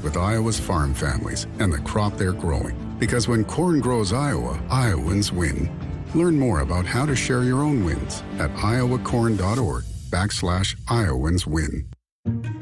with Iowa's farm families and the crop they're growing. Because when corn grows Iowa, Iowans win. Learn more about how to share your own wins at iowacorn.org/Iowans win.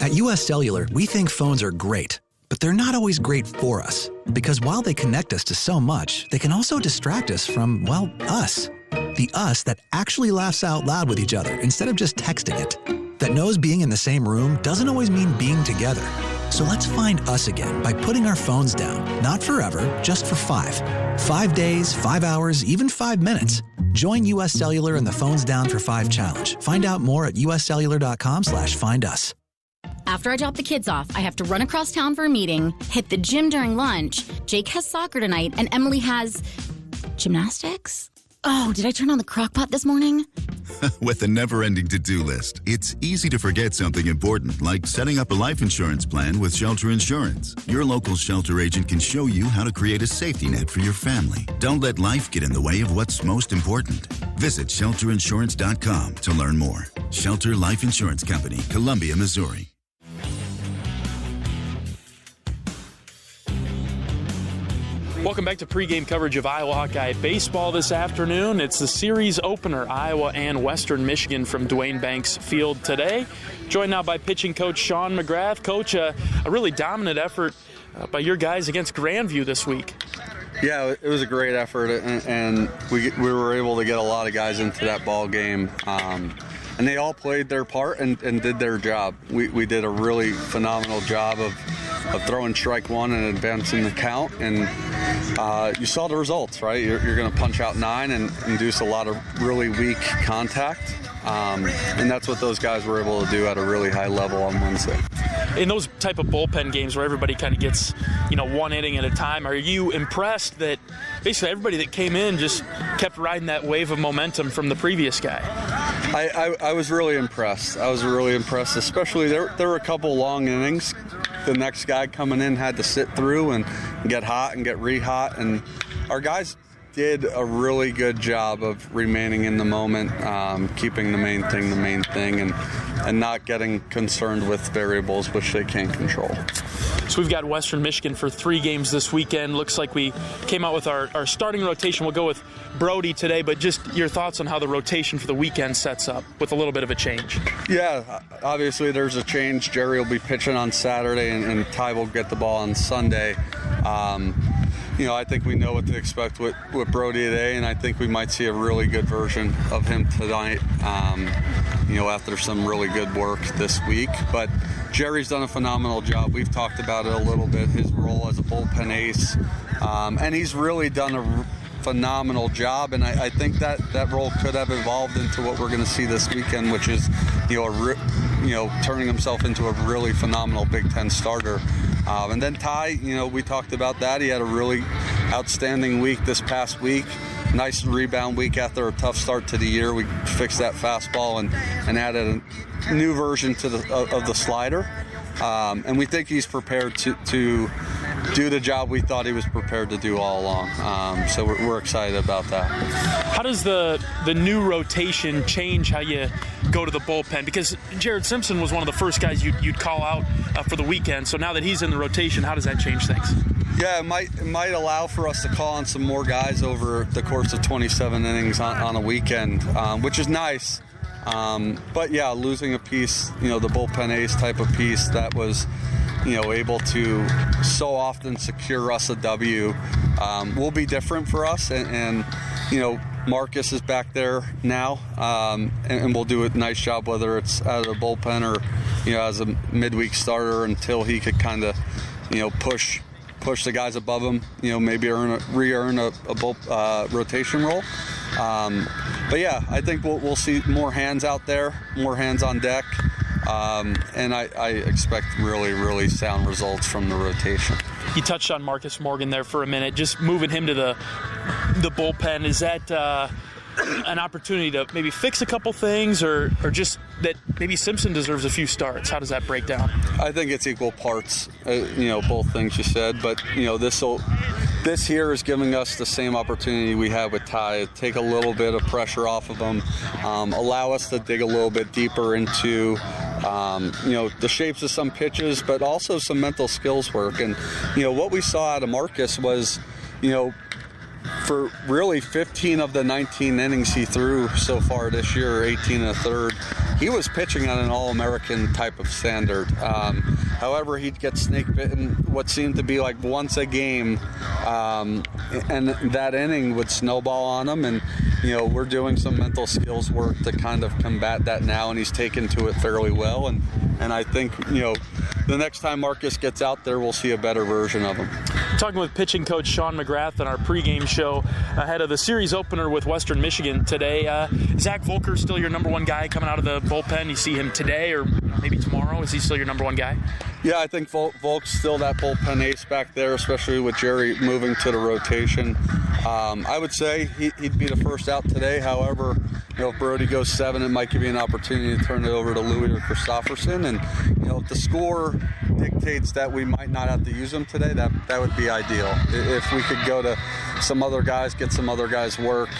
At U.S. Cellular, we think phones are great, but they're not always great for us. Because while they connect us to so much, they can also distract us from, well, us. The us that actually laughs out loud with each other instead of just texting it. That knows being in the same room doesn't always mean being together. So let's find us again by putting our phones down. Not forever, just for 5. 5 days, 5 hours, even 5 minutes. Join U.S. Cellular in the Phones Down for 5 challenge. Find out more at uscellular.com/findus. After I drop the kids off, I have to run across town for a meeting, hit the gym during lunch. Jake has soccer tonight, and Emily has gymnastics. Oh, did I turn on the crock pot this morning? With a never-ending to-do list, it's easy to forget something important, like setting up a life insurance plan with Shelter Insurance. Your local Shelter agent can show you how to create a safety net for your family. Don't let life get in the way of what's most important. Visit shelterinsurance.com to learn more. Shelter Life Insurance Company, Columbia, Missouri. Welcome back to pregame coverage of Iowa Hawkeye baseball this afternoon. It's the series opener, Iowa and Western Michigan from Duane Banks Field today. Joined now by pitching coach Sean McGrath. Coach, a really dominant effort by your guys against Grandview this week. Yeah, it was a great effort, and we were able to get a lot of guys into that ball game. And they all played their part and did their job. We did a really phenomenal job of throwing strike one and advancing the count, and you saw the results, right? You're going to punch out 9 and induce a lot of really weak contact, and that's what those guys were able to do at a really high level on Wednesday. In those type of bullpen games where everybody kind of gets, one inning at a time, are you impressed that basically everybody that came in just kept riding that wave of momentum from the previous guy? I was really impressed. Especially there were a couple long innings. The next guy coming in had to sit through and get hot and get re-hot, and our guys did a really good job of remaining in the moment, keeping the main thing, and not getting concerned with variables which they can't control. So we've got Western Michigan for 3 games this weekend. Looks like we came out with our starting rotation. We'll go with Brody today, but just your thoughts on how the rotation for the weekend sets up with a little bit of a change. Yeah, obviously there's a change. Jerry will be pitching on Saturday, and Ty will get the ball on Sunday. I think we know what to expect with Brody today, and I think we might see a really good version of him tonight, after some really good work this week. But Jerry's done a phenomenal job. We've talked about it a little bit, his role as a bullpen ace, and he's really done a phenomenal job, and I think that role could have evolved into what we're going to see this weekend, which is, turning himself into a really phenomenal Big Ten starter. And then Ty, we talked about that. He had a really outstanding week this past week. Nice rebound week after a tough start to the year. We fixed that fastball and added a new version of the slider. And we think he's prepared to do the job we thought he was prepared to do all along. So we're excited about that. How does the new rotation change how you go to the bullpen? Because Jared Simpson was one of the first guys you'd call out for the weekend. So now that he's in the rotation, how does that change things? Yeah, it might allow for us to call on some more guys over the course of 27 innings on a weekend, which is nice. But yeah, losing a piece, the bullpen ace type of piece that was, able to so often secure us a W, will be different for us. And Marcus is back there now, and we'll do a nice job, whether it's out of the bullpen or, as a midweek starter, until he could kind of, push the guys above him, maybe re-earn a rotation role. But yeah, I think we'll see more hands out there, more hands on deck, and I expect really, really sound results from the rotation. You touched on Marcus Morgan there for a minute. Just moving him to the bullpen, is that an opportunity to maybe fix a couple things, or just that maybe Simpson deserves a few starts? How does that break down? I think it's equal parts, both things you said, but this here is giving us the same opportunity we had with Ty. Take a little bit of pressure off of him, allow us to dig a little bit deeper into the shapes of some pitches, but also some mental skills work. And, what we saw out of Marcus was, for really 15 of the 19 innings he threw so far this year, 18 and a third, he was pitching on an All-American type of standard. However, he'd get snake bitten what seemed to be like once a game, and that inning would snowball on him. And, we're doing some mental skills work to kind of combat that now, and he's taken to it fairly well. And I think, the next time Marcus gets out there, we'll see a better version of him. Talking with pitching coach Sean McGrath on our pregame show ahead of the series opener with Western Michigan today. Zach Volker still your number one guy coming out of the bullpen? You see him today or maybe tomorrow? Is he still your number one guy? Yeah, I think Volk's still that bullpen ace back there, especially with Jerry moving to the rotation. I would say he'd be the first out today. However, if Brody goes 7, it might give you an opportunity to turn it over to Louis or Christopherson. And, if the score dictates that we might not have to use him today, that would be ideal. If we could go to some other guys, get some other guys work,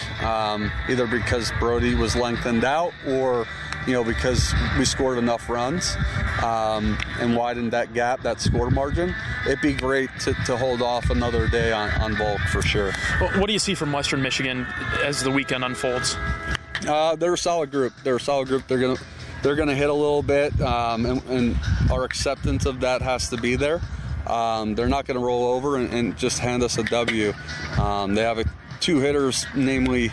either because Brody was lengthened out or, because we scored enough runs and widened that gap, that score margin, it'd be great to hold off another day on Volk for sure. Well, what do you see from Western Michigan as the weekend unfolds? They're a solid group. They're gonna hit a little bit, and our acceptance of that has to be there. They're not gonna roll over and just hand us a W. They have 2 hitters, namely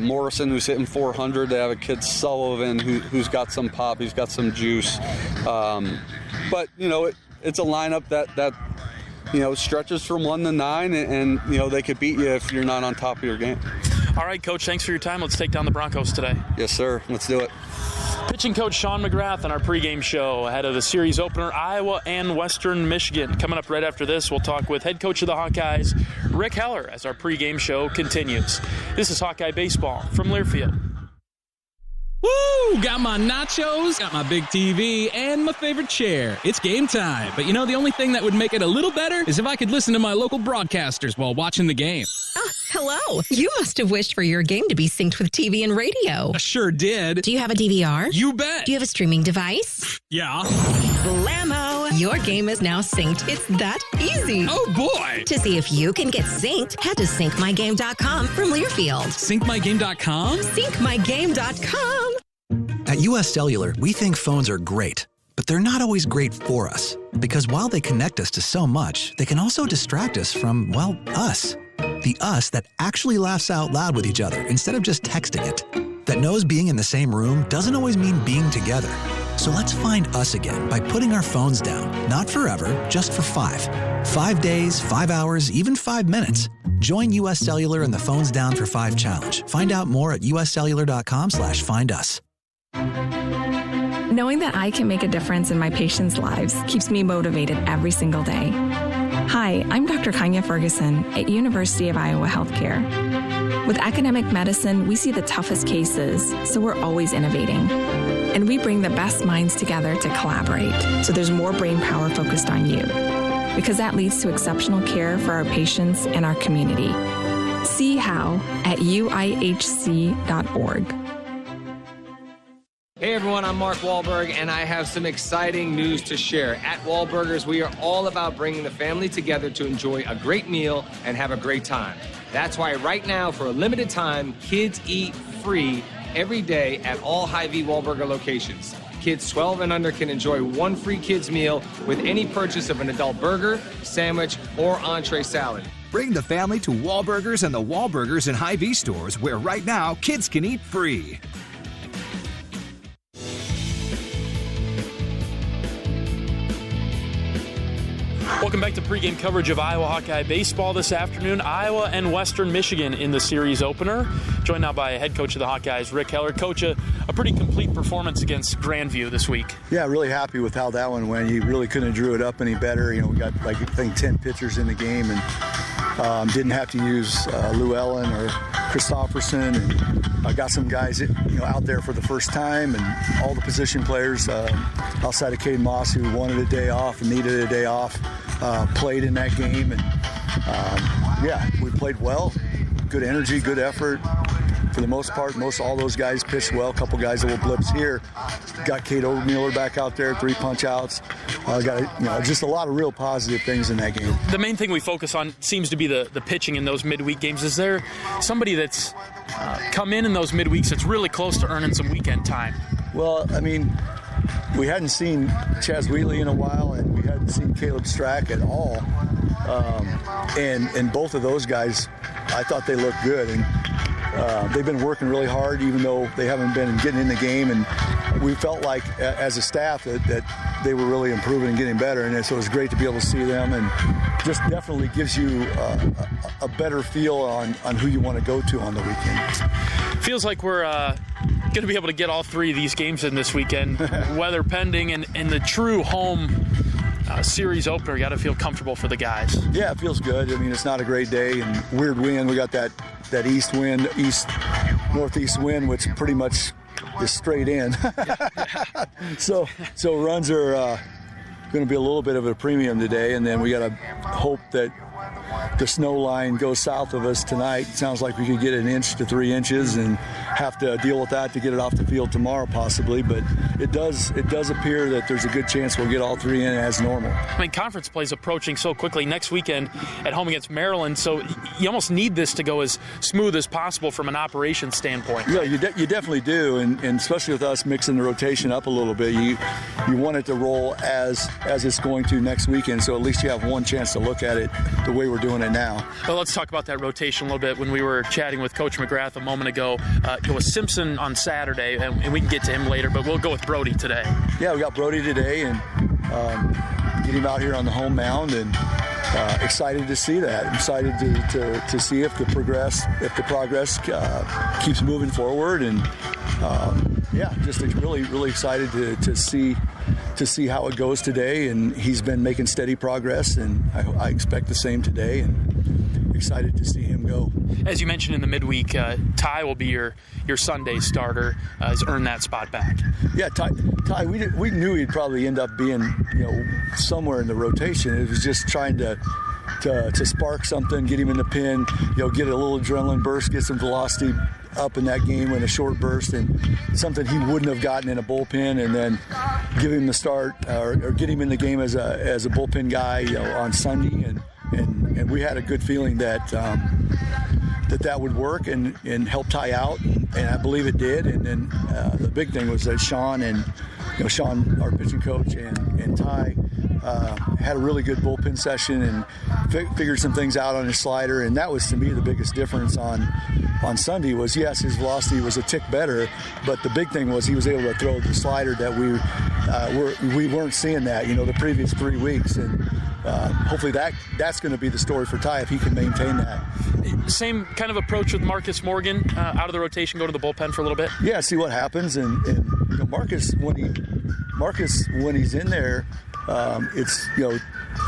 Morrison, who's hitting 400. They have a kid, Sullivan, who's got some pop. He's got some juice. But it's a lineup that stretches from 1 to 9, and they could beat you if you're not on top of your game. All right, Coach, thanks for your time. Let's take down the Broncos today. Yes, sir. Let's do it. Pitching coach Sean McGrath on our pregame show ahead of the series opener, Iowa and Western Michigan. Coming up right after this, we'll talk with head coach of the Hawkeyes, Rick Heller, as our pregame show continues. This is Hawkeye Baseball from Learfield. Woo! Got my nachos, got my big TV, and my favorite chair. It's game time. But the only thing that would make it a little better is if I could listen to my local broadcasters while watching the game. Oh, hello. You must have wished for your game to be synced with TV and radio. I sure did. Do you have a DVR? You bet. Do you have a streaming device? Yeah. Blammo! Your game is now synced. It's that easy. Oh, boy. To see if you can get synced, head to syncmygame.com from Learfield. Syncmygame.com? Syncmygame.com. At US Cellular, we think phones are great, but they're not always great for us. Because while they connect us to so much, they can also distract us from, us. The us that actually laughs out loud with each other instead of just texting it. That knows being in the same room doesn't always mean being together. So let's find us again by putting our phones down. Not forever, just for 5. 5 days, 5 hours, even 5 minutes. Join US Cellular in the Phones Down for 5 challenge. Find out more at uscellular.com/findus. Knowing that I can make a difference in my patients' lives keeps me motivated every single day. Hi, I'm Dr. Kanya Ferguson at University of Iowa Healthcare. With academic medicine, we see the toughest cases, so we're always innovating. And we bring the best minds together to collaborate, so there's more brain power focused on you. Because that leads to exceptional care for our patients and our community. See how at uihc.org. Hey everyone, I'm Mark Wahlberg, and I have some exciting news to share. At Wahlburgers, we are all about bringing the family together to enjoy a great meal and have a great time. That's why right now, for a limited time, kids eat free every day at all Hy-Vee Wahlburger locations. Kids 12 and under can enjoy one free kids meal with any purchase of an adult burger, sandwich, or entree salad. Bring the family to Wahlburgers and the Wahlburgers and Hy-Vee stores, where right now kids can eat free. Welcome back to pregame coverage of Iowa Hawkeye baseball this afternoon. Iowa and Western Michigan in the series opener. Joined now by head coach of the Hawkeyes, Rick Heller. Coach, a pretty complete performance against Grandview this week. Yeah, really happy with how that one went. You really couldn't have drew it up any better. We got, I think 10 pitchers in the game and didn't have to use Llewellyn or Christopherson. And I got some guys out there for the first time, and all the position players outside of Cade Moss, who wanted a day off and needed a day off, played in that game. And we played well. Good energy, good effort. for the most part, all those guys pitched well. A couple guys that were blips here. Got Kate Overmuller back out there, 3 punch-outs. Just a lot of real positive things in that game. The main thing we focus on seems to be the pitching in those midweek games. Is there somebody that's come in those midweeks that's really close to earning some weekend time? Well, I mean, we hadn't seen Chaz Wheatley in a while, and we hadn't seen Caleb Strack at all. And both of those guys, I thought they looked good. And they've been working really hard, even though they haven't been getting in the game. And we felt like, as a staff, that they were really improving and getting better. And so it was great to be able to see them, and just definitely gives you a better feel on who you want to go to on the weekend. Feels like we're going to be able to get all 3 of these games in this weekend, weather pending, and the true home series opener. Got to feel comfortable for the guys. Yeah, it feels good. I mean, it's not a great day and weird wind. We got that east wind, northeast wind, which pretty much is straight in. So runs are going to be a little bit of a premium today, and then we got to hope that the snow line goes south of us tonight. It sounds like we could get 1 inch to 3 inches and have to deal with that to get it off the field tomorrow possibly, but it does appear that there's a good chance we'll get all 3 in as normal. I mean, conference play's approaching so quickly. Next weekend at home against Maryland, so you almost need this to go as smooth as possible from an operations standpoint. Yeah, you definitely do, and especially with us mixing the rotation up a little bit, you want it to roll as it's going to next weekend, so at least you have one chance to look at it the way we're doing it now. Well, let's talk about that rotation a little bit. When we were chatting with Coach McGrath a moment ago, it was Simpson on Saturday, and we can get to him later, but we'll go with Brody today. Yeah, we got Brody today, and get him out here on the home mound, and excited to see that. Excited to see if the progress keeps moving forward, and just really, really excited to see how it goes today. And he's been making steady progress, and I expect the same today, and excited to see him go. As you mentioned in the midweek, Ty will be your Sunday starter. Has earned that spot back. Yeah, Ty, we knew he'd probably end up being somewhere in the rotation. It was just trying to spark something, get him in the pin, get a little adrenaline burst, get some velocity up in that game in a short burst, and something he wouldn't have gotten in a bullpen, and then give him the start or get him in the game as a bullpen guy on Sunday, and we had a good feeling that that would work and help Ty out, and I believe it did. And then the big thing was that Sean, our pitching coach, and Ty had a really good bullpen session and figured some things out on his slider, and that was, to me, the biggest difference on Sunday was, yes, his velocity was a tick better, but the big thing was he was able to throw the slider that we weren't seeing that, the previous 3 weeks, and hopefully that's going to be the story for Ty if he can maintain that. Same kind of approach with Marcus Morgan, out of the rotation, go to the bullpen for a little bit? Yeah, see what happens, and Marcus, when he's in there, it's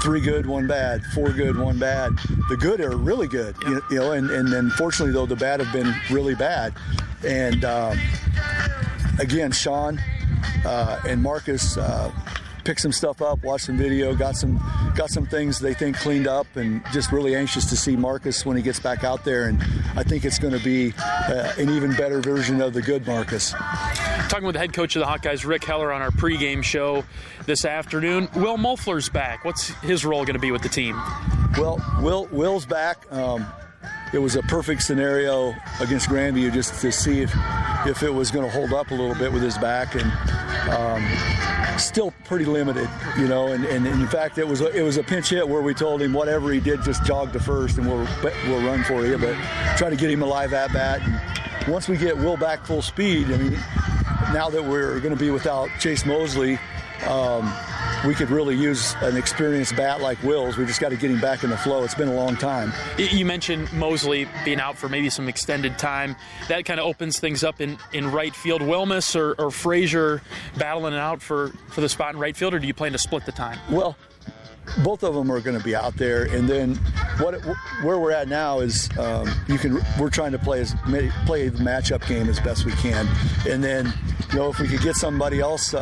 3 good, 1 bad, 4 good, 1 bad. The good are really good, yep. And then fortunately though the bad have been really bad. And again, Sean and Marcus picked some stuff up, watched some video, got some things they think cleaned up, and just really anxious to see Marcus when he gets back out there. And I think it's going to be an even better version of the good Marcus. Talking with the head coach of the Hawkeyes, Rick Heller, on our pregame show this afternoon. Will Mulfler's back. What's his role going to be with the team? Well, Will's back. It was a perfect scenario against Grandview just to see if it was going to hold up a little bit with his back, and still pretty limited, and in fact it was a pinch hit where we told him whatever he did, just jog to first and we'll run for you, but try to get him a live at bat. And once we get Will back full speed, I mean, now that we're going to be without Chase Mosley, we could really use an experienced bat like Will's. We just got to get him back in the flow. It's been a long time. You mentioned Mosley being out for maybe some extended time. That kind of opens things up in right field. Wilmus or Frazier battling it out for the spot in right field, or do you plan to split the time? Well, both of them are going to be out there, and then where we're at now is we're trying to play the matchup game as best we can, and then if we could get somebody else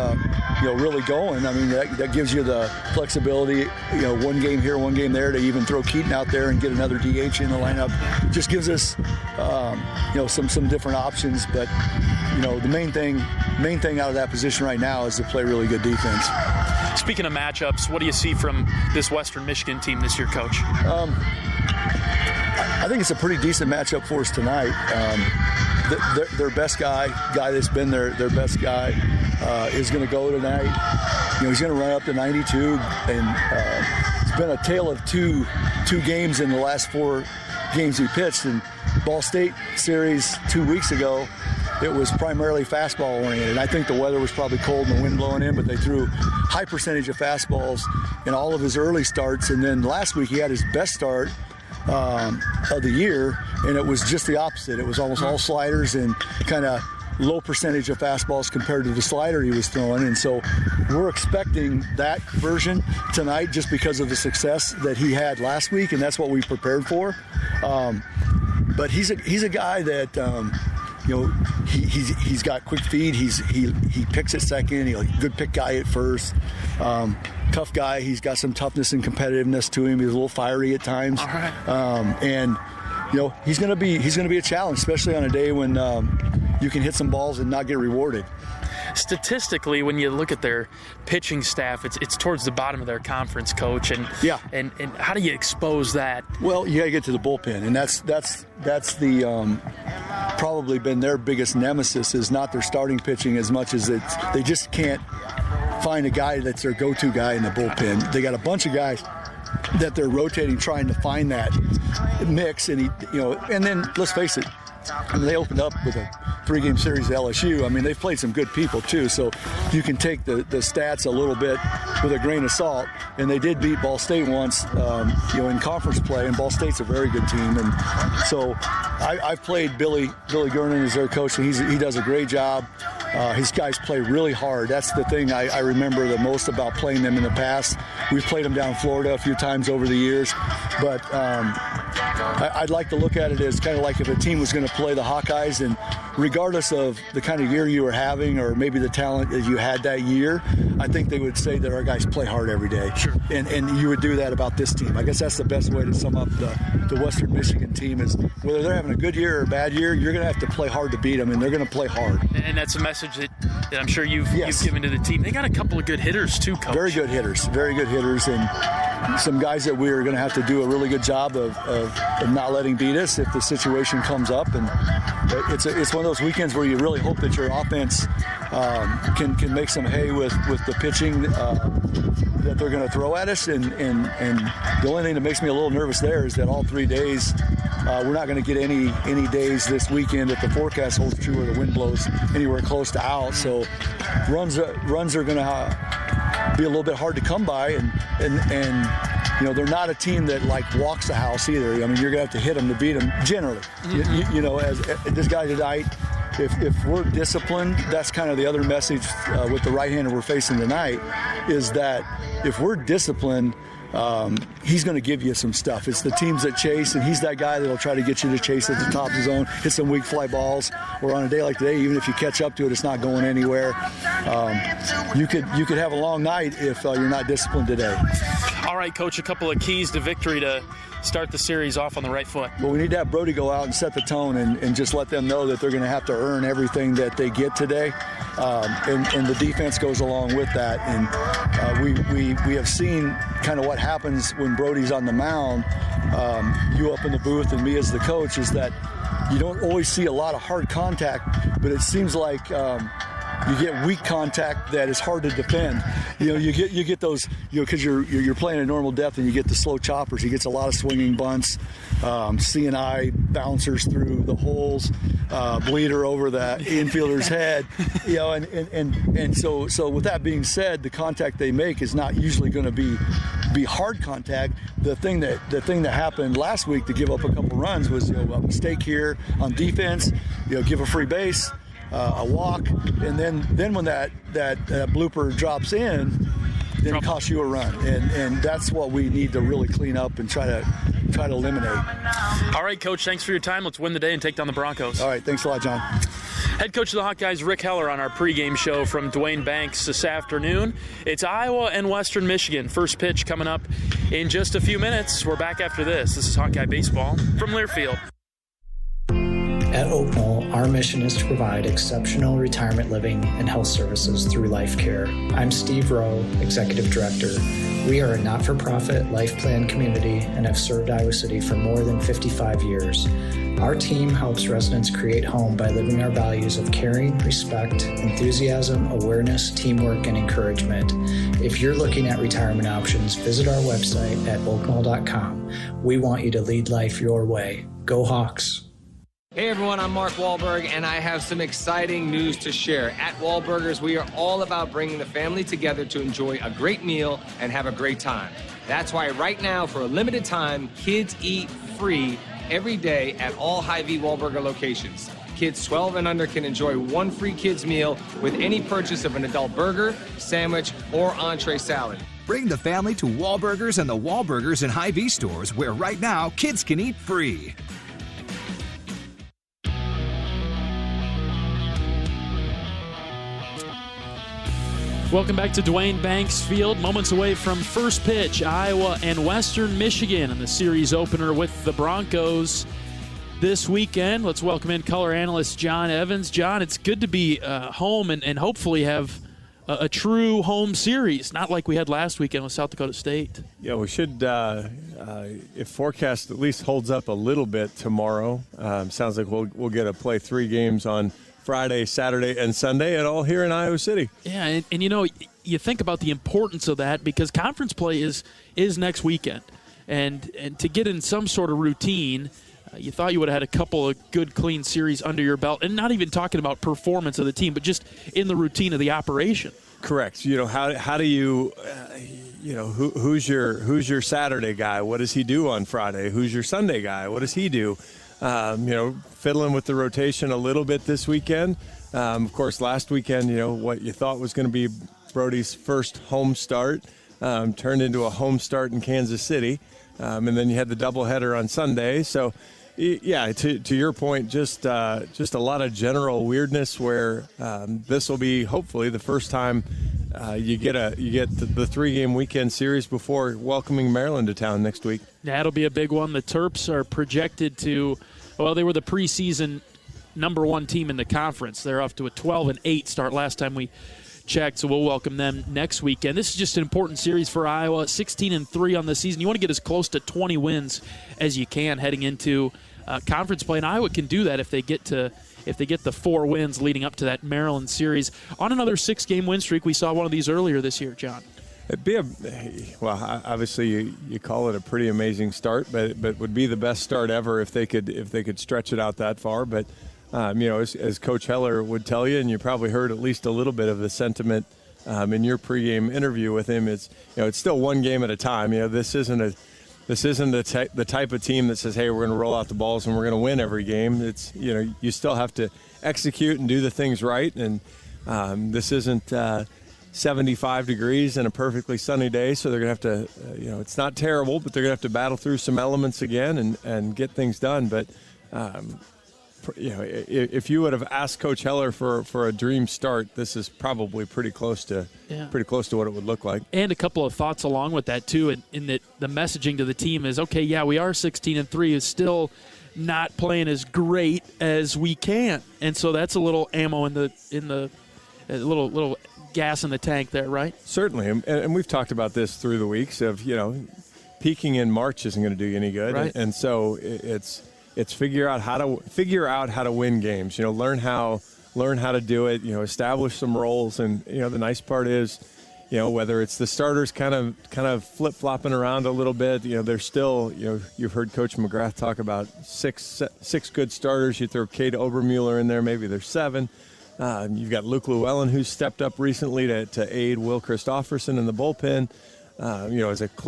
really going. I mean, that gives you the flexibility, one game here, one game there, to even throw Keaton out there and get another DH in the lineup. Just gives us, some different options. But, the main thing out of that position right now is to play really good defense. Speaking of matchups, what do you see from this Western Michigan team this year, Coach? I think it's a pretty decent matchup for us tonight. Their best guy that's been their best guy, is going to go tonight. He's going to run up to 92, and it's been a tale of two games in the last 4 games he pitched. In Ball State series 2 weeks ago, it was primarily fastball oriented. I think the weather was probably cold and the wind blowing in, but they threw high percentage of fastballs in all of his early starts. And then last week he had his best start of the year, and it was just the opposite. It was almost all sliders and kind of low percentage of fastballs compared to the slider he was throwing. And so we're expecting that version tonight just because of the success that he had last week, and that's what we prepared for. But he's a guy that he's got quick feed. He picks at second. He's a good pick guy at first. Tough guy. He's got some toughness and competitiveness to him. He's a little fiery at times. All right. And he's going to be a challenge, especially on a day when you can hit some balls and not get rewarded. Statistically, when you look at their pitching staff, it's towards the bottom of their conference, Coach. And and how do you expose that? Well, you got to get to the bullpen, and that's the probably been their biggest nemesis, is not their starting pitching as much as they just can't find a guy that's their go-to guy in the bullpen. They got a bunch of guys that they're rotating, trying to find that mix, and and then let's face it, they opened up with a 3-game series at LSU. I mean, they've played some good people too, so you can take the stats a little bit with a grain of salt. And they did beat Ball State once, in conference play, and Ball State's a very good team. And so I've played Billy Gernon as their coach, and he does a great job. His guys play really hard. That's the thing I remember the most about playing them in the past. We've played them down in Florida a few times over the years, but I'd like to look at it as kind of like if a team was going to play the Hawkeyes, and regardless of the kind of year you were having or maybe the talent that you had that year, I think they would say that our guys play hard every day. Sure. And you would do that about this team. I guess that's the best way to sum up the Western Michigan team, is whether they're having a good year or a bad year, you're going to have to play hard to beat them, and they're going to play hard. And that's a message that I'm sure you've given to the team. They got a couple of good hitters too, Coach. Very good hitters, and some guys that we're going to have to do a really good job of not letting beat us if the situation comes up. And it's one of those weekends where you really hope that your offense can make some hay with the pitching that they're going to throw at us. And the only thing that makes me a little nervous there is that all 3 days we're not going to get any days this weekend if the forecast holds true or the wind blows anywhere close to out. So runs are going to be a little bit hard to come by, and they're not a team that walks the house either. I mean, you're going to have to hit them to beat them generally. Mm-hmm. As this guy tonight, if we're disciplined, that's kind of the other message with the right-hander we're facing tonight, is that if we're disciplined, he's going to give you some stuff. It's the teams that chase, and he's that guy that'll try to get you to chase at the top of the zone, hit some weak fly balls, or on a day like today, even if you catch up to it, it's not going anywhere. You could have a long night if you're not disciplined today. All right, Coach, a couple of keys to victory to start the series off on the right foot. Well, we need to have Brody go out and set the tone and just let them know that they're going to have to earn everything that they get today. And the defense goes along with that. And we have seen kind of what happens when Brody's on the mound. You up in the booth and me as the coach, is that you don't always see a lot of hard contact, but it seems like you get weak contact that is hard to defend. You get those, because you're playing at normal depth, and you get the slow choppers. He gets a lot of swinging bunts, C&I bouncers through the holes, bleeder over the infielder's head. And so with that being said, the contact they make is not usually going to be hard contact. The thing that happened last week to give up a couple runs was a mistake here on defense. Give a free base. A walk, and then when that blooper drops in, then it costs you a run, and that's what we need to really clean up and try to eliminate. All right, Coach, thanks for your time. Let's win the day and take down the Broncos. All right, thanks a lot, John. Head coach of the Hawkeyes, Rick Heller, on our pregame show from Duane Banks this afternoon. It's Iowa and Western Michigan. First pitch coming up in just a few minutes. We're back after this. This is Hawkeye Baseball from Learfield. At Oak Knoll, our mission is to provide exceptional retirement living and health services through life care. I'm Steve Rowe, Executive Director. We are a not-for-profit life plan community and have served Iowa City for more than 55 years. Our team helps residents create home by living our values of caring, respect, enthusiasm, awareness, teamwork, and encouragement. If you're looking at retirement options, visit our website at oakknoll.com. We want you to lead life your way. Go Hawks! Hey everyone, I'm Mark Wahlberg, and I have some exciting news to share. At Wahlburgers, we are all about bringing the family together to enjoy a great meal and have a great time. That's why right now, for a limited time, kids eat free every day at all Hy-Vee Wahlburger locations. Kids 12 and under can enjoy one free kids meal with any purchase of an adult burger, sandwich, or entree salad. Bring the family to Wahlburgers and the Wahlburgers and Hy-Vee stores, where right now, kids can eat free. Welcome back to Duane Banks Field. Moments away from first pitch, Iowa and Western Michigan in the series opener with the Broncos this weekend. Let's welcome in color analyst John Evans. John, it's good to be home and hopefully have a true home series, not like we had last weekend with South Dakota State. Yeah, we should, if forecast at least holds up a little bit tomorrow, sounds like we'll get to play 3 games on Friday, Saturday, and Sunday, and all here in Iowa City. Yeah, and you know, you think about the importance of that because conference play is next weekend. And to get in some sort of routine, you thought you would have had a couple of good, clean series under your belt, and not even talking about performance of the team, but just in the routine of the operation. Correct. You know, how do you, who's your Saturday guy? What does he do on Friday? Who's your Sunday guy? What does he do? Fiddling with the rotation a little bit this weekend. Of course, last weekend, what you thought was going to be Brody's first home start turned into a home start in Kansas City. And then you had the doubleheader on Sunday. So, yeah, to your point, just a lot of general weirdness where this will be hopefully the first time you get the 3-game weekend series before welcoming Maryland to town next week. That'll be a big one. The Terps are projected to, they were the preseason #1 team in the conference. They're off to a 12-8 start last time we checked, so we'll welcome them next weekend. This is just an important series for Iowa, 16-3 on the season. You want to get as close to 20 wins as you can heading into conference play, and Iowa can do that if they get the 4 wins leading up to that Maryland series. On another 6-game win streak, we saw one of these earlier this year, John. It'd be obviously you call it a pretty amazing start, but would be the best start ever if they could stretch it out that far. But as Coach Heller would tell you, and you probably heard at least a little bit of the sentiment in your pregame interview with him. It's still one game at a time. This isn't the type of team that says, hey, we're going to roll out the balls and we're going to win every game. It's you still have to execute and do the things right, and this isn't 75 degrees and a perfectly sunny day, so they're going to have to, it's not terrible, but they're going to have to battle through some elements again and get things done. But, if you would have asked Coach Heller for a dream start, this is probably pretty close to what it would look like. And a couple of thoughts along with that, too, in that the messaging to the team is, okay, yeah, we are 16-3, is still not playing as great as we can. And so that's a little ammo in the little gas in the tank there, right? Certainly, and we've talked about this through the weeks of, peaking in March isn't going to do you any good. Right. And so it's figure out how to win games, learn how to do it, establish some roles. And, the nice part is, whether it's the starters kind of flip-flopping around a little bit, they're still, you've heard Coach McGrath talk about six good starters. You throw Cade Obermuller in there, maybe there's 7. You've got Luke Llewellyn, who's stepped up recently to aid Will Christofferson in the bullpen,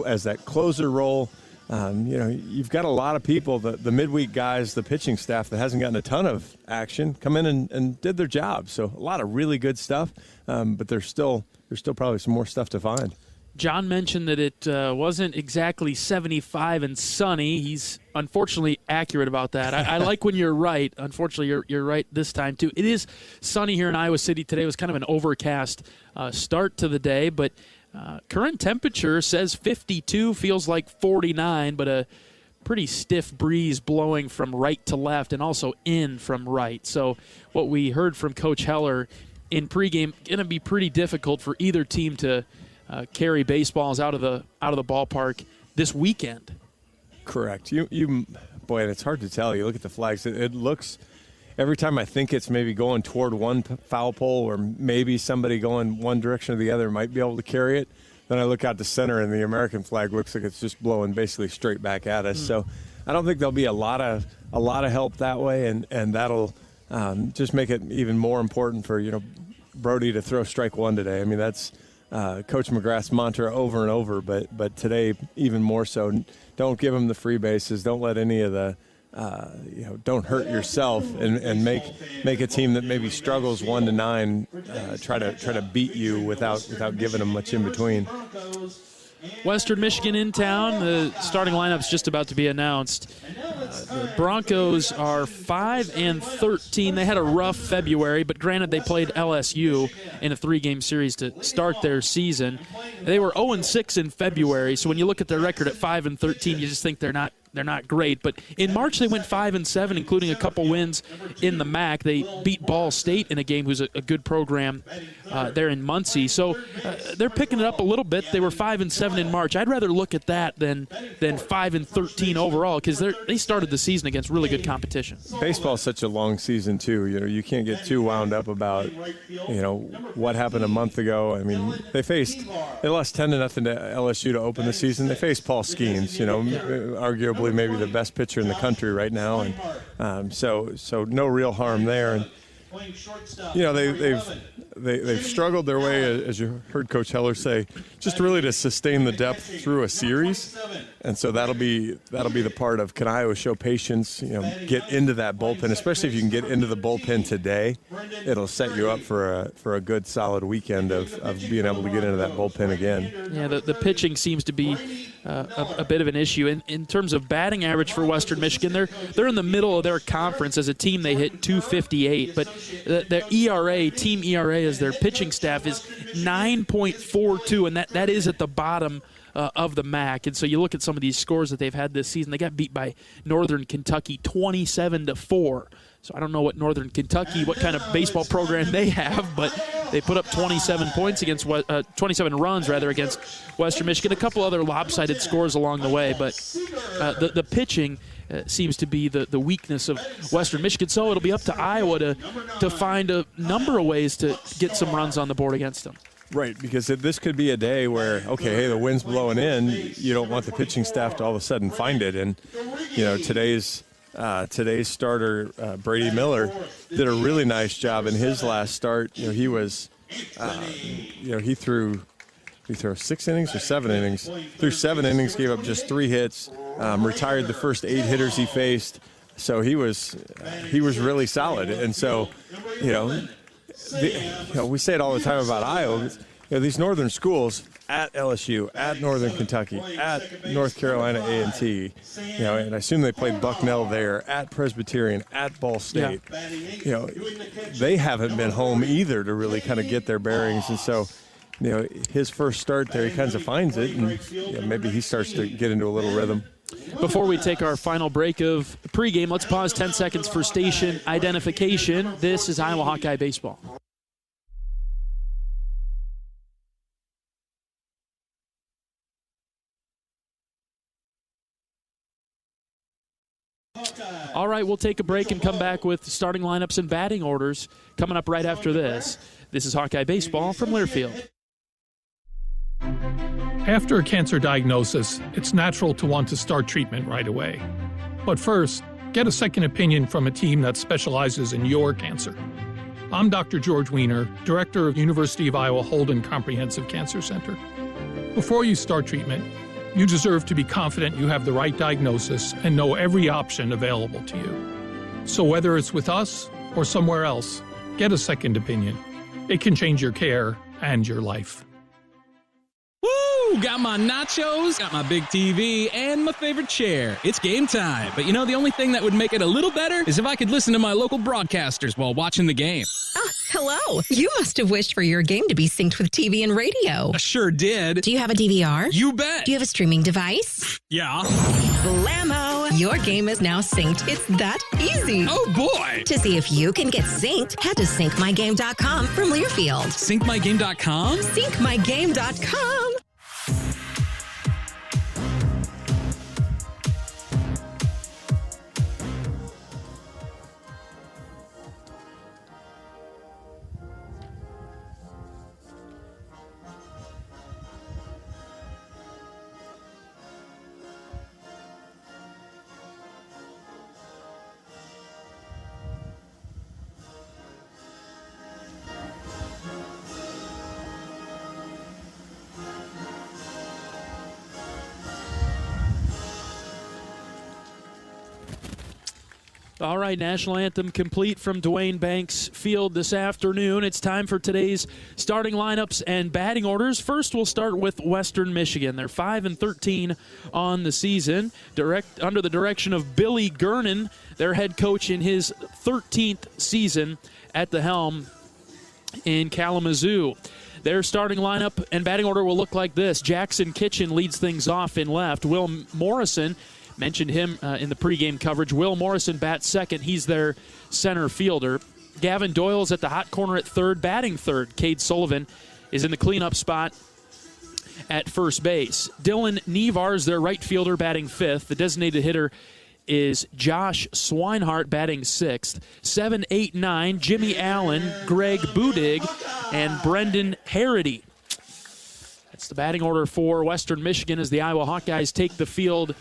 as that closer role. You've got a lot of people, the midweek guys, the pitching staff that hasn't gotten a ton of action, come in and did their job. So a lot of really good stuff, but there's still probably some more stuff to find. John mentioned that it wasn't exactly 75 and sunny. He's unfortunately accurate about that. I like when you're right. Unfortunately, you're right this time, too. It is sunny here in Iowa City today. It was kind of an overcast start to the day, but current temperature says 52, feels like 49, but a pretty stiff breeze blowing from right to left and also in from right. So what we heard from Coach Heller in pregame, going to be pretty difficult for either team to carry baseballs out of the ballpark this weekend. Correct. Boy, and it's hard to tell. You look at the flags. It looks every time I think it's maybe going toward one foul pole or maybe somebody going one direction or the other might be able to carry it. Then I look out to center and the American flag looks like it's just blowing basically straight back at us. So I don't think there'll be a lot of help that way, and that'll just make it even more important for Brody to throw strike one today. I mean, that's Coach McGrath's mantra over and over, but today even more so. Don't give him the free bases. Don't let any of the don't hurt yourself and make a team that maybe struggles 1 to 9 try to beat you without giving them much in between. Western Michigan in town. The starting lineup's just about to be announced. The Broncos are 5-13. They had a rough February, but granted they played LSU in a 3-game series to start their season. They were 0-6 in February, so when you look at their record at 5-13, you just think they're not great. But in March, they went 5-7, including a couple wins in the MAC. They beat Ball State in a game, who's a good program there in Muncie. So they're picking it up a little bit. They were 5-7 in March. I'd rather look at that than 5-13 overall, because they started the season against really good competition. Baseball's such a long season too. You can't get too wound up about what happened a month ago. I mean, they lost 10-0 to LSU to open the season. They faced Paul Skeens, arguably maybe the best pitcher in the country right now, and so no real harm there. And they've struggled their way, as you heard Coach Heller say, just really to sustain the depth through a series. And so that'll be the part of, can Iowa show patience, get into that bullpen, especially if you can get into the bullpen today. It'll set you up for a good solid weekend of being able to get into that bullpen again. Yeah, the pitching seems to be a bit of an issue. In terms of batting average for Western Michigan, they're in the middle of their conference. As a team, they hit .258, but their ERA, team ERA, as their pitching staff, is 9.42, and that is at the bottom of the MAC. And so you look at some of these scores that they've had this season. They got beat by Northern Kentucky 27-4. So I don't know what Northern Kentucky, what kind of baseball program they have, but they put up 27 points against 27 runs rather against Western Michigan. A couple other lopsided scores along the way, but the pitching seems to be the weakness of Western Michigan. So it'll be up to Iowa to find a number of ways to get some runs on the board against them. Right, because this could be a day where, the wind's blowing in. You don't want the pitching staff to all of a sudden find it. And, today's starter, Brady Miller, did a really nice job in his last start. He was, he threw 6 innings or 7 innings. Threw 7 innings, gave up just 3 hits, retired the first 8 hitters he faced. So he was really solid. And so, we say it all the time about Iowa. These northern schools at LSU, at Northern Kentucky, at North Carolina A&T, and I assume they played Bucknell there, at Presbyterian, at Ball State. Yeah. They haven't been home either to really kind of get their bearings, and so his first start there, he kind of finds it, and maybe he starts to get into a little rhythm. Before we take our final break of pregame, let's pause 10 seconds for station identification. This is Iowa Hawkeye Baseball. All right, we'll take a break and come back with starting lineups and batting orders coming up right after this. This is Hawkeye Baseball from Learfield. After a cancer diagnosis, it's natural to want to start treatment right away. But first, get a second opinion from a team that specializes in your cancer. I'm Dr. George Weiner, Director of University of Iowa Holden Comprehensive Cancer Center. Before you start treatment, you deserve to be confident you have the right diagnosis and know every option available to you. So whether it's with us or somewhere else, get a second opinion. It can change your care and your life. Woo! Ooh, got my nachos, got my big TV, and my favorite chair. It's game time. But you know, the only thing that would make it a little better is if I could listen to my local broadcasters while watching the game. Oh, hello. You must have wished for your game to be synced with TV and radio. I sure did. Do you have a DVR? You bet. Do you have a streaming device? Yeah. Blammo! Your game is now synced. It's that easy. Oh, boy. To see if you can get synced, head to syncmygame.com from Learfield. Syncmygame.com? Syncmygame.com. All right, national anthem complete from Duane Banks Field this afternoon. It's time for today's starting lineups and batting orders. First, we'll start with Western Michigan. They're 5-13 on the season, under the direction of Billy Gernon, their head coach in his 13th season at the helm in Kalamazoo. Their starting lineup and batting order will look like this. Jackson Kitchen leads things off in left. Will Morrison, mentioned him in the pregame coverage. Will Morrison bats second. He's their center fielder. Gavin Doyle's at the hot corner at third, batting third. Cade Sullivan is in the cleanup spot at first base. Dylan Nevar's their right fielder, batting fifth. The designated hitter is Josh Swinehart, batting sixth. 7, 8, 9, Jimmy Allen, Greg Budig, and Brendan Harity. That's the batting order for Western Michigan as the Iowa Hawkeyes take the field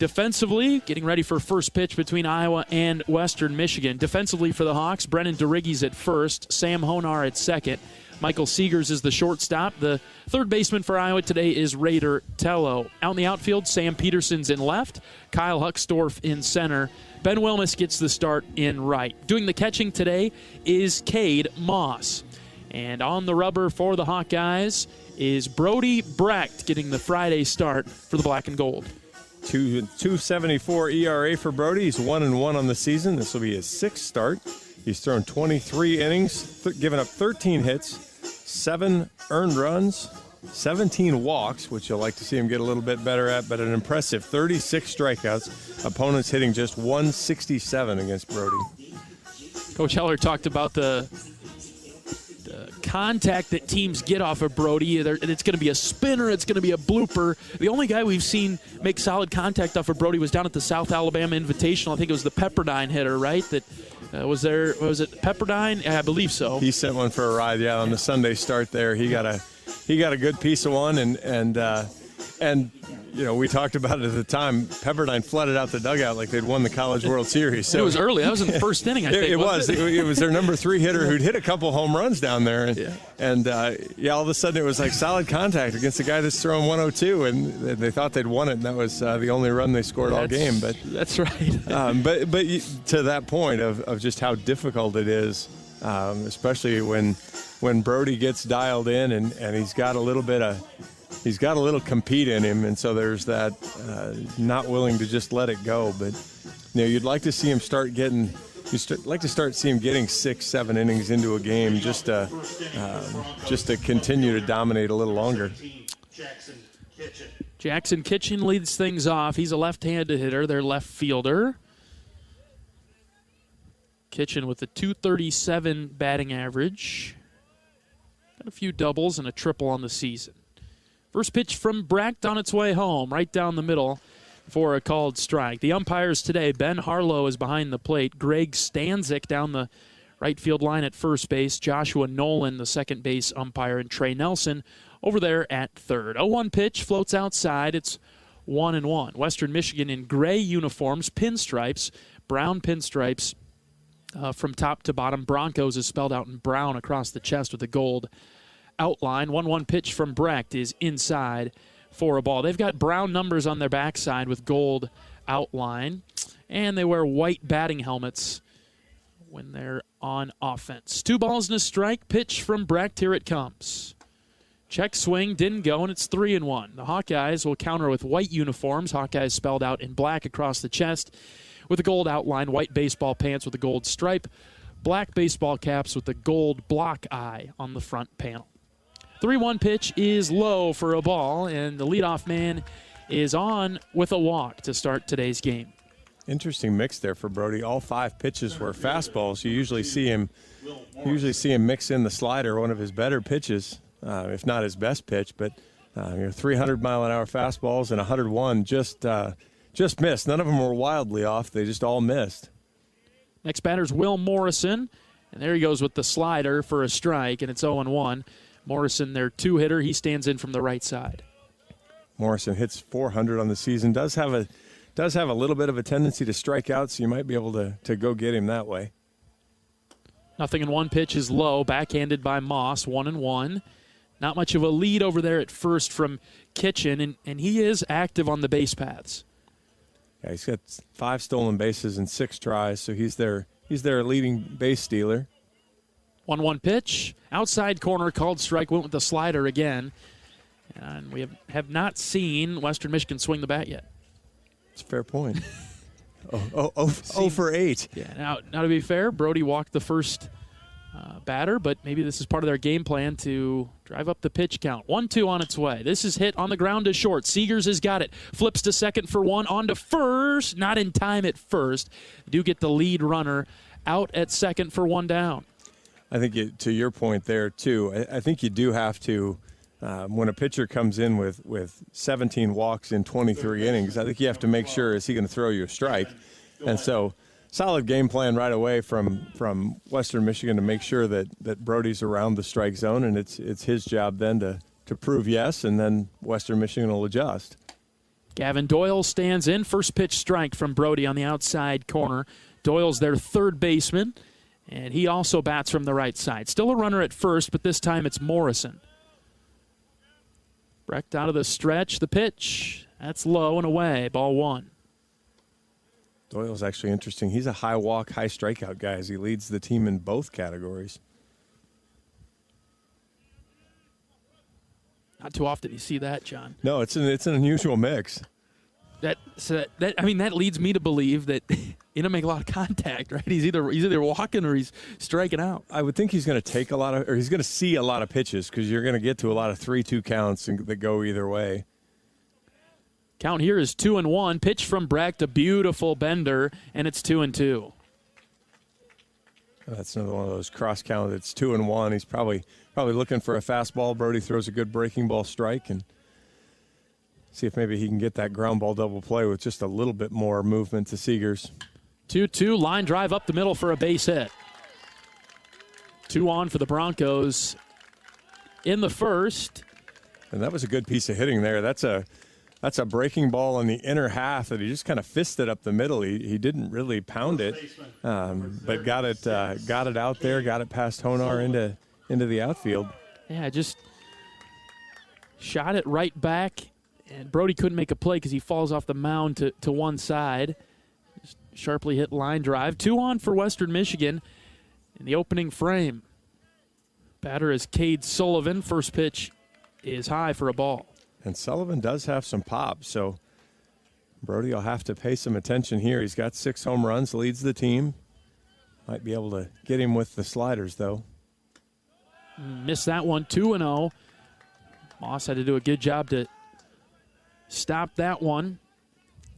defensively, getting ready for first pitch between Iowa and Western Michigan. Defensively for the Hawks, Brennan DeRiggi's at first, Sam Honar at second. Michael Seegers is the shortstop. The third baseman for Iowa today is Raider Tello. Out in the outfield, Sam Peterson's in left, Kyle Huckstorf in center. Ben Wilmus gets the start in right. Doing the catching today is Cade Moss. And on the rubber for the Hawkeyes is Brody Brecht, getting the Friday start for the Black and Gold. 2.74 ERA for Brody. He's 1-1 on the season. This will be his sixth start. He's thrown 23 innings, given up 13 hits, 7 earned runs, 17 walks, which you'll like to see him get a little bit better at, but an impressive 36 strikeouts. Opponents hitting just 167 against Brody. Coach Heller talked about the contact that teams get off of Brody. It's going to be a spinner. It's going to be a blooper. The only guy we've seen make solid contact off of Brody was down at the South Alabama Invitational. I think it was the Pepperdine hitter, right? That was it Pepperdine? Yeah, I believe so. He sent one for a ride, yeah, on the Sunday start there. He got a good piece of one, and you know, we talked about it at the time. Pepperdine flooded out the dugout like they'd won the College World Series. So it was early. That was in the first inning, I think. It was their number 3 hitter who'd hit a couple home runs down there. And all of a sudden it was like solid contact against a guy that's throwing 102, and they thought they'd won it, and that was the only run they scored all game. But that's right. But to that point of just how difficult it is, especially when Brody gets dialed in and he's got a little compete in him, and so there's that not willing to just let it go. But you'd like to see him start getting. Like to start seeing him getting 6-7 innings into a game, just to continue to dominate a little longer. Jackson Kitchen leads things off. He's a left-handed hitter, their left fielder. Kitchen with a .237 batting average. Got a few doubles and a triple on the season. First pitch from Brecht on its way home, right down the middle for a called strike. The umpires today, Ben Harlow is behind the plate. Greg Stanzik down the right field line at first base. Joshua Nolan, the second base umpire, and Trey Nelson over there at third. 0-1 pitch floats outside. It's 1-1. Western Michigan in gray uniforms, pinstripes, brown pinstripes from top to bottom. Broncos is spelled out in brown across the chest with a gold outline. 1-1 pitch from Brecht is inside for a ball. They've got brown numbers on their backside with gold outline, and they wear white batting helmets when they're on offense. 2 balls and a strike. Pitch from Brecht. Here it comes. Check swing, didn't go, and it's 3-1. The Hawkeyes will counter with white uniforms. Hawkeyes spelled out in black across the chest with a gold outline, white baseball pants with a gold stripe, black baseball caps with the gold block eye on the front panel. 3-1 pitch is low for a ball, and the leadoff man is on with a walk to start today's game. Interesting mix there for Brody. All 5 pitches were fastballs. You usually see him mix in the slider, one of his better pitches, if not his best pitch. But 300-mile-an-hour fastballs and 101 just missed. None of them were wildly off. They just all missed. Next batter's Will Morrison, and there he goes with the slider for a strike, and it's 0-1. Morrison, their 2-hitter, he stands in from the right side. Morrison hits 400 on the season. Does have a little bit of a tendency to strike out, so you might be able to go get him that way. 0-1 pitch is low, backhanded by Moss, 1-1. Not much of a lead over there at first from Kitchen, and he is active on the base paths. Yeah, he's got 5 stolen bases and 6 tries, so he's their leading base stealer. 1-1 pitch, outside corner, called strike, went with the slider again. And we have not seen Western Michigan swing the bat yet. It's a fair point. 0 for 8. Yeah. Now to be fair, Brody walked the first batter, but maybe this is part of their game plan to drive up the pitch count. 1-2 on its way. This is hit on the ground to short. Seegers has got it. Flips to second for 1. On to first. Not in time at first. Do get the lead runner out at second for 1 down. I think to your point there, too, I think you do have to, when a pitcher comes in with 17 walks in 23 innings, I think you have to make sure, is he going to throw you a strike? And so solid game plan right away from Western Michigan to make sure that Brody's around the strike zone, and it's his job then to prove yes, and then Western Michigan will adjust. Gavin Doyle stands in. First pitch strike from Brody on the outside corner. Doyle's their third baseman, and he also bats from the right side. Still a runner at first, but this time it's Morrison. Brecht out of the stretch. The pitch. That's low and away. Ball 1. Doyle's actually interesting. He's a high walk, high strikeout guy as he leads the team in both categories. Not too often you see that, John. No, it's an unusual mix. That leads me to believe that he don't make a lot of contact, right? He's either walking or he's striking out. I would think he's going to take he's going to see a lot of pitches because you're going to get to a lot of 3-2 counts that go either way. Count here is 2-1. Pitch from Brecht, a beautiful bender, and it's 2-2. That's another one of those cross count. It's 2-1. He's probably looking for a fastball. Brody throws a good breaking ball strike and see if maybe he can get that ground ball double play with just a little bit more movement to Seegers. 2-2, line drive up the middle for a base hit. 2 on for the Broncos in the first. And that was a good piece of hitting there. That's a breaking ball in the inner half that he just kind of fisted up the middle. He didn't really pound it, but got it out there, got it past Honar into the outfield. Yeah, just shot it right back. And Brody couldn't make a play because he falls off the mound to one side. Just sharply hit line drive. 2 on for Western Michigan in the opening frame. Batter is Cade Sullivan. First pitch is high for a ball. And Sullivan does have some pop, so Brody will have to pay some attention here. He's got 6 home runs, leads the team. Might be able to get him with the sliders, though. Missed that one, 2-0. Moss had to do a good job to stop that one.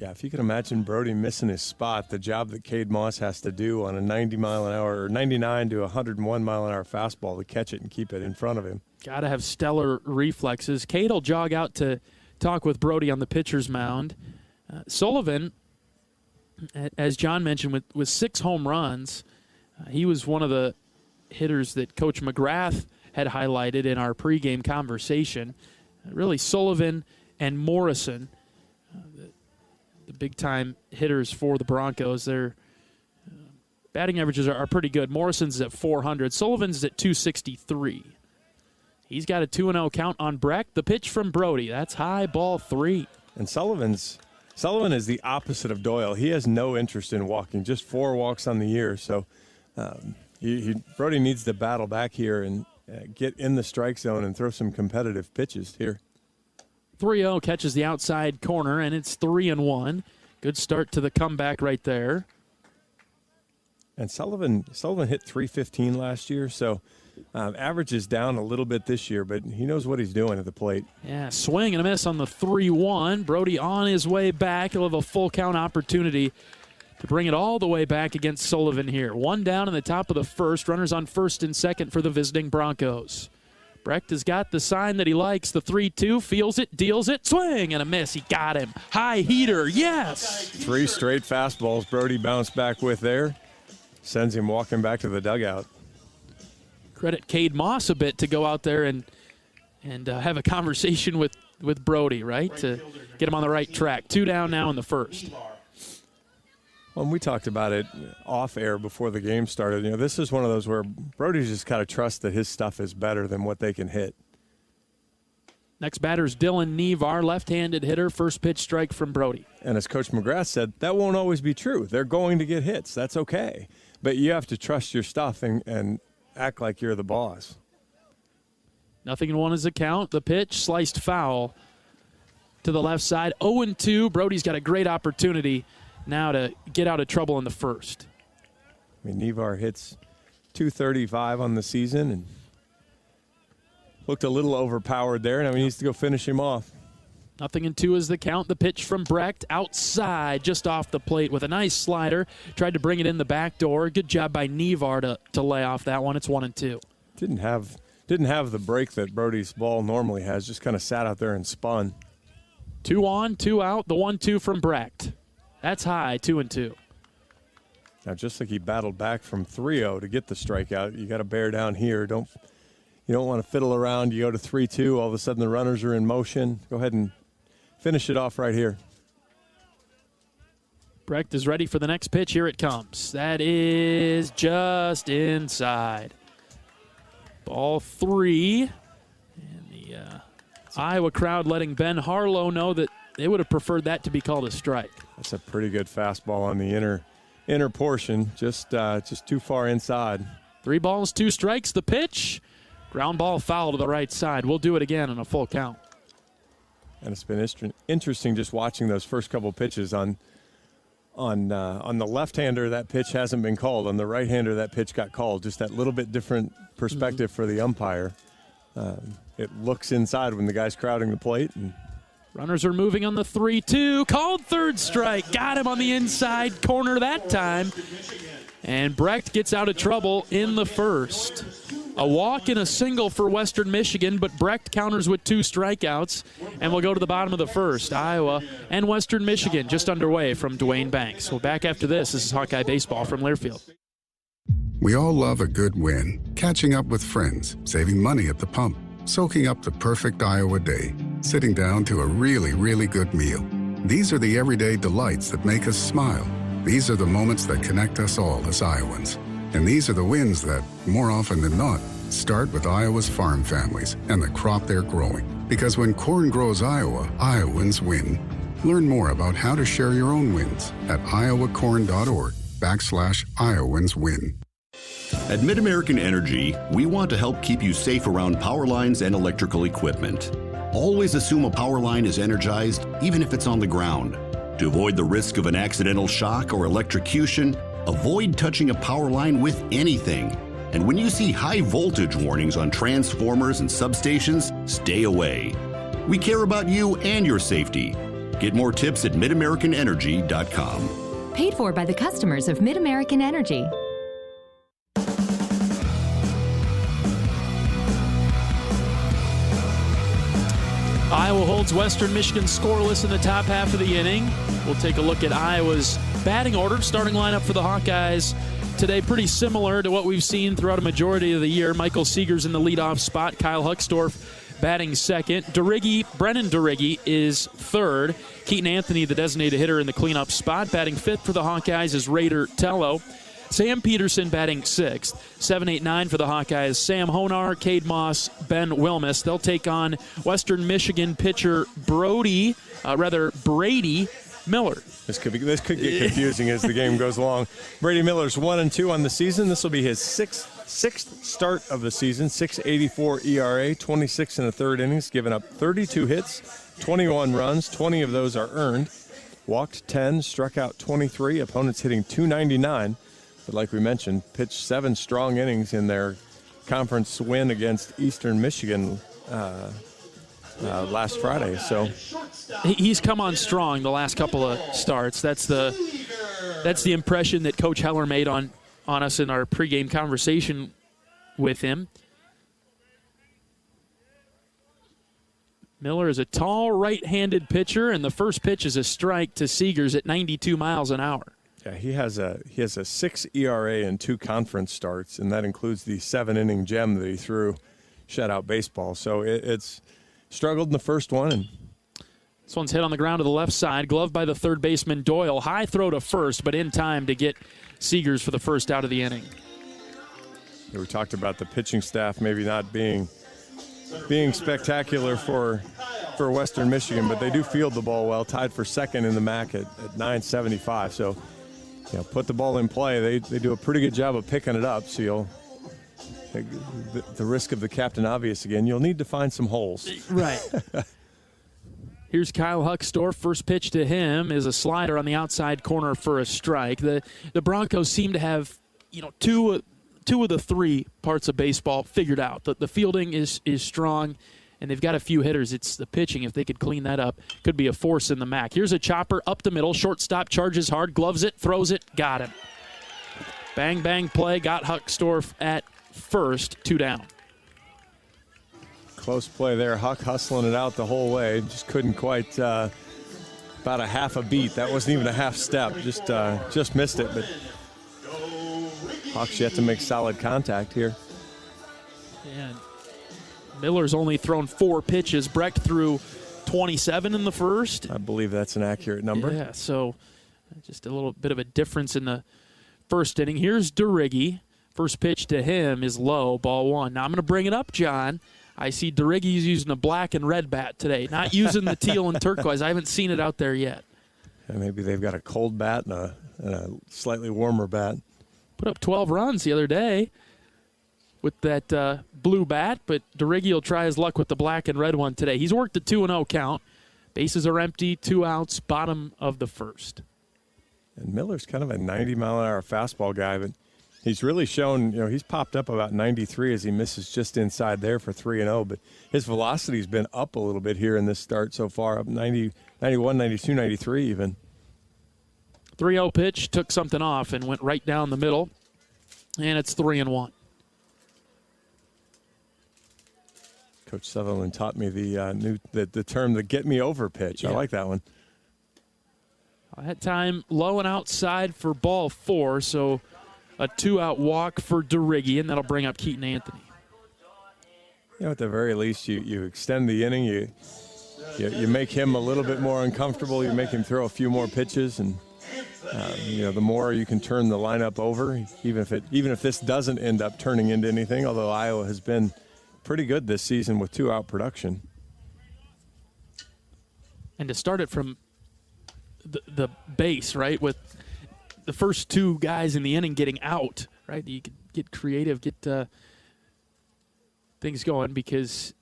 Yeah, if you can imagine Brody missing his spot, the job that Cade Moss has to do on a 90-mile-an-hour or 99 to 101-mile-an-hour fastball to catch it and keep it in front of him. Got to have stellar reflexes. Cade will jog out to talk with Brody on the pitcher's mound. Sullivan, as John mentioned, with 6 home runs, he was one of the hitters that Coach McGrath had highlighted in our pregame conversation. Really, Sullivan and Morrison, the big-time hitters for the Broncos. Their batting averages are pretty good. Morrison's at 400. Sullivan's at 263. He's got a 2-0 count on Brecht. The pitch from Brody. That's high, ball 3. And Sullivan is the opposite of Doyle. He has no interest in walking, just 4 walks on the year. So Brody needs to battle back here get in the strike zone and throw some competitive pitches here. 3-0 catches the outside corner, and it's 3-1. Good start to the comeback right there. And Sullivan hit .315 last year, so average is down a little bit this year, but he knows what he's doing at the plate. Yeah, swing and a miss on the 3-1. Brody on his way back. He'll have a full count opportunity to bring it all the way back against Sullivan here. One down in the top of the first. Runners on first and second for the visiting Broncos. Brecht has got the sign that he likes, the 3-2, feels it, deals it, swing and a miss. He got him. High heater, yes. 3 straight fastballs Brody bounced back with there. Sends him walking back to the dugout. Credit Cade Moss a bit to go out there and have a conversation with Brody, right? To get him on the right track. 2 down now in the first. Well, we talked about it off air before the game started. This is one of those where Brody's just got to trust that his stuff is better than what they can hit. Next batter's Dylan Nevar, left-handed hitter. First pitch strike from Brody. And as Coach McGrath said, that won't always be true. They're going to get hits. That's okay. But you have to trust your stuff and act like you're the boss. 0-1 is the count. The pitch sliced foul to the left side. 0-2. Brody's got a great opportunity now to get out of trouble in the first. I mean, Nevar hits .235 on the season and looked a little overpowered there. Now he needs to go finish him off. 0-2 is the count. The pitch from Brecht outside, just off the plate with a nice slider. Tried to bring it in the back door. Good job by Nevar to lay off that one. It's 1-2. Didn't have the break that Brody's ball normally has. Just kind of sat out there and spun. 2 on, 2 out. The 1-2 from Brecht. That's high, 2-2. Now, just like he battled back from 3-0 to get the strikeout, you got to bear down here. You don't want to fiddle around. You go to 3-2, all of a sudden the runners are in motion. Go ahead and finish it off right here. Brecht is ready for the next pitch. Here it comes. That is just inside. Ball 3. And the Iowa crowd letting Ben Harlow know that they would have preferred that to be called a strike. That's a pretty good fastball on the inner portion, just too far inside. 3 balls, 2 strikes. The pitch, ground ball foul to the right side. We'll do it again on a full count. And it's been interesting just watching those first couple pitches. On the left-hander, that pitch hasn't been called. On the right-hander, that pitch got called. Just that little bit different perspective for the umpire. It looks inside when the guy's crowding the plate. And runners are moving on the 3-2. Called third strike. Got him on the inside corner that time. And Brecht gets out of trouble in the first. A walk and a single for Western Michigan, but Brecht counters with 2 strikeouts. And we'll go to the bottom of the first. Iowa and Western Michigan just underway from Duane Banks. Well, back after this. This is Hawkeye Baseball from Learfield. We all love a good win, catching up with friends, saving money at the pump, soaking up the perfect Iowa day, sitting down to a really, really good meal. These are the everyday delights that make us smile. These are the moments that connect us all as Iowans. And these are the wins that, more often than not, start with Iowa's farm families and the crop they're growing. Because when corn grows Iowa, Iowans win. Learn more about how to share your own wins at iowacorn.org/Iowans win. At MidAmerican Energy, we want to help keep you safe around power lines and electrical equipment. Always assume a power line is energized, even if it's on the ground. To avoid the risk of an accidental shock or electrocution, avoid touching a power line with anything. And when you see high voltage warnings on transformers and substations, stay away. We care about you and your safety. Get more tips at midamericanenergy.com. Paid for by the customers of MidAmerican Energy. Iowa holds Western Michigan scoreless in the top half of the inning. We'll take a look at Iowa's batting order. Starting lineup for the Hawkeyes today pretty similar to what we've seen throughout a majority of the year. Michael Seeger's in the leadoff spot. Kyle Huckstorf batting second. Brennan Durigge is third. Keaton Anthony, the designated hitter, in the cleanup spot. Batting fifth for the Hawkeyes is Raider Tello. Sam Peterson batting sixth. 7, 8, 9 for the Hawkeyes. Sam Honar, Cade Moss, Ben Wilmus. They'll take on Western Michigan pitcher Brady Miller. This could get confusing as the game goes along. Brady Miller's 1-2 on the season. This will be his sixth start of the season. 6.84 ERA, 26 and a third innings, giving up 32 hits, 21 runs. 20 of those are earned. Walked 10, struck out 23. Opponents hitting .299. But like we mentioned, pitched 7 strong innings in their conference win against Eastern Michigan last Friday. So he's come on strong the last couple of starts. That's the impression that Coach Heller made on us in our pregame conversation with him. Miller is a tall right-handed pitcher, and the first pitch is a strike to Seegers at 92 miles an hour. Yeah, he has a 6 ERA in 2 conference starts, and that includes the 7-inning gem that he threw shutout baseball. So it's struggled in the first one. And this one's hit on the ground to the left side, gloved by the third baseman Doyle. High throw to first, but in time to get Seegers for the first out of the inning. Yeah, we talked about the pitching staff maybe not being spectacular for Western Michigan, but they do field the ball well, tied for second in the MAC at .975. So, put the ball in play. They do a pretty good job of picking it up. So the risk of the captain obvious again. You'll need to find some holes. Right. Here's Kyle Huckstorf. First pitch to him is a slider on the outside corner for a strike. The Broncos seem to have, two of the 3 parts of baseball figured out. The fielding is strong, and they've got a few hitters. It's the pitching. If they could clean that up, could be a force in the MAC. Here's a chopper up the middle. Shortstop charges hard, gloves it, throws it, got him. Bang, bang play, got Huckstorf at first, 2 down. Close play there. Huck hustling it out the whole way. Just couldn't quite, about a half a beat. That wasn't even a half step. Just missed it, but Hawks yet to make solid contact here. And Miller's only thrown 4 pitches. Brecht threw 27 in the first. I believe that's an accurate number. Yeah, so just a little bit of a difference in the first inning. Here's DeRiggi. First pitch to him is low, ball 1. Now I'm going to bring it up, John. I see DeRiggi's using a black and red bat today, not using the teal and turquoise. I haven't seen it out there yet. Yeah, maybe they've got a cold bat and a slightly warmer bat. Put up 12 runs the other day with that blue bat, but DeRiggi will try his luck with the black and red one today. He's worked a 2-0 count. Bases are empty, 2 outs, bottom of the first. And Miller's kind of a 90-mile-an-hour fastball guy, but he's really shown, he's popped up about 93 as he misses just inside there for 3-0, but his velocity's been up a little bit here in this start so far, up 90, 91, 92, 93 even. 3-0 pitch, took something off and went right down the middle, and it's 3-1. Coach Sutherland taught me the term, the get me over pitch. Yeah. I like that one. That time low and outside for ball 4, so a 2-out walk for DeRiggi, and that'll bring up Keaton Anthony. At the very least, you extend the inning, you make him a little bit more uncomfortable, you make him throw a few more pitches, and the more you can turn the lineup over, even if this doesn't end up turning into anything, although Iowa has been pretty good this season with 2-out production. And to start it from the base, right, with the first 2 guys in the inning getting out, right? You could get creative, get things going because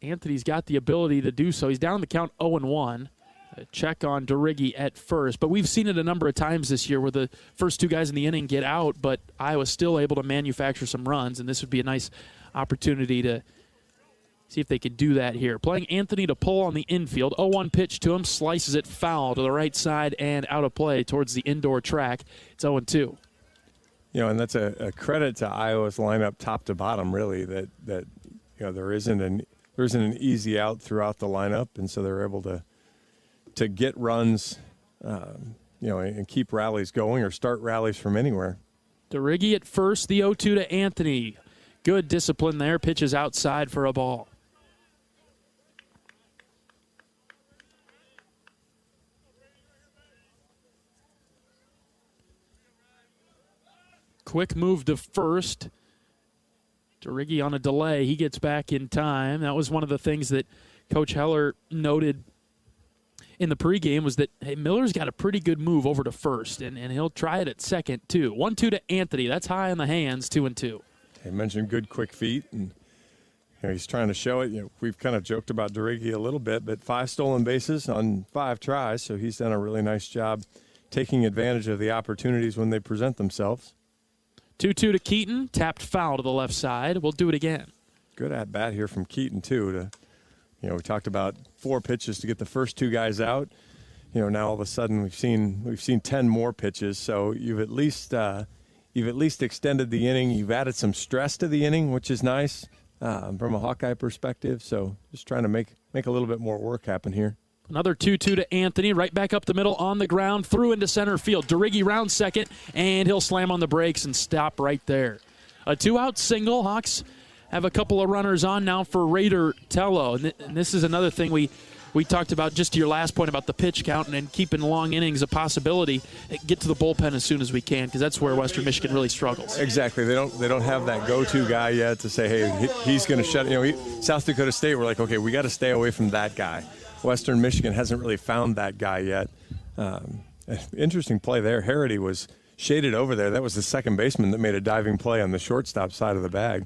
Anthony's got the ability to do so. He's down the count 0-1. A check on DeRiggi at first. But we've seen it a number of times this year where the first 2 guys in the inning get out, but Iowa's still able to manufacture some runs, and this would be a nice opportunity to see if they could do that here. Playing Anthony to pull on the infield. 0-1 pitch to him, slices it foul to the right side and out of play towards the indoor track. It's 0-2. And that's a credit to Iowa's lineup top to bottom, really, that there isn't an easy out throughout the lineup, and so they're able to get runs, and keep rallies going or start rallies from anywhere. DeRiggi at first, the 0-2 to Anthony. Good discipline there, pitches outside for a ball. Quick move to first. DeRiggi on a delay. He gets back in time. That was one of the things that Coach Heller noted in the pregame was that, hey, Miller's got a pretty good move over to first, and he'll try it at second, too. 1-2 to Anthony. That's high on the hands, 2-2. He mentioned good, quick feet, and he's trying to show it. We've kind of joked about DeRiggi a little bit, but 5 stolen bases on 5 tries, so he's done a really nice job taking advantage of the opportunities when they present themselves. 2-2 to Keaton. Tapped foul to the left side. We'll do it again. Good at-bat here from Keaton, too. We talked about 4 pitches to get the first 2 guys out. Now all of a sudden we've seen 10 more pitches, so you've at least extended the inning. You've added some stress to the inning, which is nice from a Hawkeye perspective. So just trying to make a little bit more work happen here. Another 2-2 to Anthony, right back up the middle on the ground, through into center field. DeRiggi rounds second, and he'll slam on the brakes and stop right there. A 2-out single. Hawks have a couple of runners on now for Raider Tello. And this is another thing we talked about, just to your last point about the pitch count and keeping long innings a possibility. Get to the bullpen as soon as we can, because that's where Western Michigan really struggles. Exactly. They don't have that go-to guy yet to say, hey, he's going to shut. South Dakota State, we're like, okay, we got to stay away from that guy. Western Michigan hasn't really found that guy yet. Interesting play there. Harity was shaded over there. That was the second baseman that made a diving play on the shortstop side of the bag.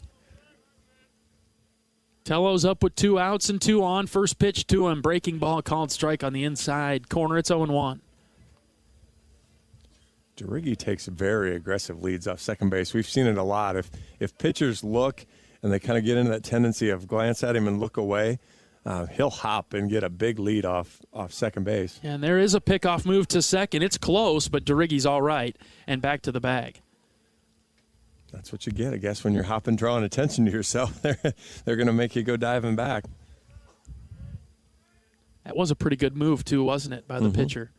Tello's up with 2 outs and 2 on. First pitch to him. Breaking ball, called strike on the inside corner. It's 0-1. DeRiggi takes very aggressive leads off second base. We've seen it a lot. If pitchers look and they kind of get into that tendency of glance at him and look away, he'll hop and get a big lead off second base. And there is a pickoff move to second. It's close, but DeRiggi's all right. And back to the bag. That's what you get, I guess, when you're hopping, drawing attention to yourself. They're going to make you go diving back. That was a pretty good move, too, wasn't it, by the pitcher?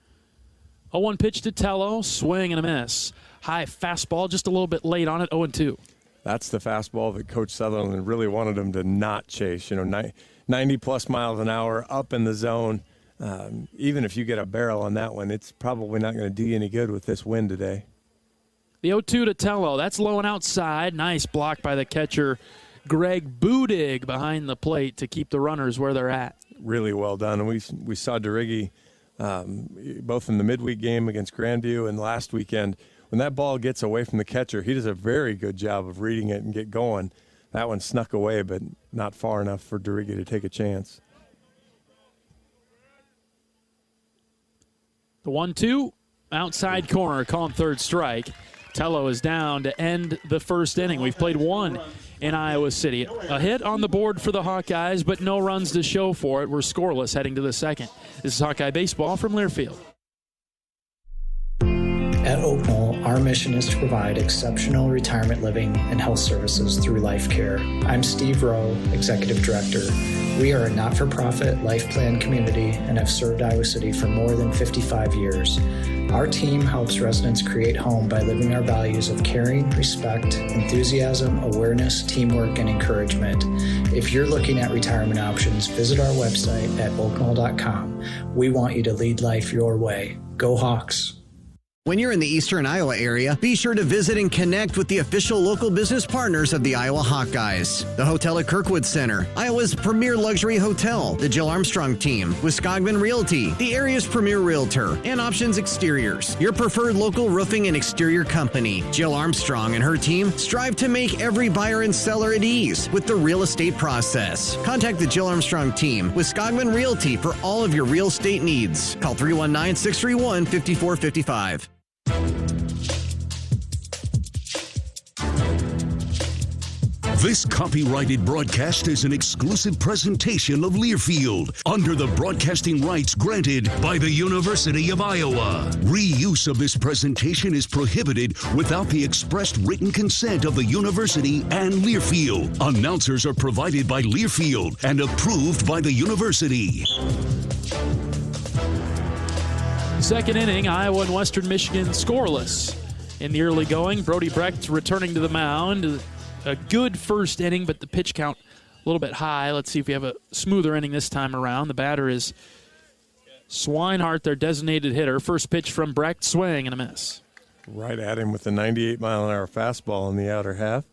0-1 pitch to Tello. Swing and a miss. High fastball, just a little bit late on it, 0-2. That's the fastball that Coach Sutherland really wanted him to not chase. 90-plus miles an hour, up in the zone. Even if you get a barrel on that one, it's probably not going to do you any good with this wind today. The 0-2 to Tello. That's low and outside. Nice block by the catcher, Greg Budig, behind the plate to keep the runners where they're at. Really well done. And we saw DeRiggi both in the midweek game against Grandview and last weekend. When that ball gets away from the catcher, he does a very good job of reading it and get going. That one snuck away, but not far enough for DeRiggi to take a chance. The 1-2, outside corner, calling third strike. Tello is down to end the first inning. We've played 1 in Iowa City. A hit on the board for the Hawkeyes, but no runs to show for it. We're scoreless heading to the second. This is Hawkeye Baseball from Learfield. At Oak Knoll, our mission is to provide exceptional retirement living and health services through life care. I'm Steve Rowe, Executive Director. We are a not-for-profit life plan community and have served Iowa City for more than 55 years. Our team helps residents create home by living our values of caring, respect, enthusiasm, awareness, teamwork, and encouragement. If you're looking at retirement options, visit our website at oakknoll.com. We want you to lead life your way. Go Hawks! When you're in the eastern Iowa area, be sure to visit and connect with the official local business partners of the Iowa Hawkeyes. The Hotel at Kirkwood Center, Iowa's premier luxury hotel, the Jill Armstrong Team, Wisconsin Realty, the area's premier realtor, and Options Exteriors, your preferred local roofing and exterior company. Jill Armstrong and her team strive to make every buyer and seller at ease with the real estate process. Contact the Jill Armstrong Team, Wisconsin Realty, for all of your real estate needs. Call 319-631-5455. This copyrighted broadcast is an exclusive presentation of Learfield under the broadcasting rights granted by the University of Iowa. Reuse of this presentation is prohibited without the expressed written consent of the university and Learfield. Announcers are provided by Learfield and approved by the university. Second inning, Iowa and Western Michigan scoreless. In the early going, Brody Brecht returning to the mound. A good first inning, but the pitch count a little bit high. Let's see if we have a smoother inning this time around. The batter is Swinehart, their designated hitter. First pitch from Brecht, swing and a miss. Right at him with the 98-mile-an-hour fastball in the outer half.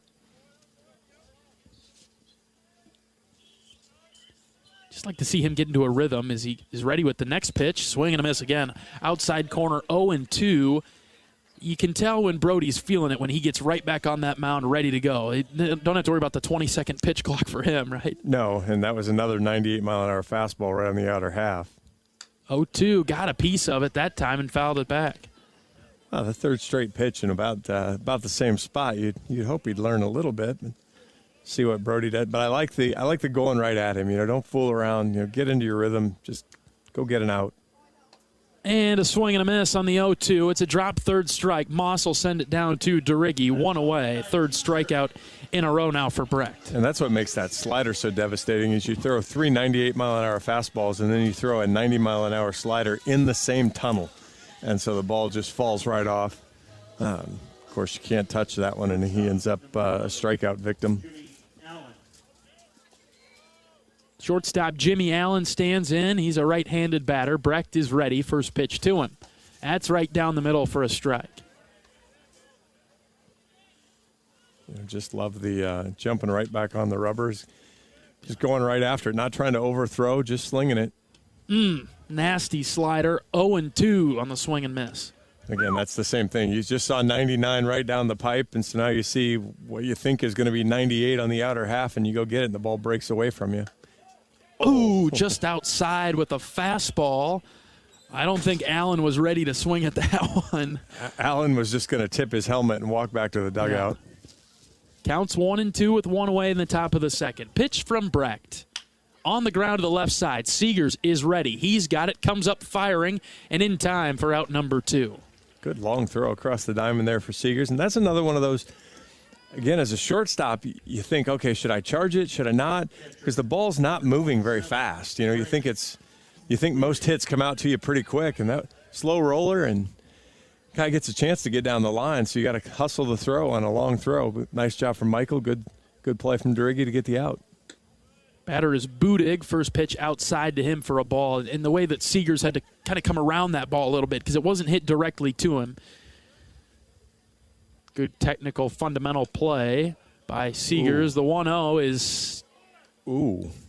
Just like to see him get into a rhythm as he is ready with the next pitch. Swing and a miss again. Outside corner 0-2. You can tell when Brody's feeling it when he gets right back on that mound ready to go. Don't have to worry about the 20-second pitch clock for him, right? No, and that was another 98-mile-an-hour fastball right on the outer half. 0-2, got a piece of it that time and fouled it back. Well, the third straight pitch in about the same spot. You'd hope he'd learn a little bit and see what Brody did. But I like the going right at him. Don't fool around. Get into your rhythm. Just go get an out. And a swing and a miss on the 0-2. It's a drop third strike. Moss will send it down to Deriggi. One away. Third strikeout in a row now for Brecht. And that's what makes that slider so devastating is you throw 3 98-mile-an-hour fastballs and then you throw a 90-mile-an-hour slider in the same tunnel. And so the ball just falls right off. Of course, you can't touch that one, and he ends up a strikeout victim. Shortstop Jimmy Allen stands in. He's a right-handed batter. Brecht is ready. First pitch to him. That's right down the middle for a strike. Just love the jumping right back on the rubbers. Just going right after it, not trying to overthrow, just slinging it. Nasty slider. 0-2 on the swing and miss. Again, that's the same thing. You just saw 99 right down the pipe, and so now you see what you think is going to be 98 on the outer half, and you go get it, and the ball breaks away from you. Ooh, just outside with a fastball. I don't think Allen was ready to swing at that one. Allen was just going to tip his helmet and walk back to the dugout. Yeah. Counts 1-2 with one away in the top of the second. Pitch from Brecht. On the ground to the left side. Seegers is ready. He's got it, comes up firing, and in time for out number 2. Good long throw across the diamond there for Seegers, and that's another one of those. Again, as a shortstop, you think, okay, should I charge it? Should I not? Because the ball's not moving very fast. You think most hits come out to you pretty quick, and that slow roller and guy gets a chance to get down the line. So you got to hustle the throw on a long throw. But nice job from Michael. Good play from Deriggi to get the out. Batter is Budig. First pitch outside to him for a ball. And the way that Seegers had to kind of come around that ball a little bit because it wasn't hit directly to him. Good technical fundamental play by Seegers. The 1-0 is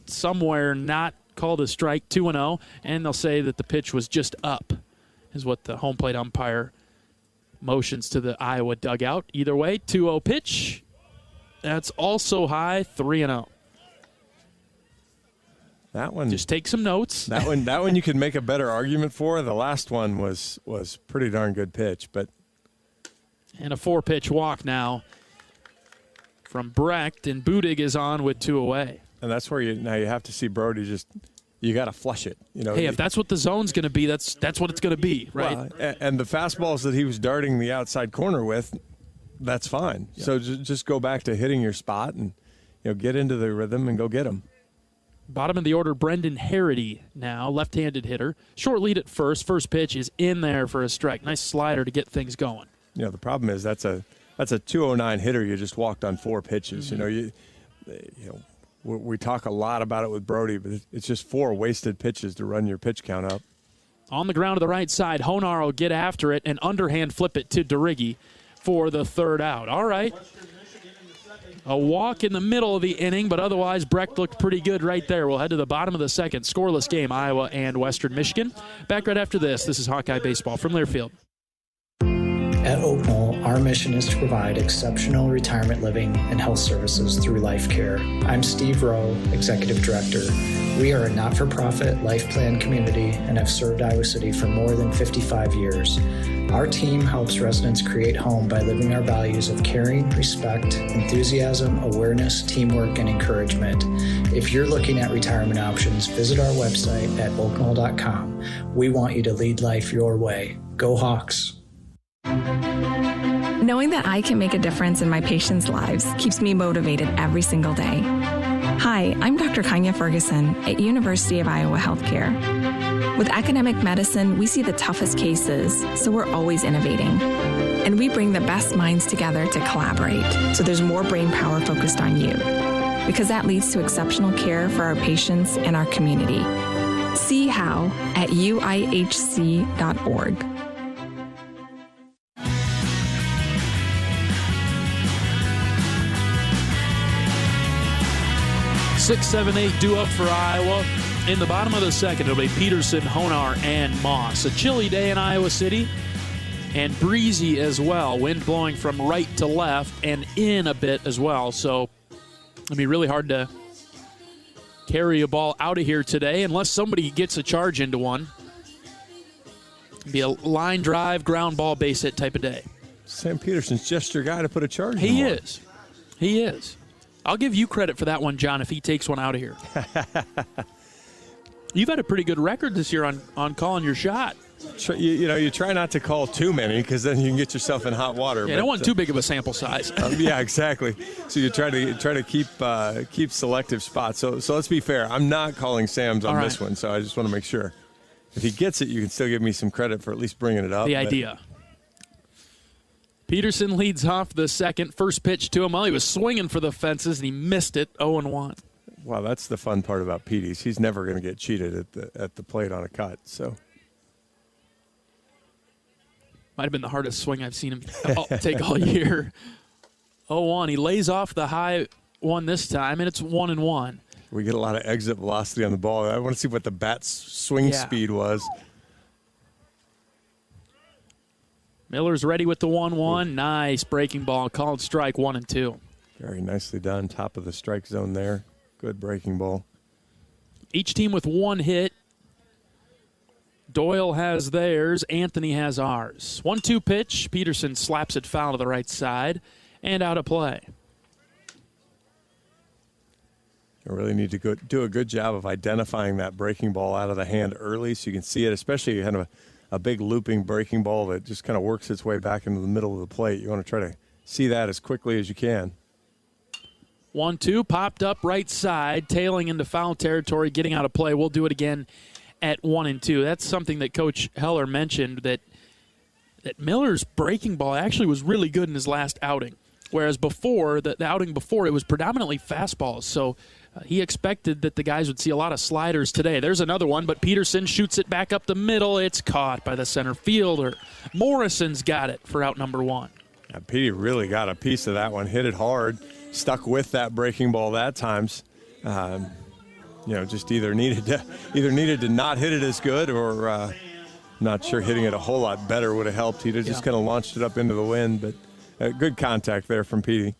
somewhere not called a strike, 2-0, and they'll say that the pitch was just up, is what the home plate umpire motions to the Iowa dugout. Either way, 2-0 pitch. That's also high, 3-0. That one. Just take some notes. That one you could make a better argument for. The last one was pretty darn good pitch, but. And a 4-pitch walk now from Brecht, and Budig is on with 2 away. And that's where you have to see Brody you got to flush it. Hey, if that's what the zone's going to be, that's what it's going to be, right? Well, and the fastballs that he was darting the outside corner with, that's fine. Yep. So just go back to hitting your spot and get into the rhythm and go get them. Bottom of the order, Brendan Harity now, left-handed hitter. Short lead at first. First pitch is in there for a strike. Nice slider to get things going. The problem is that's a 209 hitter. You just walked on 4 pitches. Mm-hmm. We talk a lot about it with Brody, but it's just 4 wasted pitches to run your pitch count up. On the ground to the right side, Honar will get after it and underhand flip it to Deriggi for the third out. All right. A walk in the middle of the inning, but otherwise Brecht looked pretty good right there. We'll head to the bottom of the second. Scoreless game, Iowa and Western Michigan. Back right after this. This is Hawkeye Baseball from Learfield. At Oak Knoll, our mission is to provide exceptional retirement living and health services through life care. I'm Steve Rowe, Executive Director. We are a not-for-profit life plan community and have served Iowa City for more than 55 years. Our team helps residents create home by living our values of caring, respect, enthusiasm, awareness, teamwork, and encouragement. If you're looking at retirement options, visit our website at oakknoll.com. We want you to lead life your way. Go Hawks! Knowing that I can make a difference in my patients' lives keeps me motivated every single day. Hi, I'm Dr. Kanya Ferguson at University of Iowa Healthcare. With academic medicine, we see the toughest cases, so we're always innovating. And we bring the best minds together to collaborate, so there's more brain power focused on you. Because that leads to exceptional care for our patients and our community. See how at uihc.org. 6-7-8 due up for Iowa. In the bottom of the second, it'll be Peterson, Honar, and Moss. A chilly day in Iowa City and breezy as well. Wind blowing from right to left and in a bit as well. So it'll be really hard to carry a ball out of here today unless somebody gets a charge into one. It'll be a line drive, ground ball, base hit type of day. Sam Peterson's just your guy to put a charge in. He is. He is. I'll give you credit for that one, John, if he takes one out of here. You've had a pretty good record this year on calling your shot. You try not to call too many because then you can get yourself in hot water. Yeah, don't want too big of a sample size. Yeah, exactly. So you try to keep selective spots. So let's be fair. I'm not calling Sam's on this one, so I just want to make sure. If he gets it, you can still give me some credit for at least bringing it up. The idea. Peterson leads off the second. First pitch to him. Well, he was swinging for the fences, and he missed it, 0-1. Wow, that's the fun part about Petey's. He's never going to get cheated at the plate on a cut. So might have been the hardest swing I've seen him take all year. 0-1. He lays off the high one this time, and it's 1-1. We get a lot of exit velocity on the ball. I want to see what the bat's swing speed was. Miller's ready with the 1-1. Nice breaking ball. Called strike, 1-2. Very nicely done. Top of the strike zone there. Good breaking ball. Each team with one hit. Doyle has theirs. Anthony has ours. 1-2 pitch. Peterson slaps it foul to the right side and out of play. You really need to do a good job of identifying that breaking ball out of the hand early so you can see it, especially kind of a big looping breaking ball that just kind of works its way back into the middle of the plate. You want to try to see that as quickly as you can. 1-2, popped up right side, tailing into foul territory, getting out of play. We'll do it again at 1-2. That's something that Coach Heller mentioned, that Miller's breaking ball actually was really good in his last outing, whereas before, the outing before, it was predominantly fastballs. So he expected that the guys would see a lot of sliders today. There's another one, but Peterson shoots it back up the middle. It's caught by the center fielder. Morrison's got it for out number one. Yeah, Petey really got a piece of that one. Hit it hard. Stuck with that breaking ball that times. Just either needed to not hit it as good, or not sure hitting it a whole lot better would have helped. He'd have just kind of launched it up into the wind, but good contact there from Petey.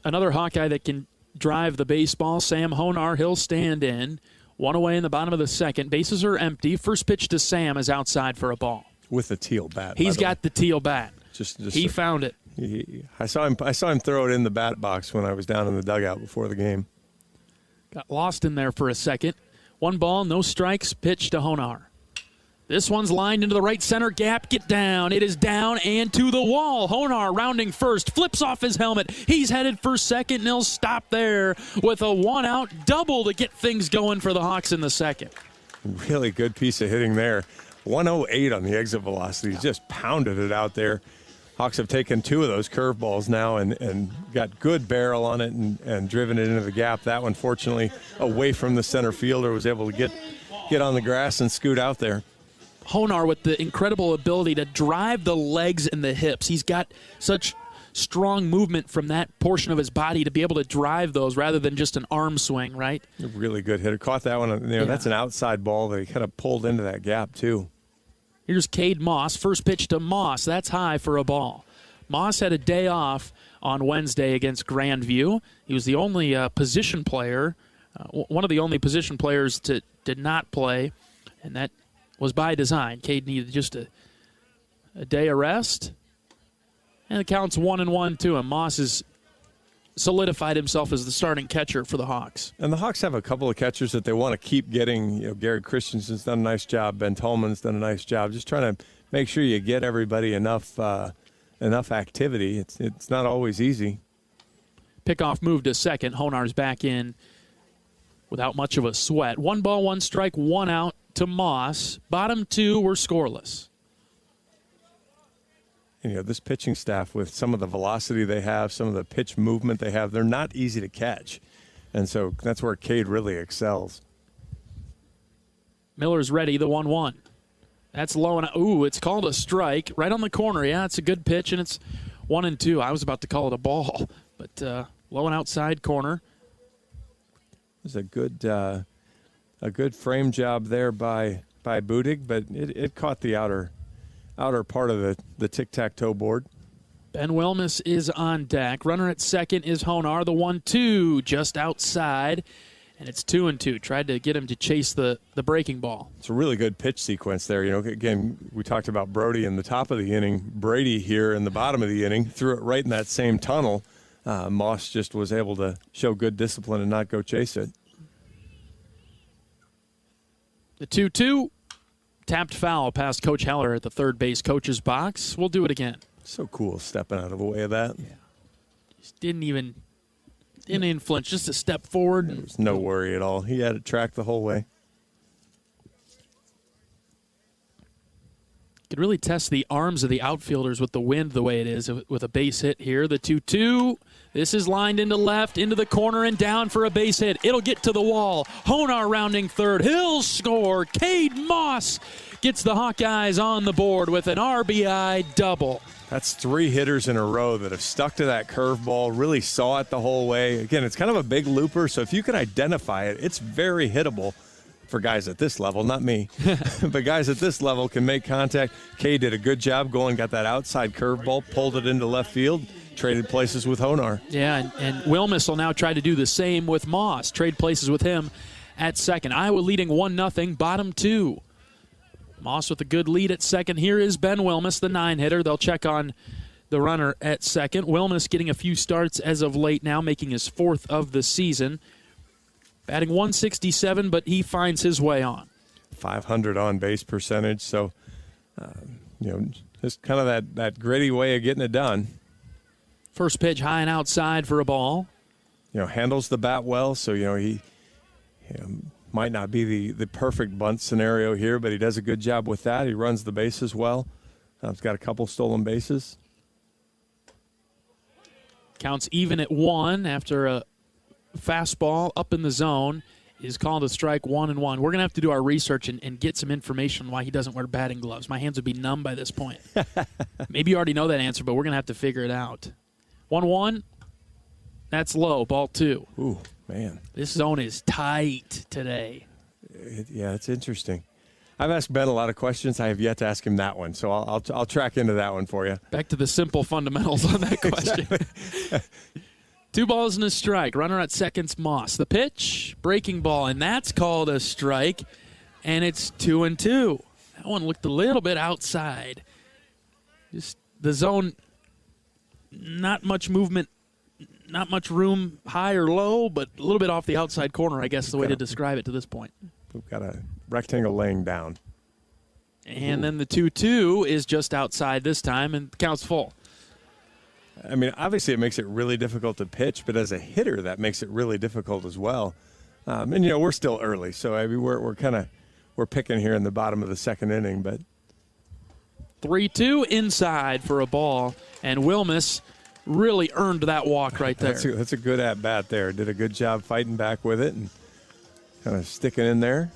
Another Hawkeye that can drive the baseball, Sam Honar. He'll stand in. One away in the bottom of the second. Bases are empty. First pitch to Sam is outside for a ball. With the teal bat. He's got the teal bat. He found it. I saw him throw it in the bat box when I was down in the dugout before the game. Got lost in there for a second. 1 ball, no strikes. Pitch to Honar. This one's lined into the right center gap. Get down. It is down and to the wall. Honar rounding first. Flips off his helmet. He's headed for second, and he'll stop there with a 1-out double to get things going for the Hawks in the second. Really good piece of hitting there. 108 on the exit velocity. Just pounded it out there. Hawks have taken 2 of those curveballs now and got good barrel on it and driven it into the gap. That one, fortunately, away from the center fielder, was able to get on the grass and scoot out there. Honar with the incredible ability to drive the legs and the hips. He's got such strong movement from that portion of his body to be able to drive those rather than just an arm swing, right? A really good hitter. Caught that one. That's an outside ball that he kind of pulled into that gap, too. Here's Cade Moss. First pitch to Moss. That's high for a ball. Moss had a day off on Wednesday against Grandview. He was the only position player, one of the only position players to did not play, and that was by design. Cade needed just a day of rest, and the count's 1-1 to him. Moss has solidified himself as the starting catcher for the Hawks. And the Hawks have a couple of catchers that they want to keep getting. Garrett Christensen's done a nice job. Ben Tolman's done a nice job. Just trying to make sure you get everybody enough activity. It's not always easy. Pickoff move to second. Honar's back in without much of a sweat. 1 ball, 1 strike, 1 out to Moss. Bottom 2 were scoreless. This pitching staff, with some of the velocity they have, some of the pitch movement they have, they're not easy to catch. And so that's where Cade really excels. Miller's ready, the 1-1. That's low and ooh, it's called a strike right on the corner. Yeah, it's a good pitch, and it's 1-2. I was about to call it a ball, but low and outside corner. It was a good a good frame job there by Budig, but it caught the outer part of the tic-tac-toe board. Ben Wilmus is on deck. Runner at second is Honar. The 1-2 just outside, and it's 2-2. Tried to get him to chase the breaking ball. It's a really good pitch sequence there. Again, we talked about Brody in the top of the inning. Brady here in the bottom of the inning threw it right in that same tunnel. Moss just was able to show good discipline and not go chase it. The 2-2 tapped foul past Coach Heller at the third base coach's box. We'll do it again. So cool stepping out of the way of that. Yeah. Just didn't even flinch, just a step forward. There was no worry at all. He had it tracked the whole way. Could really test the arms of the outfielders with the wind the way it is with a base hit here. The 2-2. This is lined into left, into the corner, and down for a base hit. It'll get to the wall. Honar rounding third. He'll score. Cade Moss gets the Hawkeyes on the board with an RBI double. That's 3 hitters in a row that have stuck to that curveball, really saw it the whole way. Again, it's kind of a big looper, so if you can identify it, it's very hittable for guys at this level, not me. But guys at this level can make contact. Kay did a good job going, got that outside curveball, pulled it into left field, traded places with Honar. Yeah, and Wilmus will now try to do the same with Moss, trade places with him at second. Iowa leading 1-0, bottom 2. Moss with a good lead at second. Here is Ben Wilmus, the 9-hitter. They'll check on the runner at second. Wilmus getting a few starts as of late now, making his 4th of the season. Batting 167, but he finds his way on. 500 on-base percentage, so, just kind of that gritty way of getting it done. First pitch high and outside for a ball. Handles the bat well, so, he might not be the perfect bunt scenario here, but he does a good job with that. He runs the bases well. He's got a couple stolen bases. Counts even at 1 after a fastball up in the zone is called a strike. 1-1. We're going to have to do our research and get some information on why he doesn't wear batting gloves. My hands would be numb by this point. Maybe you already know that answer, but we're going to have to figure it out. 1-1. That's low. Ball 2. Ooh, man. This zone is tight today. Yeah, it's interesting. I've asked Ben a lot of questions. I have yet to ask him that one, so I'll track into that one for you. Back to the simple fundamentals on that question. Exactly. 2 balls and a strike. Runner at second's Moss. The pitch, breaking ball, and that's called a strike, and it's 2-2. That one looked a little bit outside. Just the zone, not much movement, not much room high or low, but a little bit off the outside corner, I guess is the way to describe it to this point. We've got a rectangle laying down. And then the 2-2 is just outside this time, and counts full. I mean, obviously it makes it really difficult to pitch, but as a hitter, that makes it really difficult as well. And we're still early, so I mean, we're picking here in the bottom of the second inning, but 3-2 inside for a ball, and Wilmus really earned that walk right there. That's a good at bat there. Did a good job fighting back with it and kind of sticking in there.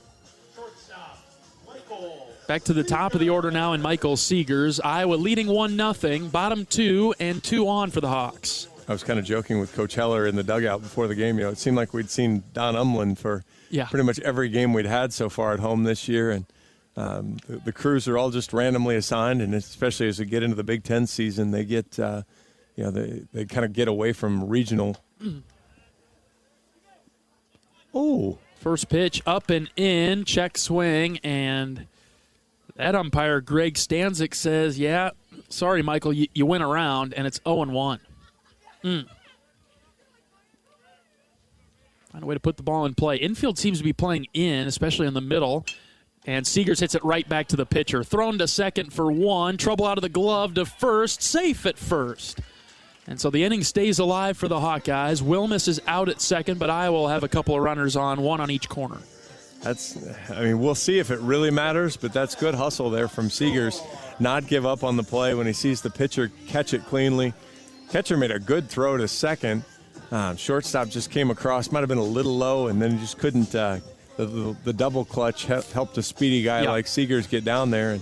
Back to the top of the order now in Michael Seegers. Iowa leading 1-0, bottom 2 and 2 on for the Hawks. I was kind of joking with Coach Heller in the dugout before the game. It seemed like we'd seen Don Umlin for pretty much every game we'd had so far at home this year. And the crews are all just randomly assigned, and especially as we get into the Big Ten season, they get, they kind of get away from regional. Oh. First pitch up and in, check swing, and that umpire, Greg Stanzik, says, yeah, sorry, Michael, you went around, and it's 0-1. Find a way to put the ball in play. Infield seems to be playing in, especially in the middle, and Seegers hits it right back to the pitcher. Thrown to second for 1, trouble out of the glove to first, safe at first. And so the inning stays alive for the Hawkeyes. Wilmus is out at second, but Iowa will have a couple of runners on, 1 on each corner. We'll see if it really matters, but that's good hustle there from Seegers. Not give up on the play when he sees the pitcher catch it cleanly. Catcher made a good throw to second. Shortstop just came across, might have been a little low, and then he just couldn't. The double clutch helped a speedy guy like Seegers get down there.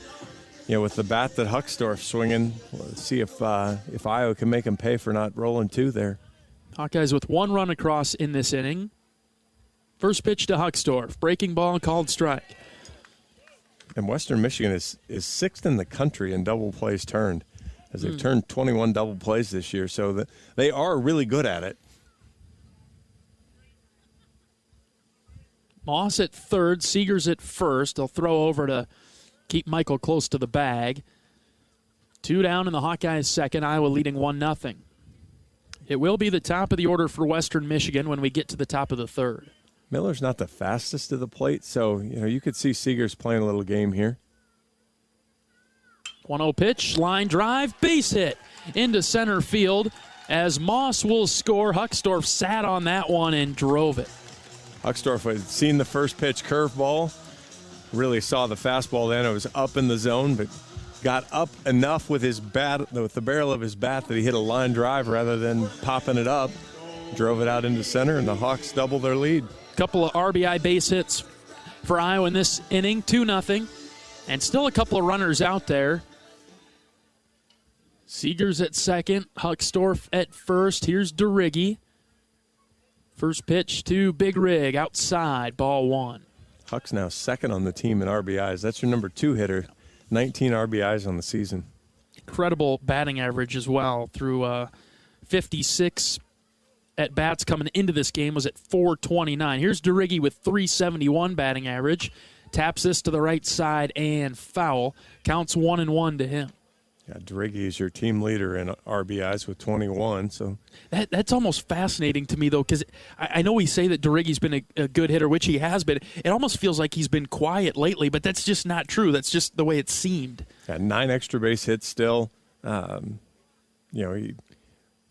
And with the bat that Huckstorf swinging, let's see if Iowa can make him pay for not rolling 2 there. Hawkeyes with 1 run across in this inning. First pitch to Huckstorf. Breaking ball called strike. And Western Michigan is 6th in the country in double plays turned, as they've turned 21 double plays this year. So they are really good at it. Moss at third, Seegers at first. They'll throw over to keep Michael close to the bag. 2 down in the Hawkeyes second, Iowa leading 1-0. It will be the top of the order for Western Michigan when we get to the top of the third. Miller's not the fastest to the plate, so you could see Seegers playing a little game here. 1-0 pitch, line drive, base hit into center field as Moss will score. Huckstorf sat on that one and drove it. Huckstorf had seen the first pitch curveball, really saw the fastball then. It was up in the zone, but got up enough with his bat, with the barrel of his bat, that he hit a line drive rather than popping it up. Drove it out into center, and the Hawks double their lead. Couple of RBI base hits for Iowa in this inning, 2-0, and still a couple of runners out there. Seegers at second, Huckstorf at first. Here's DeRiggi. First pitch to Big Rig, outside, ball 1. Huck's now second on the team in RBIs. That's your number 2 hitter, 19 RBIs on the season. Incredible batting average as well, through 56 at bats coming into this game, was at .429. Here's DeRiggi with .371 batting average. Taps this to the right side and foul. Counts 1-1 to him. Yeah, DeRiggi is your team leader in RBIs with 21. So that's almost fascinating to me, though, because I know we say that DeRiggi's been a good hitter, which he has been. It almost feels like he's been quiet lately, but that's just not true. That's just the way it seemed. Yeah, 9 extra base hits still. He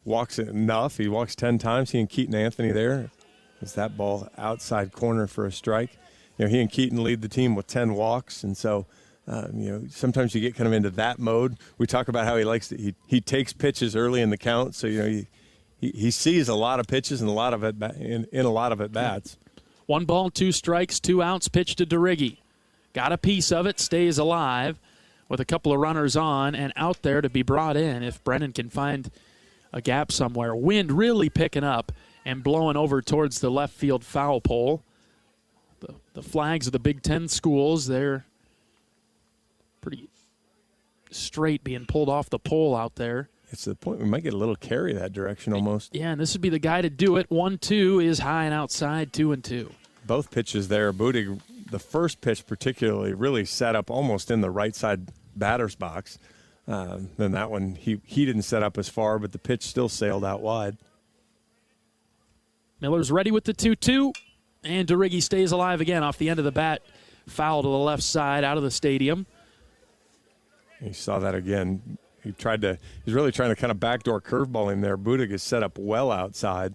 walks enough. He walks 10 times. He and Keaton Anthony there. Is that ball outside corner for a strike? He and Keaton lead the team with 10 walks, and so sometimes you get kind of into that mode. We talk about how he likes to, he takes pitches early in the count, so he sees a lot of pitches and a lot of in a lot of at bats. 1 ball, 2 strikes, 2 outs. Pitch to DeRiggi. Got a piece of it. Stays alive with a couple of runners on and out there to be brought in if Brennan can find a gap somewhere. Wind really picking up and blowing over towards the left field foul pole. The flags of the Big Ten schools, they're pretty straight, being pulled off the pole out there. It's to the point we might get a little carry that direction almost. Yeah, and this would be the guy to do it. 1-2 is high and outside, 2-2. Both pitches there. Budig, the first pitch particularly, really set up almost in the right side batter's box. Then that one, he didn't set up as far, but the pitch still sailed out wide. Miller's ready with the 2-2, and DeRiggi stays alive again off the end of the bat. Foul to the left side, out of the stadium. You saw that again. He's really trying to kind of backdoor curveball him there. Budig is set up well outside.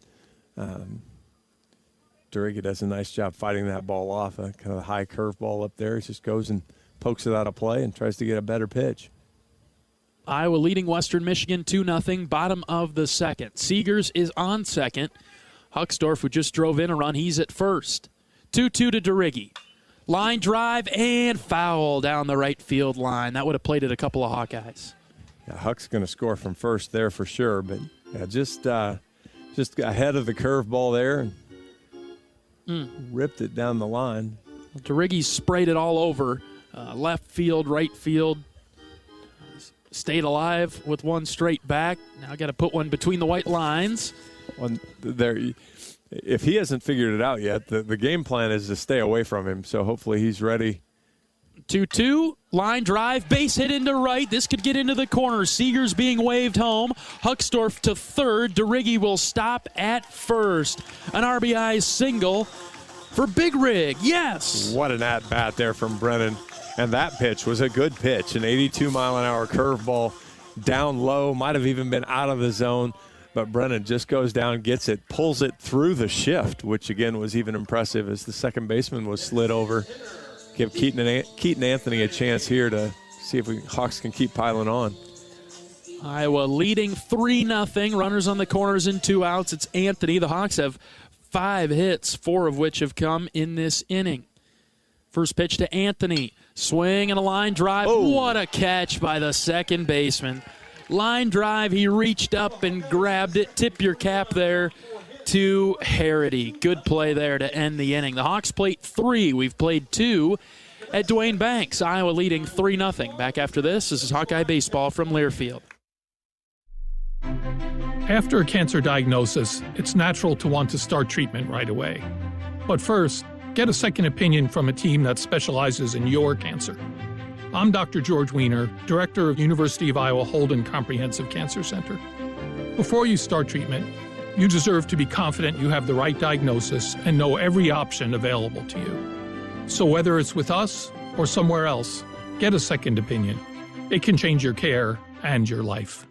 DeRiggi does a nice job fighting that ball off, kind of a high curveball up there. He just goes and pokes it out of play and tries to get a better pitch. Iowa leading Western Michigan 2-0, bottom of the second. Seegers is on second. Huckstorf, who just drove in a run, he's at first. 2-2 to DeRiggi. Line drive and foul down the right field line. That would have plated a couple of Hawkeyes. Yeah, Huck's going to score from first there for sure, but yeah, just ahead of the curveball there and ripped it down the line. DeRiggi sprayed it all over. Left field, right field. Stayed alive with one straight back. Now got to put one between the white lines. If he hasn't figured it out yet, the game plan is to stay away from him, so hopefully he's ready. 2-2, line drive, base hit into right. This could get into the corner. Seegers being waved home. Huckstorf to third. DeRiggi will stop at first. An RBI single for Big Rig. Yes! What an at-bat there from Brennan. And that pitch was a good pitch, an 82-mile-an-hour curveball down low, might have even been out of the zone. But Brennan just goes down, gets it, pulls it through the shift, which, again, was even impressive as the second baseman was slid over. Give Keaton Anthony a chance here to see if Hawks can keep piling on. Iowa leading 3-0. Runners on the corners and 2 outs. It's Anthony. The Hawks have 5 hits, 4 of which have come in this inning. First pitch to Anthony. Swing and a line drive. Oh. What a catch by the second baseman. Line drive, he reached up and grabbed it. Tip your cap there to Harity. Good play there to end the inning. The Hawks played 3. We've played 2 at Duane Banks. Iowa leading 3-0. Back after this is Hawkeye Baseball from Learfield. After a cancer diagnosis, it's natural to want to start treatment right away. But first, get a second opinion from a team that specializes in your cancer. I'm Dr. George Weiner, Director of University of Iowa Holden Comprehensive Cancer Center. Before you start treatment, you deserve to be confident you have the right diagnosis and know every option available to you. So whether it's with us or somewhere else, get a second opinion. It can change your care and your life.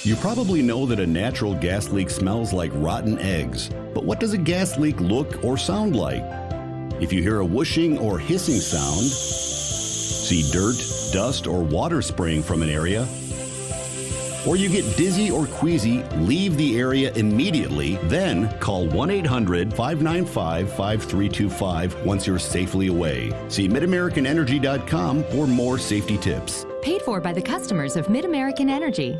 You probably know that a natural gas leak smells like rotten eggs, but what does a gas leak look or sound like? If you hear a whooshing or hissing sound, see dirt, dust, or water spraying from an area, or you get dizzy or queasy, leave the area immediately, then call 1-800-595-5325 once you're safely away. See MidAmericanEnergy.com for more safety tips. Paid for by the customers of Mid-American Energy.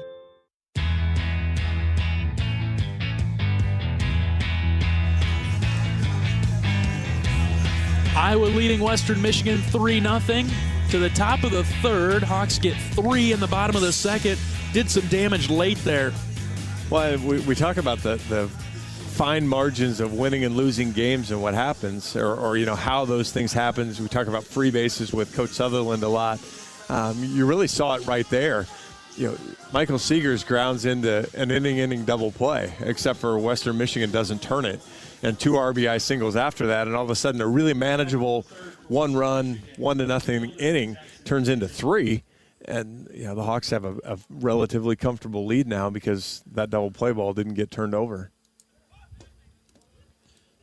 Iowa leading Western Michigan 3-0. To the top of the third, Hawks get 3 in the bottom of the second. Did some damage late there. Well, we talk about the fine margins of winning and losing games and what happens, or how those things happen. We talk about free bases with Coach Sutherland a lot. You really saw it right there. Michael Seegers grounds into an inning double play, except for Western Michigan doesn't turn it. And 2 RBI singles after that, and all of a sudden a really manageable 1-run, 1-0 inning turns into 3. And the Hawks have a relatively comfortable lead now because that double play ball didn't get turned over.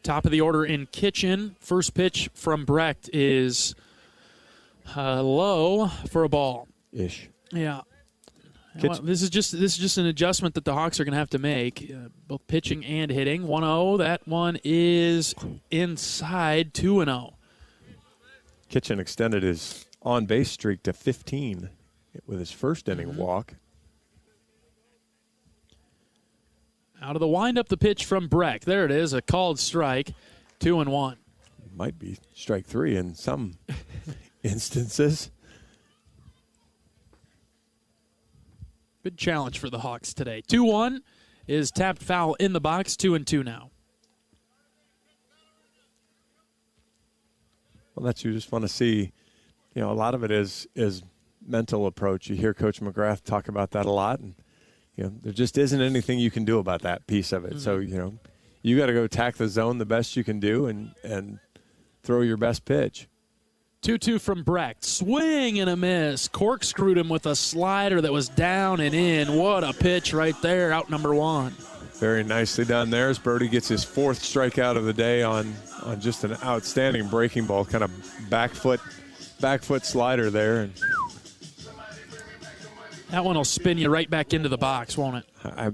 Top of the order in Kitchen. First pitch from Brecht is low for a ball. Ish. Yeah. Well, this is just an adjustment that the Hawks are going to have to make, both pitching and hitting. 1-0. That one is inside. 2-0. Kitchen extended his on-base streak to 15 with his first inning walk. Out of the windup, the pitch from Brecht. There it is, a called strike. 2-1. Might be strike 3 in some instances. Good challenge for the Hawks today. 2-1 is tapped foul in the box. 2-2 now. Well, that's you just want to see. A lot of it is mental approach. You hear Coach McGrath talk about that a lot, and there just isn't anything you can do about that piece of it. Mm-hmm. So you got to go attack the zone the best you can do and throw your best pitch. 2-2 from Brecht. Swing and a miss. Corkscrewed him with a slider that was down and in. What a pitch right there, out number 1. Very nicely done there as Brody gets his 4th strikeout of the day on just an outstanding breaking ball, kind of back foot slider there. And that one will spin you right back into the box, won't it? I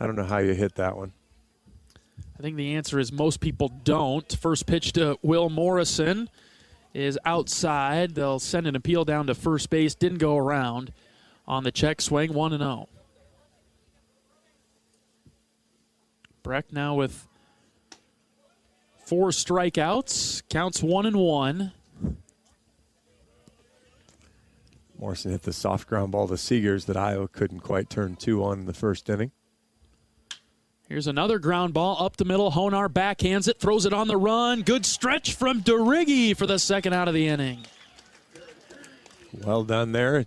don't know how you hit that one. I think the answer is most people don't. First pitch to Will Morrison is outside. They'll send an appeal down to first base. Didn't go around on the check swing. 1-0. Brecht now with 4 strikeouts. Counts 1-1. Morrison hit the soft ground ball to Seegers that Iowa couldn't quite turn 2 on in the first inning. Here's another ground ball up the middle. Honar backhands it, throws it on the run. Good stretch from DeRiggi for the second out of the inning. Well done there.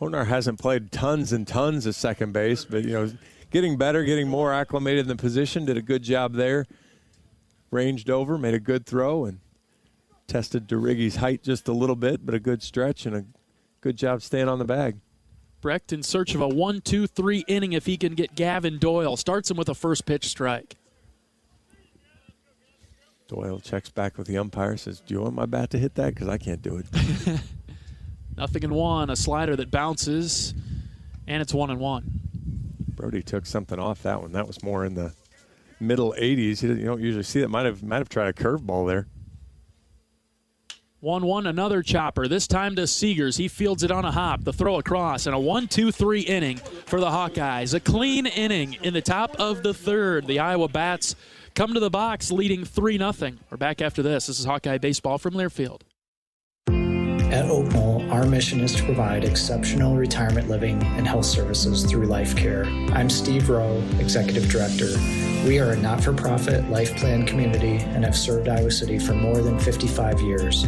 Honar hasn't played tons and tons of second base, but getting better, getting more acclimated in the position. Did a good job there. Ranged over, made a good throw, and tested DeRiggi's height just a little bit, but a good stretch and a good job staying on the bag. Brecht in search of a 1-2-3 inning if he can get Gavin Doyle. Starts him with a first pitch strike. Doyle checks back with the umpire, says, do you want my bat to hit that? Because I can't do it. 0-1, a slider that bounces, and it's 1-1. Brody took something off that one. That was more in the middle 80s. You don't usually see that. Might have tried a curveball there. 1-1, another chopper, this time to Seegers. He fields it on a hop, the throw across, and a 1-2-3 inning for the Hawkeyes. A clean inning in the top of the third. The Iowa Bats come to the box leading 3-0. We're back after this. This is Hawkeye Baseball from Learfield. At Oak Knoll, our mission is to provide exceptional retirement living and health services through life care. I'm Steve Rowe, Executive Director. We are a not-for-profit life plan community and have served Iowa City for more than 55 years.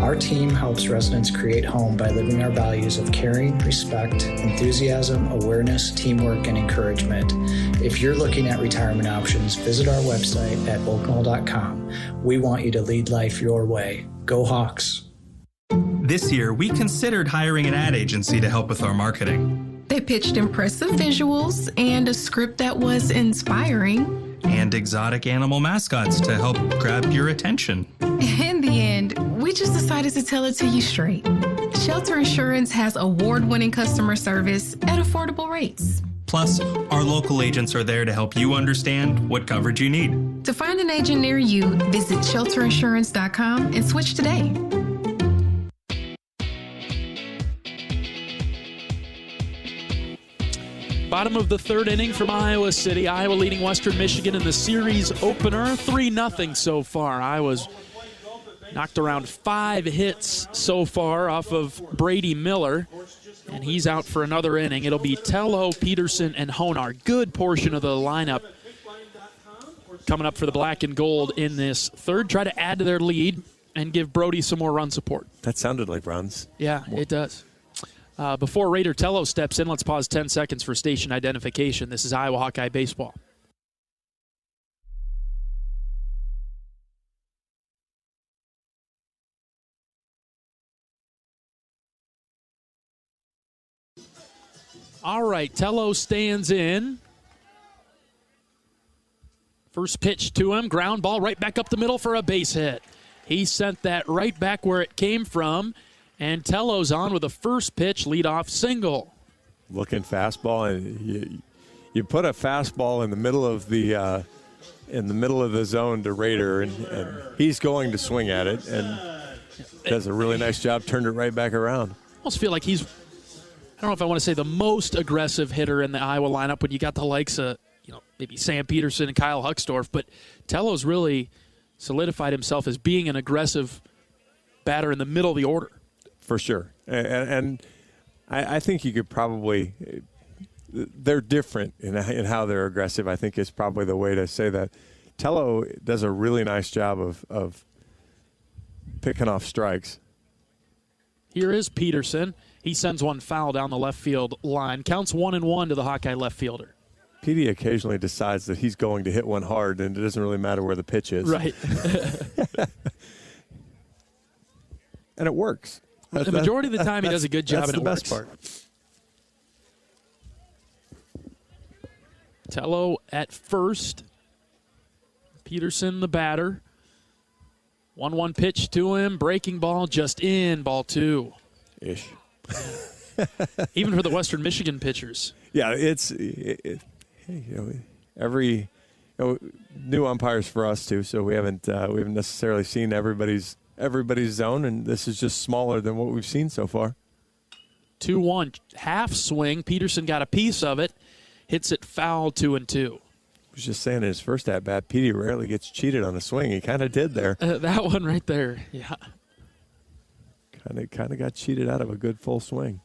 Our team helps residents create home by living our values of caring, respect, enthusiasm, awareness, teamwork, and encouragement. If you're looking at retirement options, visit our website at oakknoll.com. We want you to lead life your way. Go Hawks! This year, we considered hiring an ad agency to help with our marketing. They pitched impressive visuals and a script that was inspiring. And exotic animal mascots to help grab your attention. In the end, we just decided to tell it to you straight. Shelter Insurance has award-winning customer service at affordable rates. Plus, our local agents are there to help you understand what coverage you need. To find an agent near you, visit shelterinsurance.com and switch today. Bottom of the third inning from Iowa City. Iowa leading Western Michigan in the series opener, 3-0 so far. Iowa's knocked around 5 hits so far off of Brady Miller, and he's out for another inning. It'll be Tello, Peterson, and Honar. Good portion of the lineup coming up for the black and gold in this third. Try to add to their lead and give Brody some more run support. That sounded like runs. Yeah, it does. Before Raider Tello steps in, let's pause 10 seconds for station identification. This is Iowa Hawkeye Baseball. All right, Tello stands in. First pitch to him, ground ball right back up the middle for a base hit. He sent that right back where it came from. And Tello's on with a first pitch leadoff single. Looking fastball, and you put a fastball in the middle of the zone to Raider, and he's going to swing at it, and does a really nice job. Turned it right back around. I almost feel like he's, I don't know if I want to say the most aggressive hitter in the Iowa lineup when you got the likes of maybe Sam Peterson and Kyle Hucksdorf, but Tello's really solidified himself as being an aggressive batter in the middle of the order. For sure. And I think you could probably – they're different in how they're aggressive, I think is probably the way to say that. Tello does a really nice job of picking off strikes. Here is Peterson. He sends one foul down the left field line. Counts 1-1 to the Hawkeye left fielder. Petey occasionally decides that he's going to hit one hard, and it doesn't really matter where the pitch is. Right. And it works. The majority of the time, he does a good job, and it works. That's the best part. Tello at first. Peterson, the batter. 1-1 pitch to him. Breaking ball, just in. Ball 2. Ish. Even for the Western Michigan pitchers. Yeah, every new umpires for us too. So we haven't necessarily seen everybody's zone, and this is just smaller than what we've seen so far. 2-1 half swing. Peterson got a piece of it. Hits it foul, 2-2. I was just saying in his first at-bat, Petey rarely gets cheated on a swing. He kind of did there. That one right there, yeah. Kind of got cheated out of a good full swing.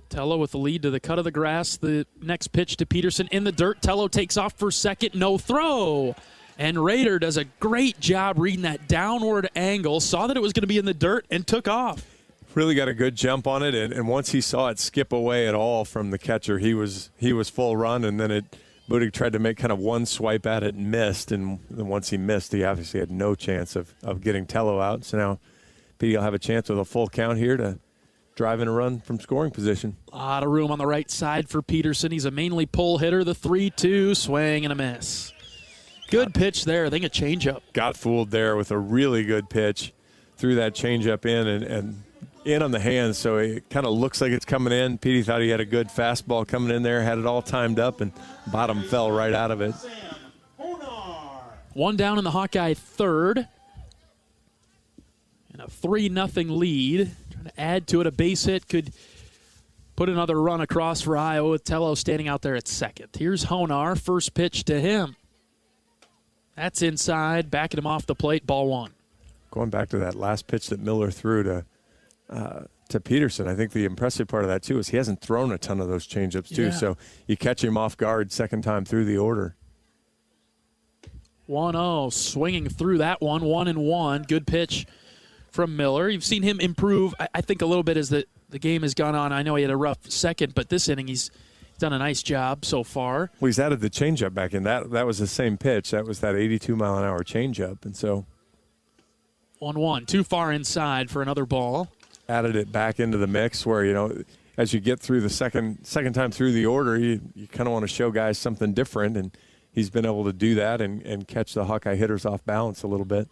Tello with the lead to the cut of the grass. The next pitch to Peterson in the dirt. Tello takes off for second. No throw. And Raider does a great job reading that downward angle, saw that it was going to be in the dirt, and took off. Really got a good jump on it, and once he saw it skip away at all from the catcher, he was full run, and then Budig tried to make kind of one swipe at it and missed, and then once he missed, he obviously had no chance of getting Tello out. So now Petey will have a chance with a full count here to drive in a run from scoring position. A lot of room on the right side for Peterson. He's a mainly pull hitter. The 3-2 swing and a miss. Good pitch there. I think a changeup. Got fooled there with a really good pitch. Threw that changeup in and in on the hands, so it kind of looks like it's coming in. Petey thought he had a good fastball coming in there, had it all timed up, and bottom fell right out of it. One down in the Hawkeye third. And a 3-0 lead. Trying to add to it. A base hit could put another run across for Iowa with Tello standing out there at second. Here's Honar. First pitch to him. That's inside. Backing him off the plate. Ball one. Going back to that last pitch that Miller threw to Peterson, I think the impressive part of that, too, is he hasn't thrown a ton of those changeups, too. Yeah. So you catch him off guard second time through the order. 1-0. Swinging through that one. 1-1. Good pitch from Miller. You've seen him improve, I think, a little bit as the game has gone on. I know he had a rough second, but this inning he's done a nice job so far. Well, he's added the changeup back in. That was the same pitch. That was that 82-mile-an-hour changeup, and so 1-1. Too far inside for another ball. Added it back into the mix where, as you get through the second time through the order, you kind of want to show guys something different, and he's been able to do that and catch the Hawkeye hitters off balance a little bit.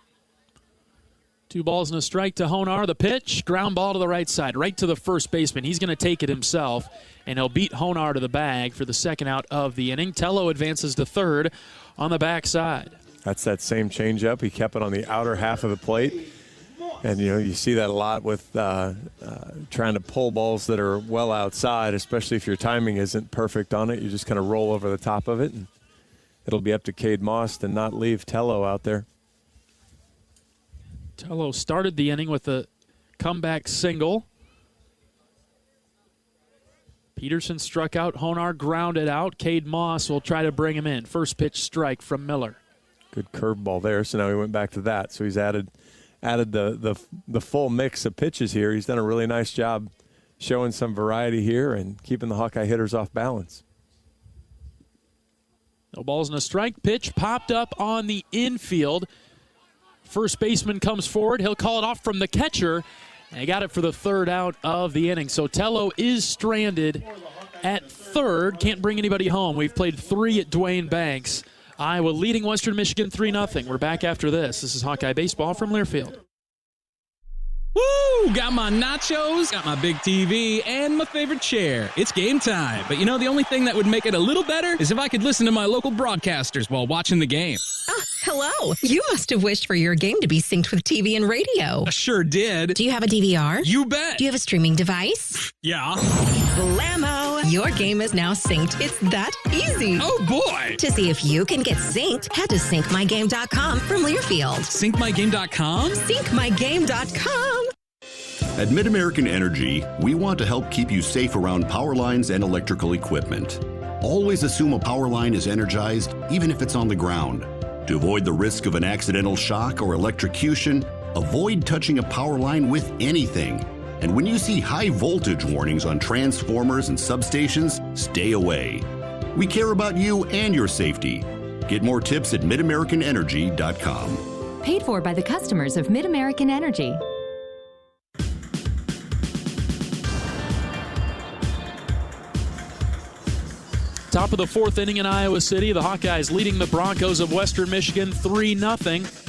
2 balls and a strike to Honar. The pitch, ground ball to the right side, right to the first baseman. He's going to take it himself, and he'll beat Honar to the bag for the second out of the inning. Tello advances to third on the backside. That's that same changeup. He kept it on the outer half of the plate. And, you see that a lot with trying to pull balls that are well outside, especially if your timing isn't perfect on it. You just kind of roll over the top of it, and it'll be up to Cade Moss to not leave Tello out there. Tello started the inning with a comeback single. Peterson struck out. Honar grounded out. Cade Moss will try to bring him in. First pitch strike from Miller. Good curveball there, so now he went back to that. So he's added the full mix of pitches here. He's done a really nice job showing some variety here and keeping the Hawkeye hitters off balance. No balls and a strike. Pitch popped up on the infield. First baseman comes forward. He'll call it off from the catcher. And he got it for the third out of the inning. So Tello is stranded at third. Can't bring anybody home. We've played 3 at Duane Banks. Iowa leading Western Michigan 3-0. We're back after this. This is Hawkeye Baseball from Learfield. Woo! Got my nachos, got my big TV, and my favorite chair. It's game time. But the only thing that would make it a little better is if I could listen to my local broadcasters while watching the game. Hello. You must have wished for your game to be synced with TV and radio. I sure did. Do you have a DVR? You bet. Do you have a streaming device? Yeah. Blammo! Your game is now synced. It's that easy. Oh, boy. To see if you can get synced, head to syncmygame.com from Learfield. Syncmygame.com? Syncmygame.com. At MidAmerican Energy, we want to help keep you safe around power lines and electrical equipment. Always assume a power line is energized, even if it's on the ground. To avoid the risk of an accidental shock or electrocution, avoid touching a power line with anything. And when you see high voltage warnings on transformers and substations, stay away. We care about you and your safety. Get more tips at midamericanenergy.com. Paid for by the customers of MidAmerican Energy. Top of the 4th inning in Iowa City. The Hawkeyes leading the Broncos of Western Michigan 3-0.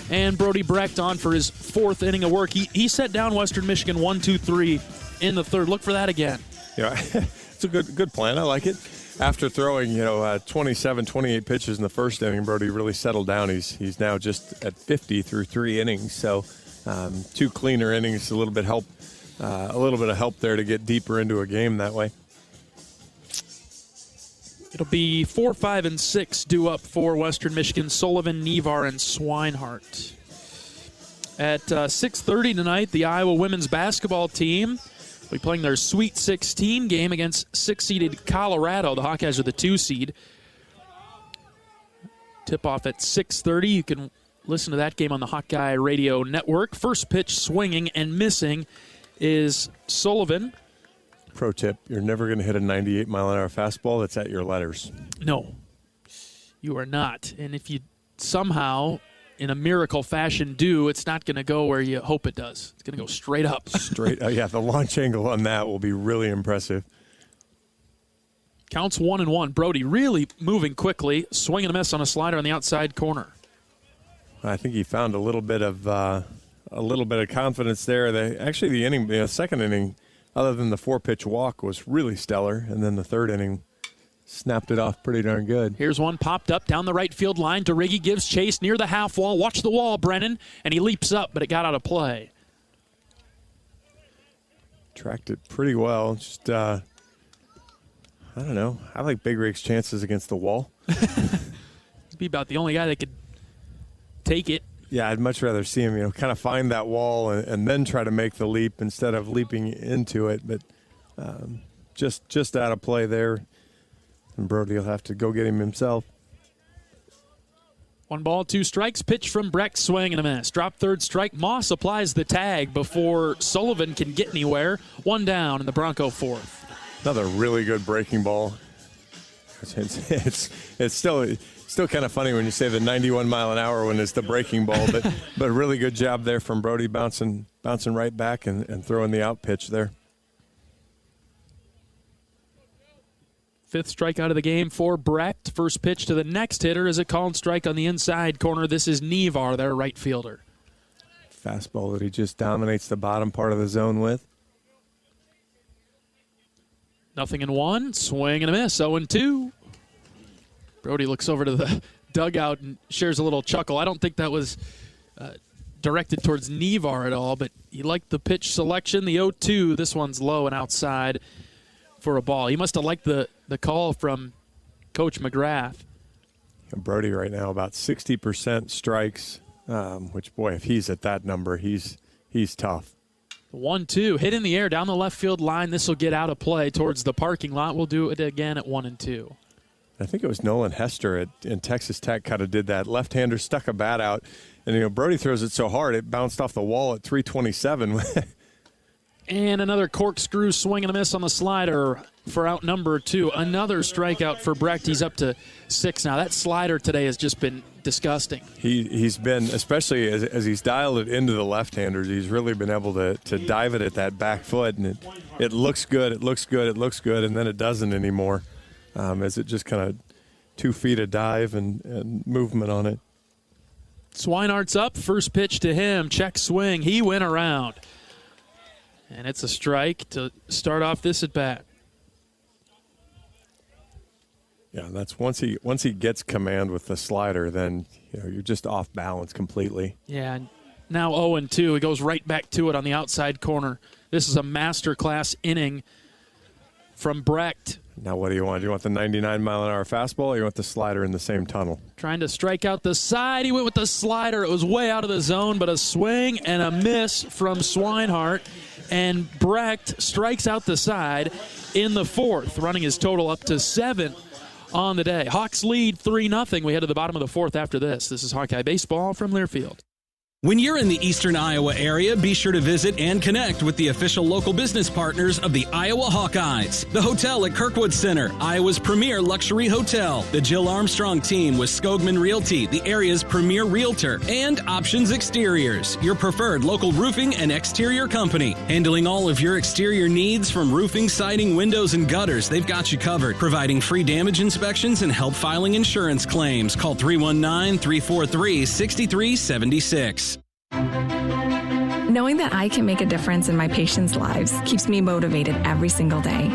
And Brody Brecht on for his 4th inning of work. He set down Western Michigan 1-2-3 in the third. Look for that again. It's a good plan. I like it. After throwing 27, 28 pitches in the first inning, Brody really settled down. He's now just at 50 through 3 innings. So 2 cleaner innings, a little bit of help there to get deeper into a game that way. It'll be 4, 5, and 6 due up for Western Michigan. Sullivan, Nevar, and Swinehart. At 6:30 tonight, the Iowa women's basketball team will be playing their Sweet 16 game against 6-seeded Colorado. The Hawkeyes are the 2 seed. Tip-off at 6:30. You can listen to that game on the Hawkeye Radio Network. First pitch swinging and missing is Sullivan. Pro tip, you're never going to hit a 98-mile-an-hour fastball that's at your letters. No, you are not. And if you somehow, in a miracle fashion, do, it's not going to go where you hope it does. It's going to go straight up. The launch angle on that will be really impressive. Counts 1-1. Brody really moving quickly, swinging a miss on a slider on the outside corner. I think he found a little bit of confidence there. The second inning, other than the 4-pitch walk, was really stellar, and then the third inning snapped it off pretty darn good. Here's one popped up down the right field line. DeRiggi gives chase near the half wall. Watch the wall, Brennan. And he leaps up, but it got out of play. Tracked it pretty well. Just, I don't know. I like Big Rig's chances against the wall. Be about the only guy that could take it. Yeah, I'd much rather see him, kind of find that wall and then try to make the leap instead of leaping into it. But just out of play there. And Brody will have to go get him himself. 1 ball, 2 strikes. Pitch from Brecht, swing and a miss. Drop third strike. Moss applies the tag before Sullivan can get anywhere. 1 down in the Bronco fourth. Another really good breaking ball. It's still kind of funny when you say the 91 mile an hour when it's the breaking ball, but a really good job there from Brody bouncing right back and throwing the out pitch there. 5th strikeout of the game for Brecht. First pitch to the next hitter is a called strike on the inside corner. This is Nevar, their right fielder. Fastball that he just dominates the bottom part of the zone with. 0-1. Swing and a miss. 0-2. Brody looks over to the dugout and shares a little chuckle. I don't think that was directed towards Nevar at all, but he liked the pitch selection. The 0-2. This one's low and outside for a ball. He must have liked the call from Coach McGrath. And Brody right now about 60% strikes, which, boy, if he's at that number, he's tough. 1-2. Hit in the air down the left field line. This will get out of play towards the parking lot. We'll do it again at 1-2. I think it was Nolan Hester in Texas Tech kind of did that. Left-hander stuck a bat out, and Brody throws it so hard it bounced off the wall at 327. And another corkscrew swing and a miss on the slider for out number 2. Another strikeout for Brecht. He's up to 6 now. That slider today has just been disgusting. He's been, especially as he's dialed it into the left-handers, he's really been able to dive it at that back foot, and it looks good, it looks good, it looks good, and then it doesn't anymore. As it just kind of 2 feet of dive and movement on it. Swinehart's up. First pitch to him. Check swing. He went around. And it's a strike to start off this at bat. Yeah, that's once he gets command with the slider, then you're just off balance completely. Yeah, now 0-2. He goes right back to it on the outside corner. This is a masterclass inning from Brecht. Now what do you want? Do you want the 99-mile-an-hour fastball, or you want the slider in the same tunnel? Trying to strike out the side. He went with the slider. It was way out of the zone, but a swing and a miss from Swinehart. And Brecht strikes out the side in the 4th, running his total up to 7 on the day. Hawks lead 3-0. We head to the bottom of the 4th after this. This is Hawkeye Baseball from Learfield. When you're in the eastern Iowa area, be sure to visit and connect with the official local business partners of the Iowa Hawkeyes. The hotel at Kirkwood Center, Iowa's premier luxury hotel. The Jill Armstrong team with Skogman Realty, the area's premier realtor. And Options Exteriors, your preferred local roofing and exterior company. Handling all of your exterior needs from roofing, siding, windows, and gutters, they've got you covered. Providing free damage inspections and help filing insurance claims. Call 319-343-6376. Knowing that I can make a difference in my patients' lives keeps me motivated every single day.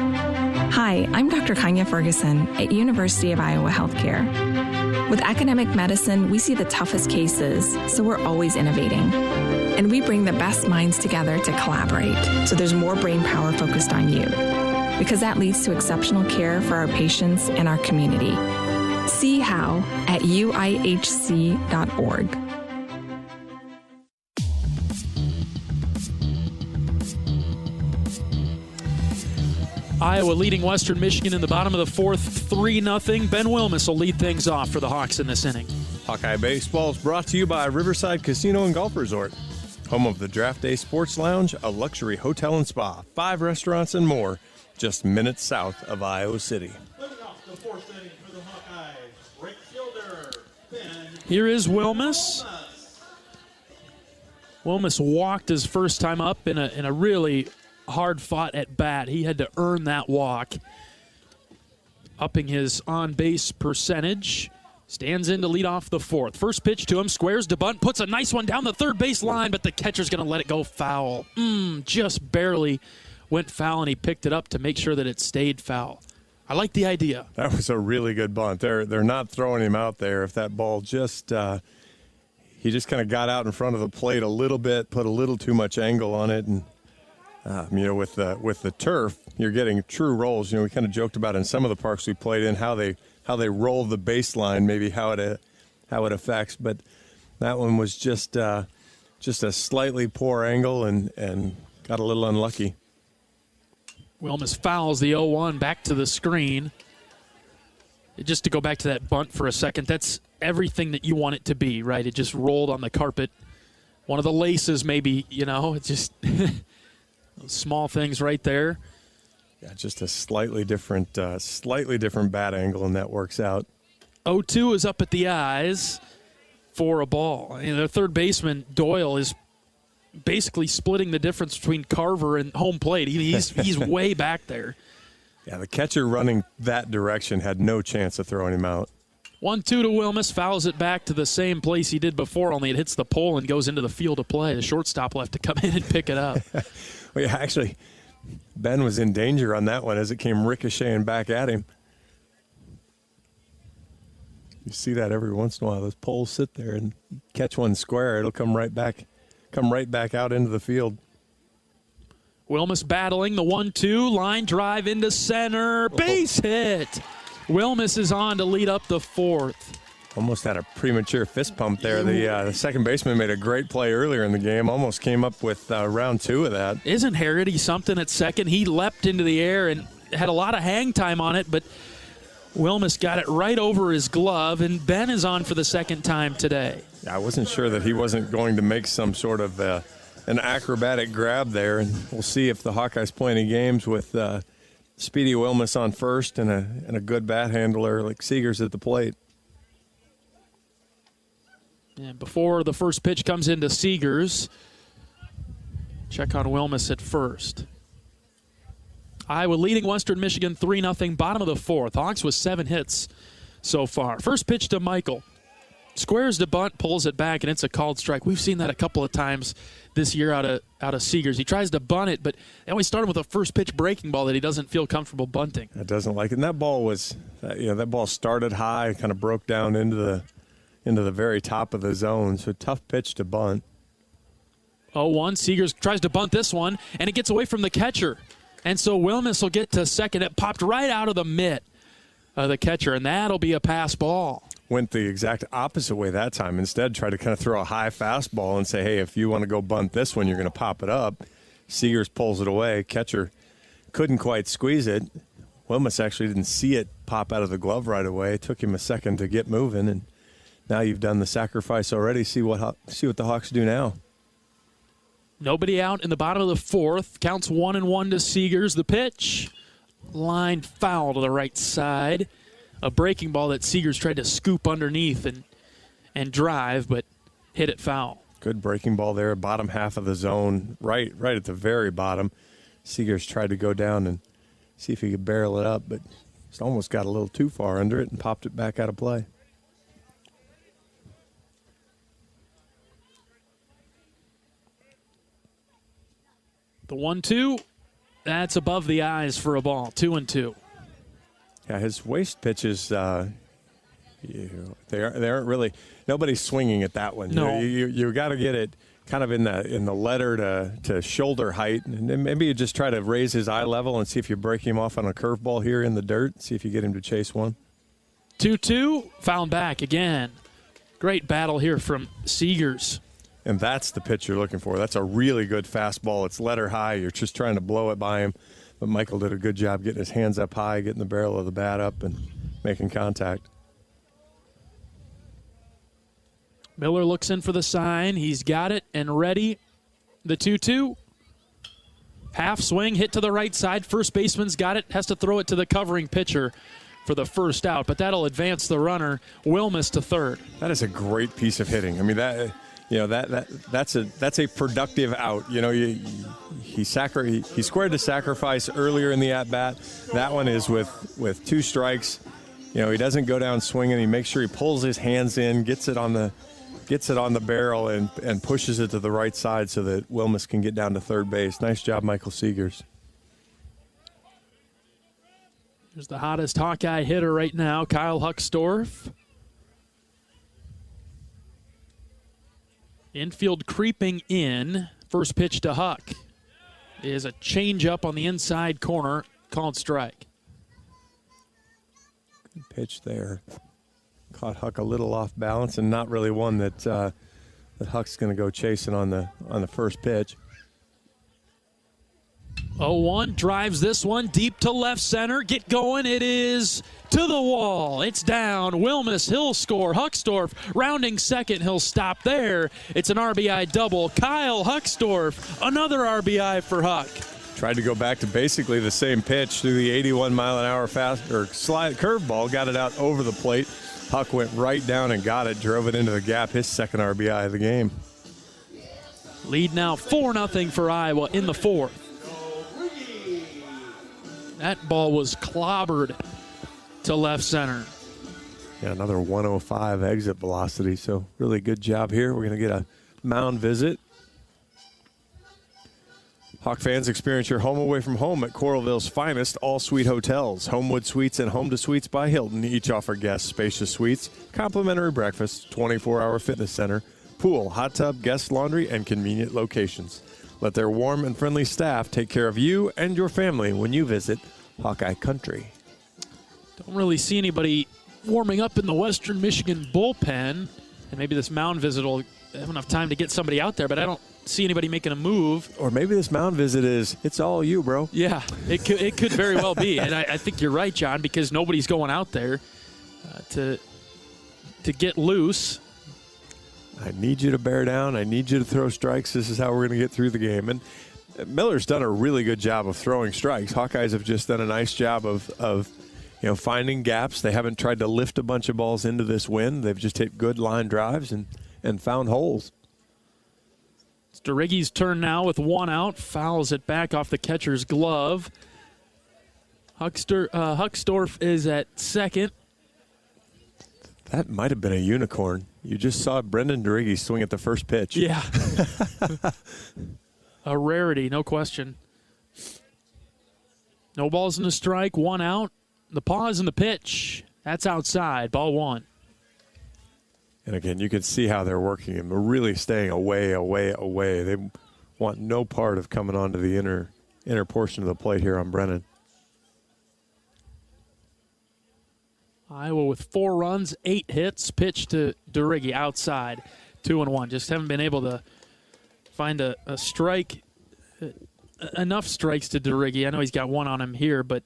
Hi, I'm Dr. Kanya Ferguson at University of Iowa Healthcare. With academic medicine, we see the toughest cases, so we're always innovating. And we bring the best minds together to collaborate, so there's more brain power focused on you. Because that leads to exceptional care for our patients and our community. See how at uihc.org. Iowa leading Western Michigan in the bottom of the 4th, 3-0. Ben Wilmus will lead things off for the Hawks in this inning. Hawkeye Baseball is brought to you by Riverside Casino and Golf Resort, home of the Draft Day Sports Lounge, a luxury hotel and spa, 5 restaurants and more, just minutes south of Iowa City. Here is Wilmus. Wilmus walked his first time up in a really hard-fought at bat. He had to earn that walk, upping his on-base percentage. Stands in to lead off the 4th. First pitch to him, squares to bunt, puts a nice one down the third base line, but the catcher's going to let it go foul. Just barely went foul, and he picked it up to make sure that it stayed foul. I like the idea. That was a really good bunt. They're not throwing him out there. If that ball just he just kind of got out in front of the plate a little bit, put a little too much angle on it, and with the turf, you're getting true rolls. We kind of joked about in some of the parks we played in how they roll the baseline, maybe how it affects, but that one was just a slightly poor angle and got a little unlucky. Wilmus fouls the 0-1 back to the screen. Just to go back to that bunt for a second, that's everything that you want it to be, right? It just rolled on the carpet. One of the laces maybe, it's just small things right there. Yeah, just a slightly different bat angle, and that works out. 0-2 is up at the eyes for a ball. Their third baseman, Doyle, is basically splitting the difference between Carver and home plate. He's way back there. Yeah, the catcher running that direction had no chance of throwing him out. 1-2 to Wilmus, fouls it back to the same place he did before, only it hits the pole and goes into the field of play. The shortstop will have to come in and pick it up. Well, yeah, actually, Ben was in danger on that one as it came ricocheting back at him. You see that every once in a while. Those poles sit there and catch one square. It'll come right back out into the field. Wilmus battling the 1-2, line drive into center, base hit. Wilmus is on to lead up the fourth. Almost had a premature fist pump there. The second baseman made a great play earlier in the game. Almost came up with round 2 of that. Isn't Harrity something at second? He leapt into the air and had a lot of hang time on it, but Wilmus got it right over his glove, and Ben is on for the second time today. I wasn't sure that he wasn't going to make some sort of an acrobatic grab there, and we'll see if the Hawkeyes play any games with Speedy Wilmus on first and a good bat handler like Seegers at the plate. And before the first pitch comes into Seegers, check on Wilmus at first. Iowa leading Western Michigan 3-0, bottom of the fourth. Hawks with 7 hits so far. First pitch to Michael. Squares to bunt, pulls it back, and it's a called strike. We've seen that a couple of times this year out of Seegers. He tries to bunt it, but they always start him with a first pitch breaking ball that he doesn't feel comfortable bunting. That doesn't like it. And that ball was, that ball started high, kind of broke down into the very top of the zone. So tough pitch to bunt. 0-1. Seegers tries to bunt this one, and it gets away from the catcher. And so Wilmus will get to second. It popped right out of the mitt of the catcher, and that'll be a pass ball. Went the exact opposite way that time. Instead, tried to kind of throw a high fastball and say, hey, if you want to go bunt this one, you're going to pop it up. Seegers pulls it away. Catcher couldn't quite squeeze it. Wilmus actually didn't see it pop out of the glove right away. It took him a second to get moving, and now you've done the sacrifice already. See what the Hawks do now. Nobody out in the bottom of the fourth. Counts 1-1 to Seegers. The pitch, line foul to the right side. A breaking ball that Seegers tried to scoop underneath and drive, but hit it foul. Good breaking ball there, bottom half of the zone, right at the very bottom. Seegers tried to go down and see if he could barrel it up, but just almost got a little too far under it and popped it back out of play. The 1-2, that's above the eyes for a ball. 2-2. Yeah, his waist pitches, they aren't really. Nobody's swinging at that one. No, you got to get it kind of in the letter to shoulder height, and then maybe you just try to raise his eye level and see if you break him off on a curveball here in the dirt. See if you get him to chase one. 2-2, fouled back again. Great battle here from Seegers. And that's the pitch you're looking for. That's a really good fastball. It's letter high. You're just trying to blow it by him. But Michael did a good job getting his hands up high, getting the barrel of the bat up, and making contact. Miller looks in for the sign. He's got it and ready. The 2-2. Half swing, hit to the right side. First baseman's got it. Has to throw it to the covering pitcher for the first out. But that'll advance the runner. Wilmus to third. That is a great piece of hitting. I mean, that's a productive out. He squared the sacrifice earlier in the at bat. That one is with 2 strikes. He doesn't go down swinging. He makes sure he pulls his hands in, gets it on the barrel, and pushes it to the right side so that Wilmus can get down to third base. Nice job, Michael Seegers. There's the hottest Hawkeye hitter right now, Kyle Huckstorf. Infield creeping in. First pitch to Huck is a changeup on the inside corner, called strike. Good pitch there. Caught Huck a little off balance, and not really one that that Huck's going to go chasing on the first pitch. 0-1 drives this one deep to left center. Get going. It is to the wall. It's down. Wilmus, he'll score. Huckstorf rounding second. He'll stop there. It's an RBI double. Kyle Huckstorf, another RBI for Huck. Tried to go back to basically the same pitch through the 81-mile-an-hour slide curveball. Got it out over the plate. Huck went right down and got it. Drove it into the gap. His second RBI of the game. Lead now 4-0 for Iowa in the fourth. That ball was clobbered to left center. Yeah, another 105 exit velocity, so really good job here. We're going to get a mound visit. Hawk fans, experience your home away from home at Coralville's finest all-suite hotels. Homewood Suites and Home to Suites by Hilton each offer guests spacious suites, complimentary breakfast, 24-hour fitness center, pool, hot tub, guest laundry, and convenient locations. Let their warm and friendly staff take care of you and your family when you visit Hawkeye Country. Don't really see anybody warming up in the Western Michigan bullpen, and maybe this mound visit will have enough time to get somebody out there, but I don't see anybody making a move. Or maybe this mound visit is, it's all you, bro. Yeah, it could very well be, and I think you're right, John, because nobody's going out there to get loose. I need you to bear down. I need you to throw strikes. This is how we're going to get through the game. And Miller's done a really good job of throwing strikes. Hawkeyes have just done a nice job of finding gaps. They haven't tried to lift a bunch of balls into this win. They've just hit good line drives and found holes. It's DeRiggy's turn now with one out. Fouls it back off the catcher's glove. Huckstorf is at second. That might have been a unicorn. You just saw Brendan DeRiggy swing at the first pitch. Yeah. A rarity, no question. No balls in the strike, one out. The pause and the pitch. That's outside, ball one. And again, you can see how they're working him. They're really staying away. They want no part of coming onto the inner portion of the plate here on Brennan. Iowa with 4 runs, 8 hits, pitch to DeRiggy outside, 2-1. Just haven't been able to find a strike, enough strikes to DeRiggy. I know he's got one on him here, but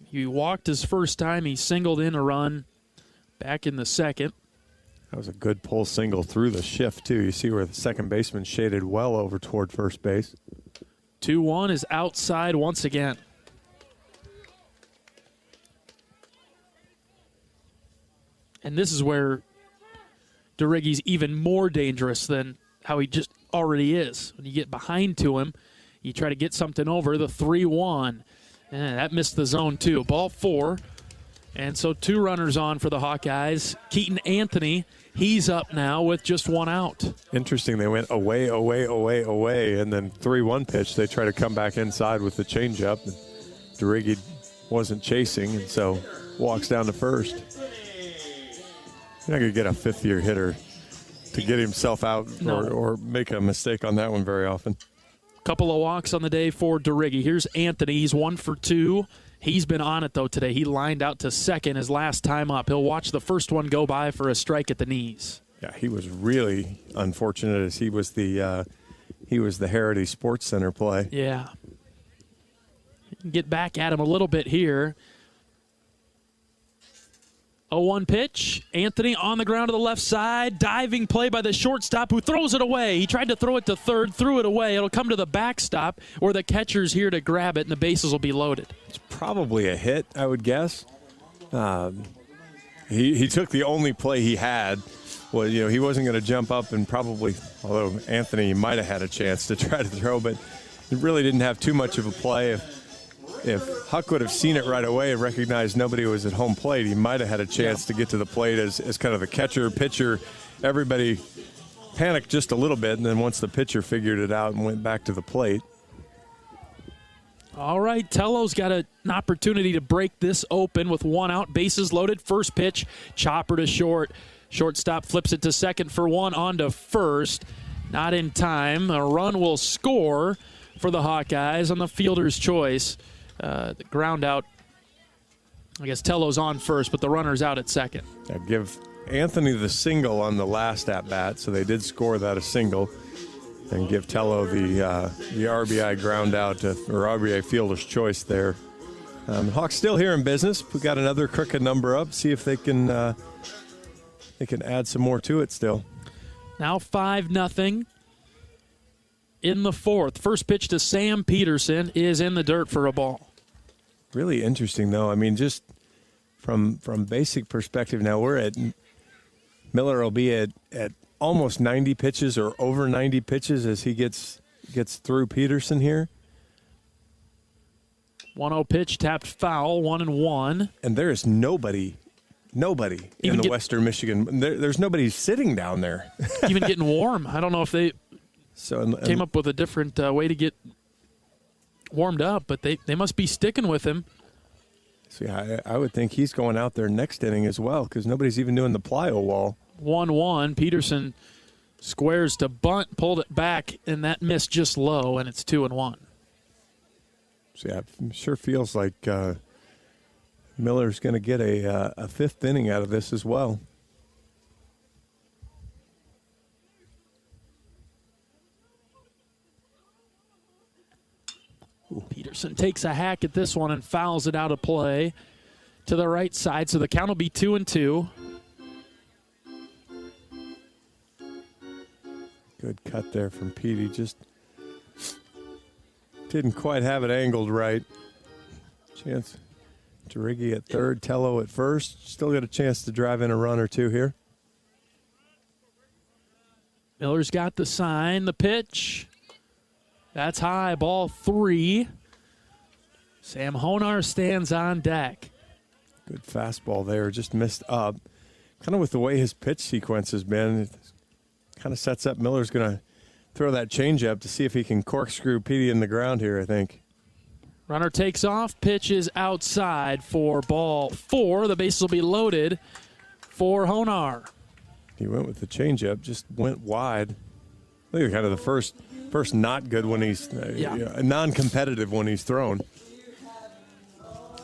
he walked his first time. He singled in a run back in the second. That was a good pull single through the shift, too. You see where the second baseman shaded well over toward first base. 2-1 is outside once again. And this is where DeRiggy's even more dangerous than how he just already is. When you get behind to him, you try to get something over. The 3-1. And that missed the zone, too. Ball 4. And so 2 runners on for the Hawkeyes. Keaton Anthony, he's up now with just 1 out. Interesting. They went away. And then 3-1 pitch. They try to come back inside with the changeup. DeRiggy wasn't chasing, and so walks down to first. You're not going to get a fifth-year hitter to get himself out or make a mistake on that one very often. Couple of walks on the day for DeRiggy. Here's Anthony. He's 1 for 2. He's been on it, though, today. He lined out to second his last time up. He'll watch the first one go by for a strike at the knees. Yeah, he was really unfortunate as he was the Heritage Sports Center play. Yeah. Get back at him a little bit here. 0-1 pitch. Anthony on the ground to the left side. Diving play by the shortstop who throws it away. He tried to throw it to third, threw it away. It'll come to the backstop where the catcher's here to grab it, and the bases will be loaded. It's probably a hit, I would guess. He took the only play he had. Well, he wasn't going to jump up and probably, although Anthony might have had a chance to try to throw, but he really didn't have too much of a play. If Huck would have seen it right away and recognized nobody was at home plate, he might have had a chance to get to the plate as kind of the catcher, pitcher. Everybody panicked just a little bit, and then once the pitcher figured it out and went back to the plate. All right, Tello's got an opportunity to break this open with one out, bases loaded. First pitch, chopper to short. Shortstop flips it to second for one, on to first. Not in time. A run will score for the Hawkeyes on the fielder's choice. The ground out. I guess Tello's on first, but the runner's out at second. Give Anthony the single on the last at-bat, so they did score that a single. And give Tello the RBI ground out, or RBI fielder's choice there. Hawks still here in business. We got another crooked number up. See if they can add some more to it still. Now 5-0 in the fourth. First pitch to Sam Peterson is in the dirt for a ball. Really interesting, though. I mean, just from basic perspective, now Miller will be at almost 90 pitches or over 90 pitches as he gets through Peterson here. 1-0 pitch, tapped foul, 1-1. And there is nobody in the Western Michigan. There's nobody sitting down there. Even getting warm. I don't know if they came up with a different way to get warmed up, but they must be sticking with him. See, I would think he's going out there next inning as well because nobody's even doing the plyo wall. 1-1. Peterson squares to bunt, pulled it back, and that missed just low, and it's 2-1. So yeah, it sure feels like Miller's going to get a fifth inning out of this as well. Peterson takes a hack at this one and fouls it out of play to the right side, so the count will be 2-2. Good cut there from Petey. Just didn't quite have it angled right. Chance. Jarigi at third, Tello at first. Still got a chance to drive in a run or two here. Miller's got the sign, the pitch. That's high, ball 3. Sam Honar stands on deck. Good fastball there, just missed up. Kind of with the way his pitch sequence has been, it kind of sets up Miller's going to throw that changeup to see if he can corkscrew Petey in the ground here, I think. Runner takes off, pitch is outside for ball 4. The bases will be loaded for Honar. He went with the changeup, just went wide. I think kind of the first not good when he's non-competitive when he's thrown.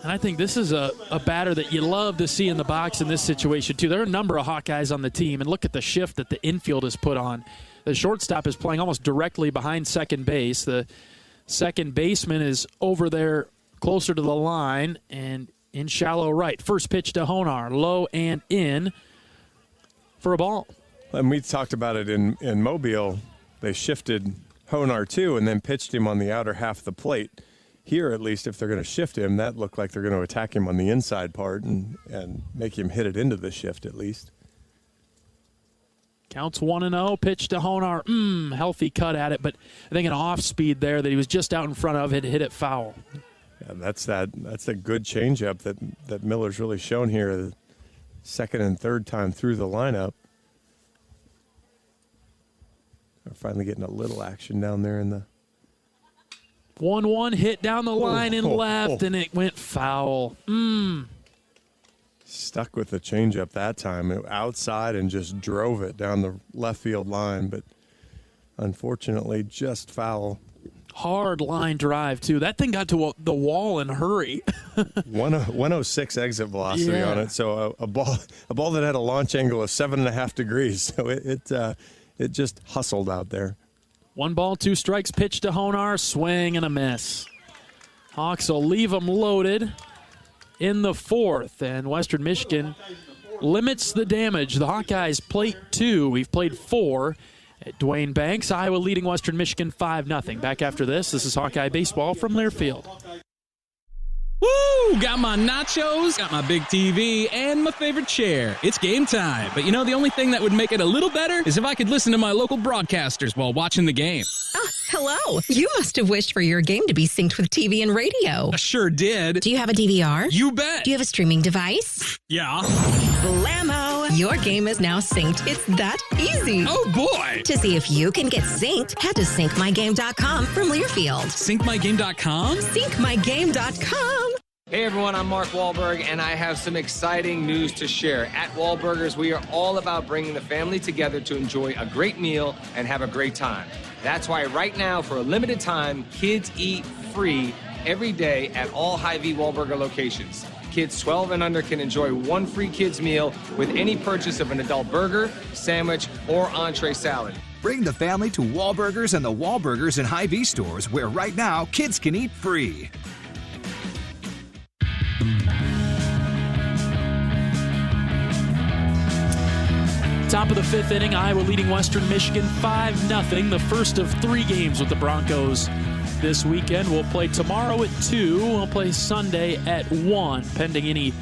And I think this is a batter that you love to see in the box in this situation, too. There are a number of Hawkeyes on the team, and look at the shift that the infield has put on. The shortstop is playing almost directly behind second base. The second baseman is over there closer to the line and in shallow right. First pitch to Honar, low and in for a ball. And we talked about it in Mobile. They shifted Honar too and then pitched him on the outer half of the plate. Here, at least, if they're going to shift him, that looked like they're going to attack him on the inside part and make him hit it into the shift at least. Counts 1-0, pitch to Honar. Healthy cut at it, but I think an off speed there that he was just out in front of it, hit it foul. Yeah, that's a good changeup that Miller's really shown here, the second and third time through the lineup. We're finally getting a little action down there in the 1-1 hit down the line and left, and it went foul. Stuck with the changeup that time. It outside and just drove it down the left field line, but unfortunately just foul. Hard line drive, too. That thing got to the wall in a hurry. 106 exit velocity on it, so a ball that had a launch angle of 7.5 degrees. So it just hustled out there. 1 ball, 2 strikes, pitch to Honar, swing and a miss. Hawks will leave them loaded in the fourth, and Western Michigan limits the damage. The Hawkeyes plate 2. We've played 4 at Duane Banks. Iowa leading Western Michigan 5-0. Back after this is Hawkeye Baseball from Learfield. Woo! Got my nachos, got my big TV, and my favorite chair. It's game time. But you know, the only thing that would make it a little better is if I could listen to my local broadcasters while watching the game. Hello. You must have wished for your game to be synced with TV and radio. I sure did. Do you have a DVR? You bet. Do you have a streaming device? Yeah. Blammo! Your game is now synced. It's that easy. Oh, boy. To see if you can get synced, head to syncmygame.com from Learfield. Syncmygame.com? Syncmygame.com. Hey everyone, I'm Mark Wahlberg, and I have some exciting news to share. At Wahlburgers, we are all about bringing the family together to enjoy a great meal and have a great time. That's why right now, for a limited time, kids eat free every day at all Hy-Vee Wahlburger locations. Kids 12 and under can enjoy one free kids meal with any purchase of an adult burger, sandwich, or entree salad. Bring the family to Wahlburgers and the Wahlburgers and Hy-Vee stores, where right now, kids can eat free. Top of the fifth inning, Iowa leading Western Michigan 5-0. The first of 3 games with the Broncos this weekend. We'll play tomorrow at 2. We'll play Sunday at 1, pending any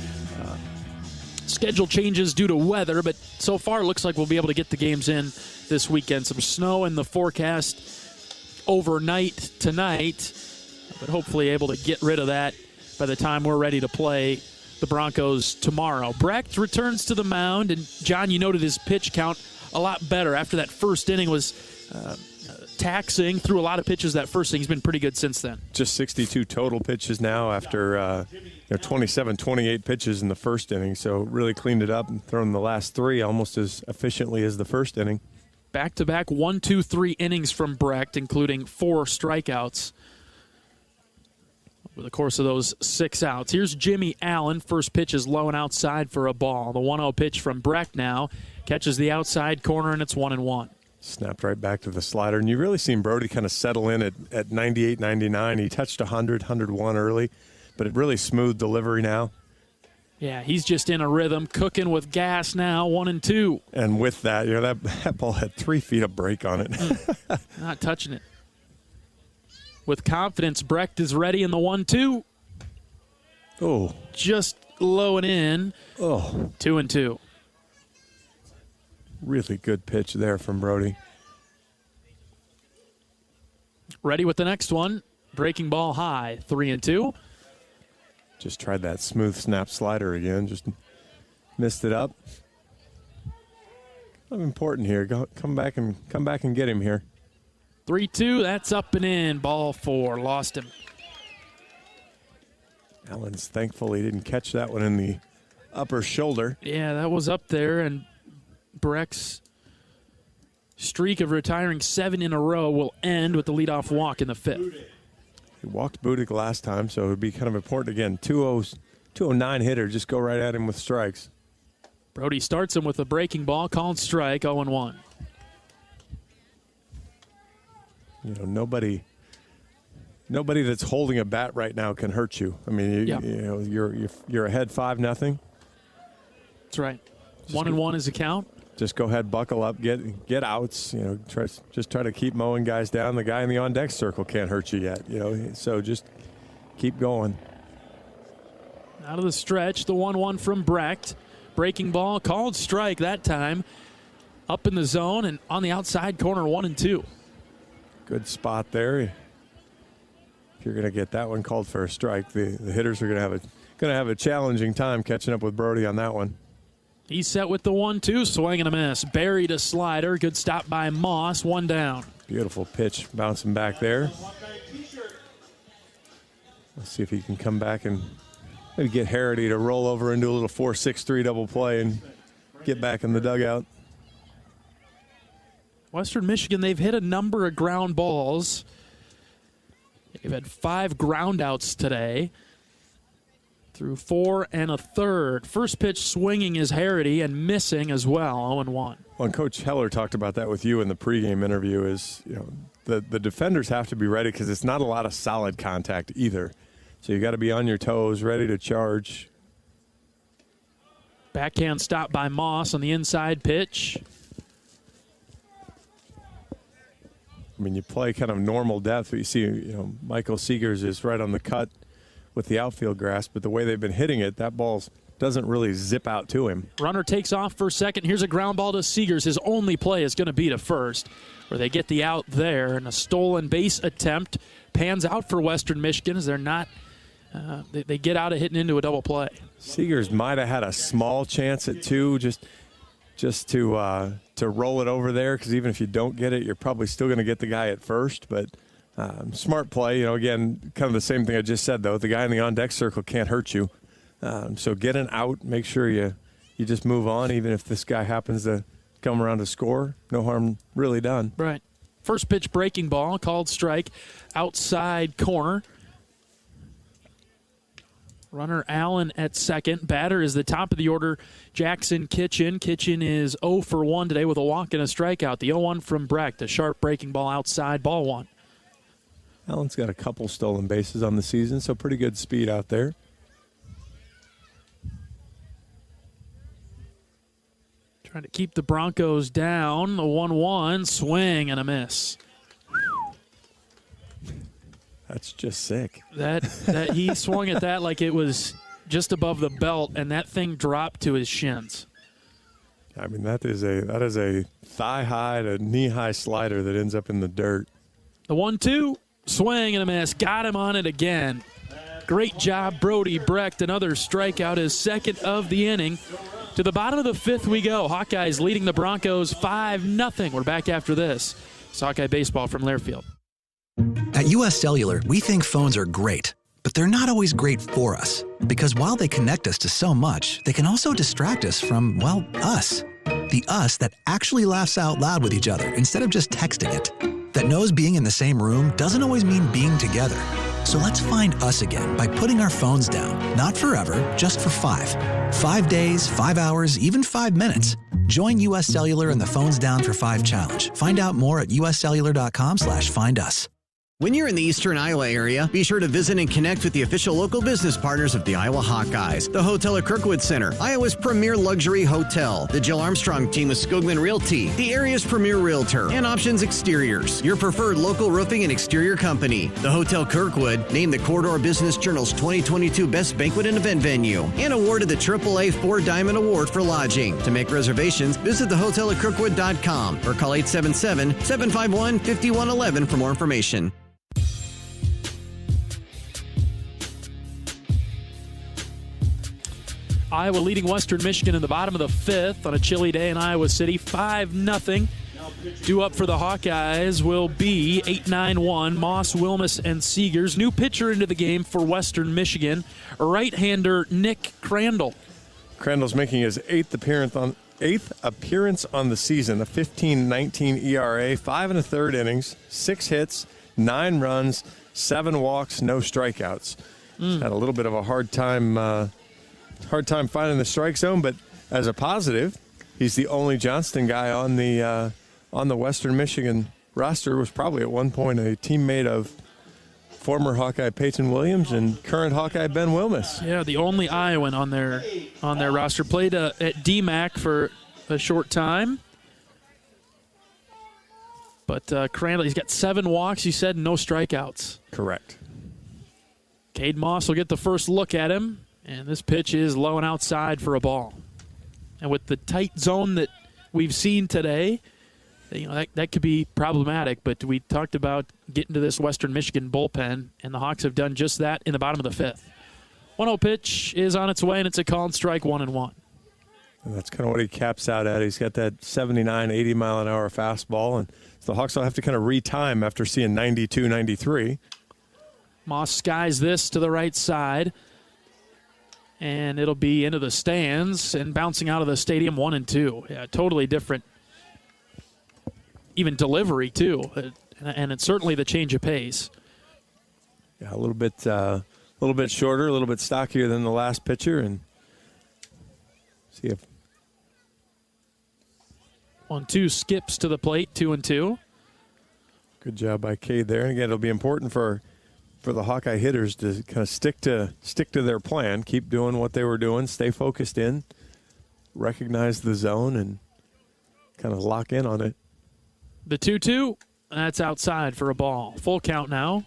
schedule changes due to weather. But so far, it looks like we'll be able to get the games in this weekend. Some snow in the forecast overnight tonight, but hopefully able to get rid of that by the time we're ready to play the Broncos tomorrow. Brecht returns to the mound, and John, you noted his pitch count a lot better after that first inning was taxing, threw a lot of pitches that first inning. He's been pretty good since then. Just 62 total pitches now after 27, 28 pitches in the first inning, so really cleaned it up and thrown the last 3 almost as efficiently as the first inning. Back-to-back 1, 2, 3 innings from Brecht, including 4 strikeouts over the course of those 6 outs. Here's Jimmy Allen. First pitch is low and outside for a ball. The 1-0 pitch from Brecht now catches the outside corner, and it's 1-1. Snapped right back to the slider. And you've really seen Brody kind of settle in at 98, 99. He touched 100, 101 early, but it really smooth delivery now. Yeah, he's just in a rhythm, cooking with gas now, 1-2. And with that, that ball had 3 feet of break on it. Not touching it. With confidence, Brecht is ready in the 1-2. Oh. Just low and in. Oh. 2-2. Really good pitch there from Brody. Ready with the next one. Breaking ball high, 3-2. Just tried that smooth snap slider again. Just missed it up. Kind of important here. Come back and get him here. 3-2, that's up and in. Ball 4, lost him. Allen's thankful he didn't catch that one in the upper shoulder. Yeah, that was up there, and Brecht's streak of retiring 7 in a row will end with the leadoff walk in the 5th. He walked Budick last time, so it would be kind of important again. 209 hitter, just go right at him with strikes. Brody starts him with a breaking ball, called strike, 0-1. Nobody that's holding a bat right now can hurt you. I mean, you're ahead 5-0. That's right. 1-1 is the count. Just go ahead, buckle up, get outs. Try to keep mowing guys down. The guy in the on deck circle can't hurt you yet. So just keep going. Out of the stretch, the 1-1 from Brecht. Breaking ball, called strike that time. Up in the zone and on the outside corner, 1-2. Good spot there. If you're going to get that one called for a strike, the hitters are going to have a challenging time catching up with Brody on that one. He's set with the 1-2, swing and a miss. Buried a slider. Good stop by Moss. 1 down. Beautiful pitch bouncing back there. Let's see if he can come back and maybe get Harity to roll over and do a little 4-6-3 double play and get back in the dugout. Western Michigan, they've hit a number of ground balls. They've had 5 groundouts today through 4 1/3. First pitch swinging is Harity and missing as well, 0-1. Well, and Coach Heller talked about that with you in the pregame interview is, the defenders have to be ready because it's not a lot of solid contact either. So you got to be on your toes, ready to charge. Backhand stop by Moss on the inside pitch. I mean, you play kind of normal depth, but you see, Michael Seegers is right on the cut with the outfield grass, but the way they've been hitting it, that ball doesn't really zip out to him. Runner takes off for second. Here's a ground ball to Seegers. His only play is going to be to first, where they get the out there, and a stolen base attempt pans out for Western Michigan as they're not they get out of hitting into a double play. Seegers might have had a small chance at 2 just to roll it over there, because even if you don't get it, you're probably still going to get the guy at first. But smart play. Again, kind of the same thing I just said, though. The guy in the on-deck circle can't hurt you. So get an out. Make sure you just move on, even if this guy happens to come around to score. No harm really done. Right. First pitch breaking ball, called strike, outside corner. Runner Allen at second. Batter is the top of the order, Jackson Kitchen. Kitchen is 0 for 1 today with a walk and a strikeout. The 0-1 from Brecht. A sharp breaking ball outside, ball 1. Allen's got a couple stolen bases on the season, so pretty good speed out there. Trying to keep the Broncos down. The 1-1, swing and a miss. That's just sick. That he swung at that like it was just above the belt, and that thing dropped to his shins. I mean, that is a thigh-high to knee-high slider that ends up in the dirt. The 1-2, swing and a miss. Got him on it again. Great job, Brody Brecht. Another strikeout, his second of the inning. To the bottom of the 5th we go. Hawkeyes leading the Broncos 5-0. We're back after this. It's Hawkeye Baseball from Learfield. At U.S. Cellular, we think phones are great, but they're not always great for us. Because while they connect us to so much, they can also distract us from, well, us. The us that actually laughs out loud with each other instead of just texting it. That knows being in the same room doesn't always mean being together. So let's find us again by putting our phones down. Not forever, just for 5. 5 days, 5 hours, even 5 minutes. Join U.S. Cellular in the Phones Down for 5 challenge. Find out more at uscellular.com/findus. When you're in the eastern Iowa area, be sure to visit and connect with the official local business partners of the Iowa Hawkeyes. The Hotel at Kirkwood Center, Iowa's premier luxury hotel. The Jill Armstrong team with Skogman Realty, the area's premier realtor. And Options Exteriors, your preferred local roofing and exterior company. The Hotel Kirkwood, named the Corridor Business Journal's 2022 Best Banquet and Event Venue. And awarded the AAA 4 Diamond Award for lodging. To make reservations, visit thehotelatKirkwood.com or call 877-751-5111 for more information. Iowa leading Western Michigan in the bottom of the 5th on a chilly day in Iowa City, 5-0. Due up for the Hawkeyes will be 8-9-1, Moss, Wilmus, and Seegers. New pitcher into the game for Western Michigan, right-hander Nick Crandall. Crandall's making his 8th appearance on the season, a 15.19 ERA, 5 1/3 innings, 6 hits, 9 runs, 7 walks, no strikeouts. He's had a little bit of a hard time finding the strike zone, but as a positive, he's the only Johnston guy on the Western Michigan roster. Was probably at one point a teammate of former Hawkeye Peyton Williams and current Hawkeye Ben Wilmus. Yeah, the only Iowan on their roster. Played at DMAC for a short time. But Crandall, he's got 7 walks, you said, no strikeouts. Correct. Cade Moss will get the first look at him. And this pitch is low and outside for a ball. And with the tight zone that we've seen today, that could be problematic. But we talked about getting to this Western Michigan bullpen, and the Hawks have done just that in the bottom of the 5th. 1-0 pitch is on its way, and it's a called strike, 1-1. And that's kind of what he caps out at. He's got that 79, 80-mile-an-hour fastball, and the Hawks will have to kind of retime after seeing 92, 93. Moss skies this to the right side. And it'll be into the stands and bouncing out of the stadium 1-2. Yeah, totally different. Even delivery, too. And it's certainly the change of pace. Yeah, a little bit shorter, a little bit stockier than the last pitcher. And see if 1-2 skips to the plate, 2-2. Good job by Cade there. And again, it'll be important for the Hawkeye hitters to kind of stick to their plan, keep doing what they were doing, stay focused in, recognize the zone, and kind of lock in on it. The 2-2, that's outside for a ball. Full count now.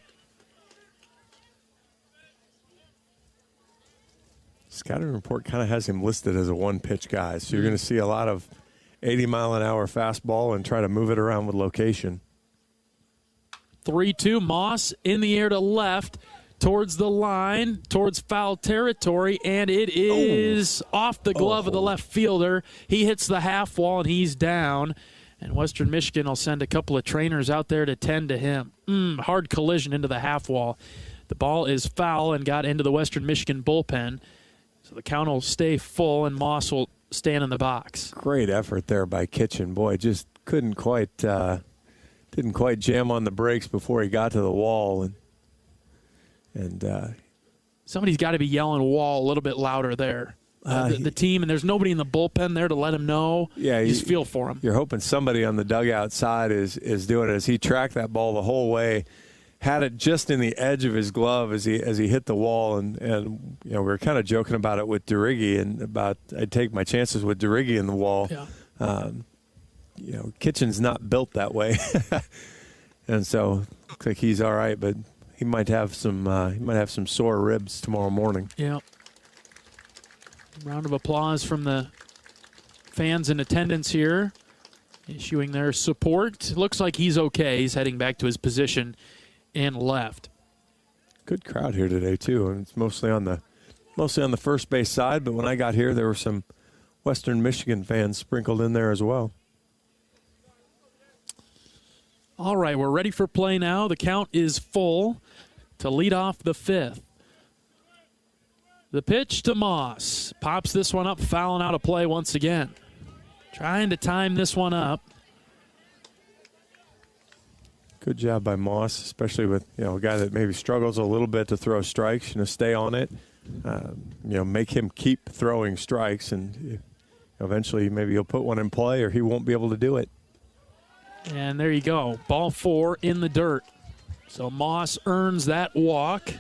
scouting report kind of has him listed as a one-pitch guy, so you're going to see a lot of 80-mile-an-hour fastball and try to move it around with location. 3-2, Moss in the air to left, towards the line, towards foul territory, and it is off the glove of the left fielder. He hits the half wall, and he's down. And Western Michigan will send a couple of trainers out there to tend to him. Hard collision into the half wall. The ball is foul and got into the Western Michigan bullpen. So the count will stay full, and Moss will stand in the box. Great effort there by Kitchen. Boy, just didn't quite jam on the brakes before he got to the wall. And somebody's got to be yelling wall a little bit louder there. The team, and there's nobody in the bullpen there to let him know. Yeah, just feel for him. You're hoping somebody on the dugout side is doing it as he tracked that ball the whole way, had it just in the edge of his glove as he hit the wall, and you know, we were kind of joking about it with Derigi and about I'd take my chances with Derigi in the wall. Yeah. You know, Kitchen's not built that way, and so looks like he's all right, but he might have some sore ribs tomorrow morning. Yeah. Round of applause from the fans in attendance here, issuing their support. Looks like he's okay. He's heading back to his position in left. Good crowd here today too, and it's mostly on the first base side. But when I got here, there were some Western Michigan fans sprinkled in there as well. All right, we're ready for play now. The count is full to lead off the fifth. The pitch to Moss. Pops this one up, fouling out of play once again. Trying to time this one up. Good job by Moss, especially with a guy that maybe struggles a little bit to throw strikes. Stay on it. Make him keep throwing strikes, and eventually maybe he'll put one in play, or he won't be able to do it. And there you go. Ball 4 in the dirt. So Moss earns that walk.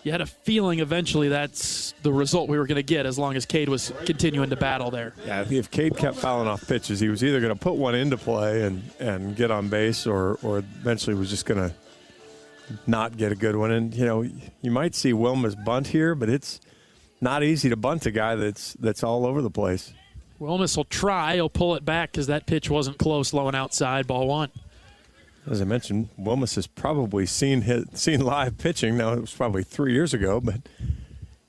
You had a feeling eventually that's the result we were going to get as long as Cade was continuing to battle there. Yeah, if Cade kept fouling off pitches, he was either going to put one into play and get on base, or eventually was just going to not get a good one. And, you might see Wilma's bunt here, but it's not easy to bunt a guy that's all over the place. Wilmus will try. He'll pull it back because that pitch wasn't close, low and outside, ball 1. As I mentioned, Wilmus has probably seen live pitching. Now, it was probably 3 years ago, but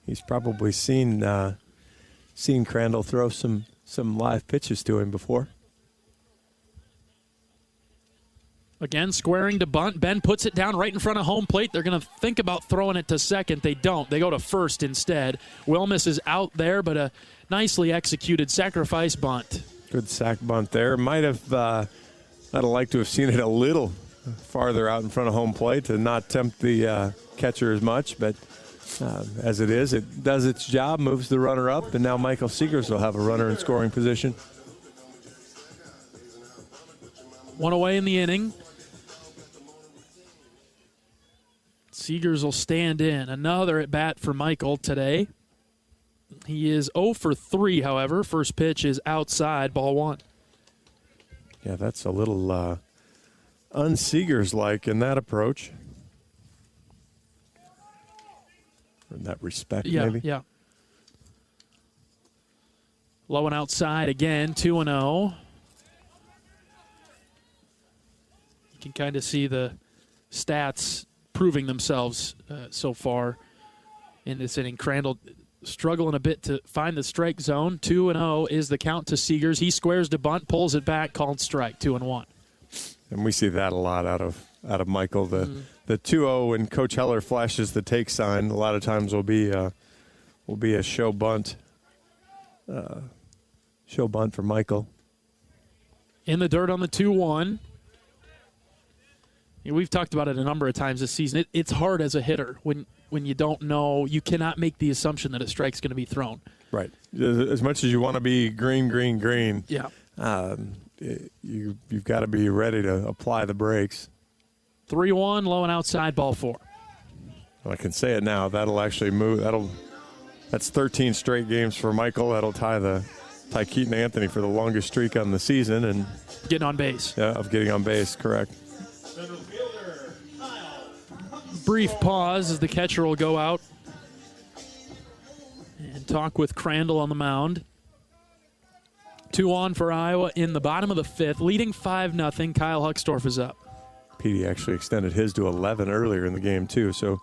he's probably seen Crandall throw some live pitches to him before. Again, squaring to bunt. Ben puts it down right in front of home plate. They're going to think about throwing it to second. They don't. They go to first instead. Wilmus is out there, but a nicely executed sacrifice bunt. Good sac bunt there. Might have... I'd like to have seen it a little farther out in front of home plate to not tempt the catcher as much, but as it is, it does its job, moves the runner up, and now Michael Seegers will have a runner in scoring position. 1 away in the inning. Seegers will stand in. Another at bat for Michael today. He is 0 for 3, however. First pitch is outside, ball 1. Yeah, that's a little un-Seegers-like in that approach. In that respect, maybe. Yeah. Low and outside again, 2-0. You can kind of see the stats proving themselves so far in this inning. Crandall struggling a bit to find the strike zone. 2-0 is the count to Seegers. He squares to bunt, pulls it back, called strike, 2-1. And we see that a lot out of Michael. The 2-0 when Coach Heller flashes the take sign, a lot of times will be a show bunt. Show bunt for Michael. In the dirt on the 2-1. We've talked about it a number of times this season. It's hard as a hitter when you don't know. You cannot make the assumption that a strike's going to be thrown. Right. As much as you want to be green. Yeah. You've got to be ready to apply the brakes. 3-1, low and outside, ball 4. Well, I can say it now. That'll actually move. That's 13 straight games for Michael. That'll tie Keaton Anthony for the longest streak on the season and getting on base. Yeah, of getting on base. Correct. Brief pause as the catcher will go out and talk with Crandall on the mound. 2 on for Iowa in the bottom of the 5th, leading 5-0. Kyle Huckstorf is up. Petey actually extended his to 11 earlier in the game, too. So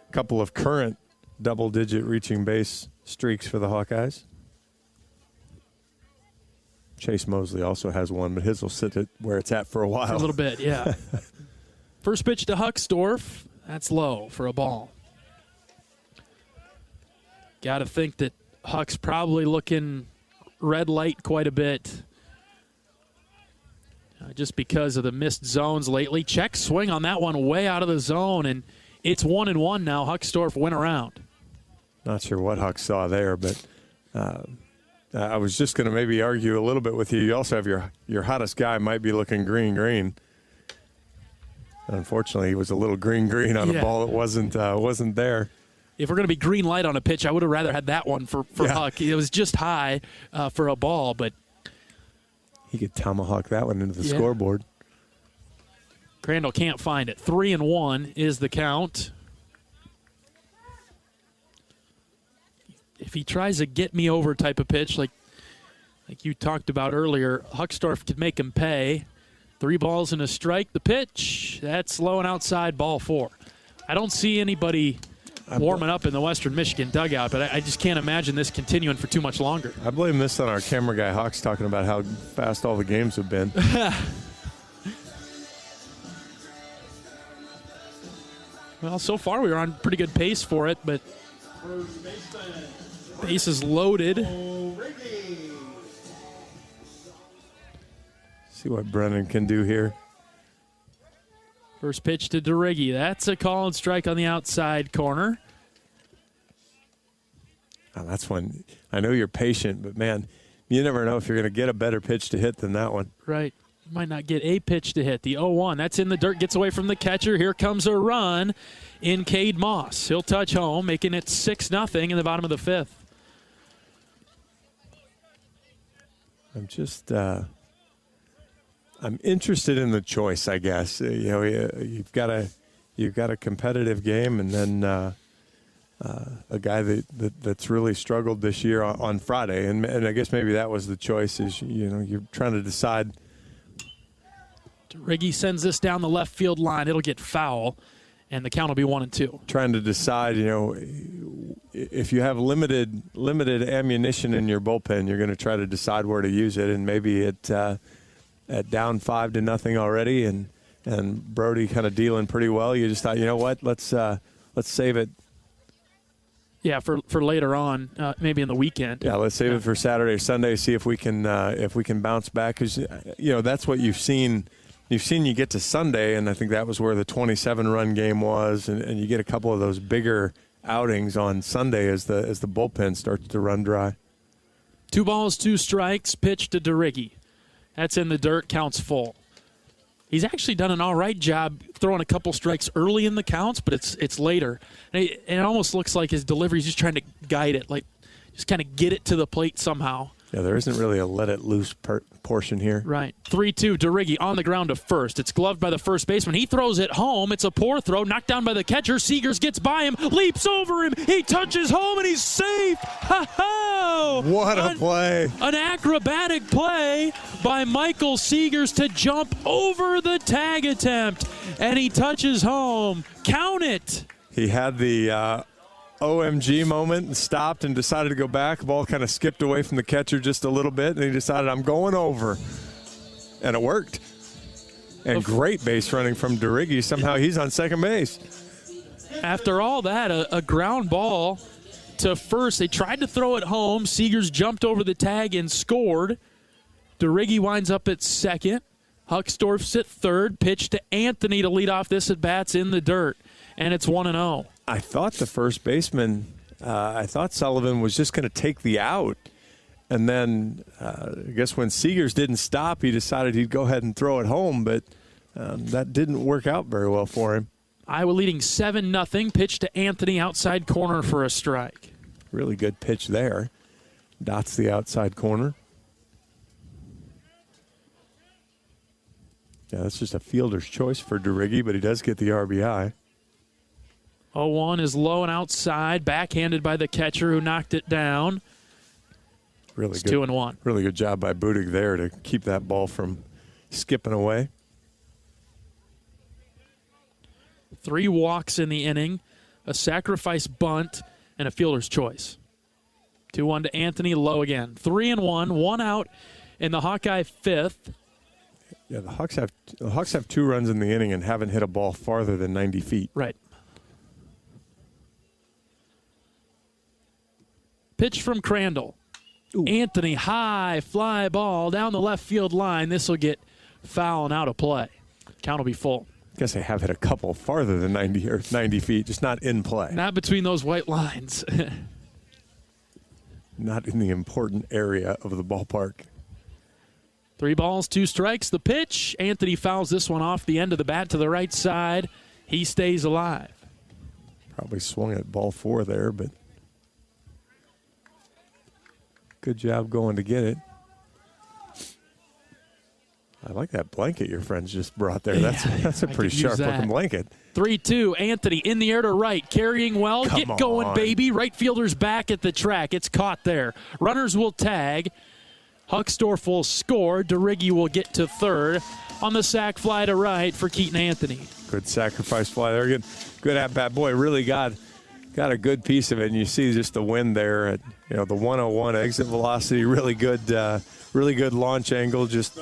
a couple of current double-digit reaching base streaks for the Hawkeyes. Chase Mosley also has one, but his will sit at where it's at for a while. For a little bit, yeah. First pitch to Huckstorf. That's low for a ball. Got to think that Huck's probably looking red light quite a bit. Just because of the missed zones lately. Check swing on that one way out of the zone, and it's 1-1 now. Huckstorf went around. Not sure what Huck saw there, but I was just going to maybe argue a little bit with you. You also have your hottest guy might be looking green. Unfortunately, he was a little green on a ball that wasn't there. If we're going to be green light on a pitch, I would have rather had that one for Huck. It was just high for a ball, but he could tomahawk that one into the scoreboard. Crandall can't find it. 3-1 is the count. If he tries a get-me-over type of pitch like you talked about earlier, Huckstorf could make him pay. 3 balls and a strike. The pitch, that's low and outside, ball 4. I don't see anybody warming up in the Western Michigan dugout, but I just can't imagine this continuing for too much longer. I blame this on our camera guy, Hawks, talking about how fast all the games have been. Well, so far we were on pretty good pace for it, but base is loaded. See what Brennan can do here. First pitch to DeRiggi. That's a call and strike on the outside corner. Oh, that's one. I know you're patient, but, man, you never know if you're going to get a better pitch to hit than that one. Right. You might not get a pitch to hit. The 0-1. That's in the dirt. Gets away from the catcher. Here comes a run in Cade Moss. He'll touch home, making it 6-0 in the bottom of the 5th. I'm just I'm interested in the choice, I guess. You've got a competitive game, and then a guy that's really struggled this year on Friday, and I guess maybe that was the choice. Is you're trying to decide. DeRiggi sends this down the left field line. It'll get foul, and the count will be 1-2. Trying to decide, if you have limited ammunition in your bullpen, you're going to try to decide where to use it, and maybe at down 5-0 already, and Brody kind of dealing pretty well. You just thought, you know what, let's save it. Yeah, for later on, maybe in the weekend. Yeah, let's save it for Saturday or Sunday. See if we can bounce back, because that's what you've seen. You've seen you get to Sunday, and I think that was where the 27-run game was, and you get a couple of those bigger outings on Sunday as the bullpen starts to run dry. 2 balls, 2 strikes. Pitch to DeRiggi. That's in the dirt. Counts full. He's actually done an all right job throwing a couple strikes early in the counts, but it's later. And it almost looks like his delivery is just trying to guide it, like just kind of get it to the plate somehow. Yeah, there isn't really a let-it-loose portion here. Right. 3-2, DeRiggi on the ground to first. It's gloved by the first baseman. He throws it home. It's a poor throw, knocked down by the catcher. Seegers gets by him, leaps over him. He touches home, and he's safe. Ha-ha! What a play. An acrobatic play by Michael Seegers to jump over the tag attempt, and he touches home. Count it. He had the OMG moment and stopped and decided to go back. The ball kind of skipped away from the catcher just a little bit, and he decided, I'm going over. And it worked. And great base running from DeRiggi. Somehow he's on second base. After all that, a ground ball to first. They tried to throw it home. Seegers jumped over the tag and scored. DeRiggi winds up at second. Huckstorf's at third. Pitch to Anthony to lead off this at-bat's in the dirt. And it's 1-0. I thought the first baseman, I thought Sullivan was just going to take the out. And then I guess when Seegers didn't stop, he decided he'd go ahead and throw it home. But that didn't work out very well for him. Iowa leading 7-0. Pitch to Anthony, outside corner for a strike. Really good pitch there. Dots the outside corner. Yeah, that's just a fielder's choice for DeRiggi, but he does get the RBI. 0-1 is low and outside, backhanded by the catcher who knocked it down. Really It's good. 2-1. Really good job by Budig there to keep that ball from skipping away. 3 walks in the inning, a sacrifice bunt, and a fielder's choice. 2-1 to Anthony, low again. 3-1, 1 out in the Hawkeye 5th. Yeah, the Hawks have 2 runs in the inning and haven't hit a ball farther than 90 feet. Right. Pitch from Crandall. Ooh. Anthony, high fly ball down the left field line. This will get foul and out of play. Count will be full. I guess they have hit a couple farther than 90 feet, just not in play. Not between those white lines. Not in the important area of the ballpark. 3 balls, 2 strikes. The pitch. Anthony fouls this one off the end of the bat to the right side. He stays alive. Probably swung at ball 4 there, but good job going to get it. I like that blanket your friends just brought there. That's a pretty sharp-looking blanket. 3-2, Anthony in the air to right, carrying well. Come Get going, on. baby. Right fielder's back at the track. It's caught there. Runners will tag. Huckstorf will score. DeRiggi will get to third on the sac fly to right for Keaton Anthony. Good sacrifice fly there. Good at-bat. Boy, really got a good piece of it, and you see just the wind there at the 101 exit velocity. Really good launch angle. Just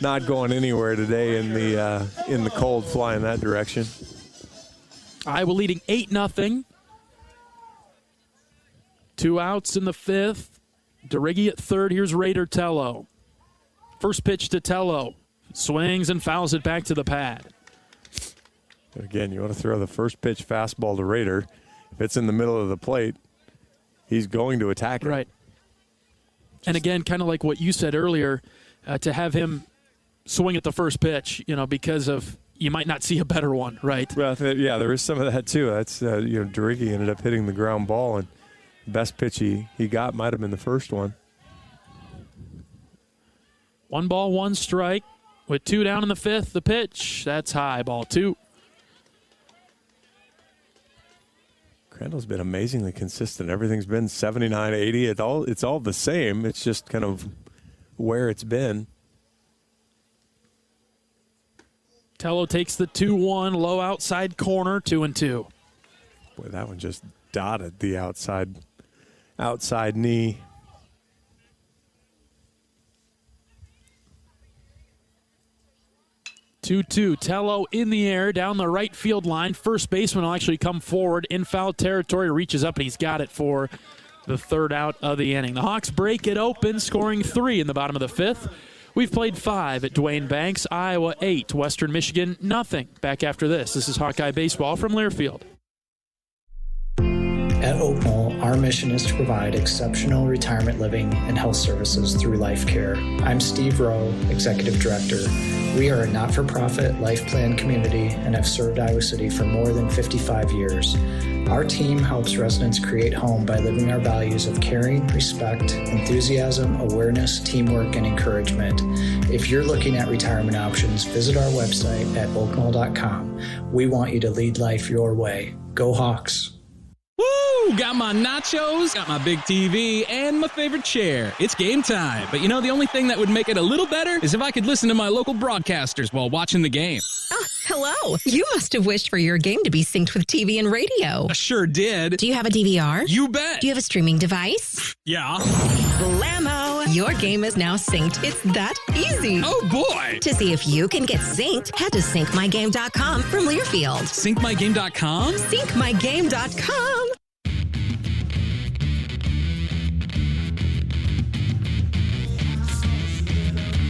not going anywhere today in the cold, flying that direction. Iowa leading 8-0. 2 outs in the 5th. DeRiggi at third. Here's Raider Tello. First pitch to Tello. Swings and fouls it back to the pad. Again, you want to throw the first pitch fastball to Raider. If it's in the middle of the plate, he's going to attack it. Right. And again, kind of like what you said earlier, to have him swing at the first pitch, because of you might not see a better one, right? Well, yeah, there is some of that too. That's DeRiggi ended up hitting the ground ball, and the best pitch he got might have been the first one. 1 ball, 1 strike with 2 down in the 5th. The pitch, that's high, ball 2. Crandall's been amazingly consistent. Everything's been 79, 80. It's all the same. It's just kind of where it's been. Tello takes the 2-1, low outside corner, 2-2. Boy, that one just dotted the outside knee. Tello in the air down the right field line. First baseman will actually come forward in foul territory, reaches up, and he's got it for the 3rd out of the inning. The Hawks break it open, scoring 3 in the bottom of the 5th. We've played 5 at Duane Banks, Iowa 8, Western Michigan nothing. Back after this. This is Hawkeye Baseball from Learfield. At Oak Knoll, our mission is to provide exceptional retirement living and health services through life care. I'm Steve Rowe, Executive Director. We are a not-for-profit life plan community and have served Iowa City for more than 55 years. Our team helps residents create home by living our values of caring, respect, enthusiasm, awareness, teamwork, and encouragement. If you're looking at retirement options, visit our website at oakknoll.com. We want you to lead life your way. Go Hawks! Woo! Got my nachos, got my big TV, and my favorite chair. It's game time. But the only thing that would make it a little better is if I could listen to my local broadcasters while watching the game. Oh, hello. You must have wished for your game to be synced with TV and radio. I sure did. Do you have a DVR? You bet. Do you have a streaming device? Yeah. Blammo! Your game is now synced. It's that easy. Oh, boy. To see if you can get synced, head to syncmygame.com from Learfield. Syncmygame.com? Syncmygame.com.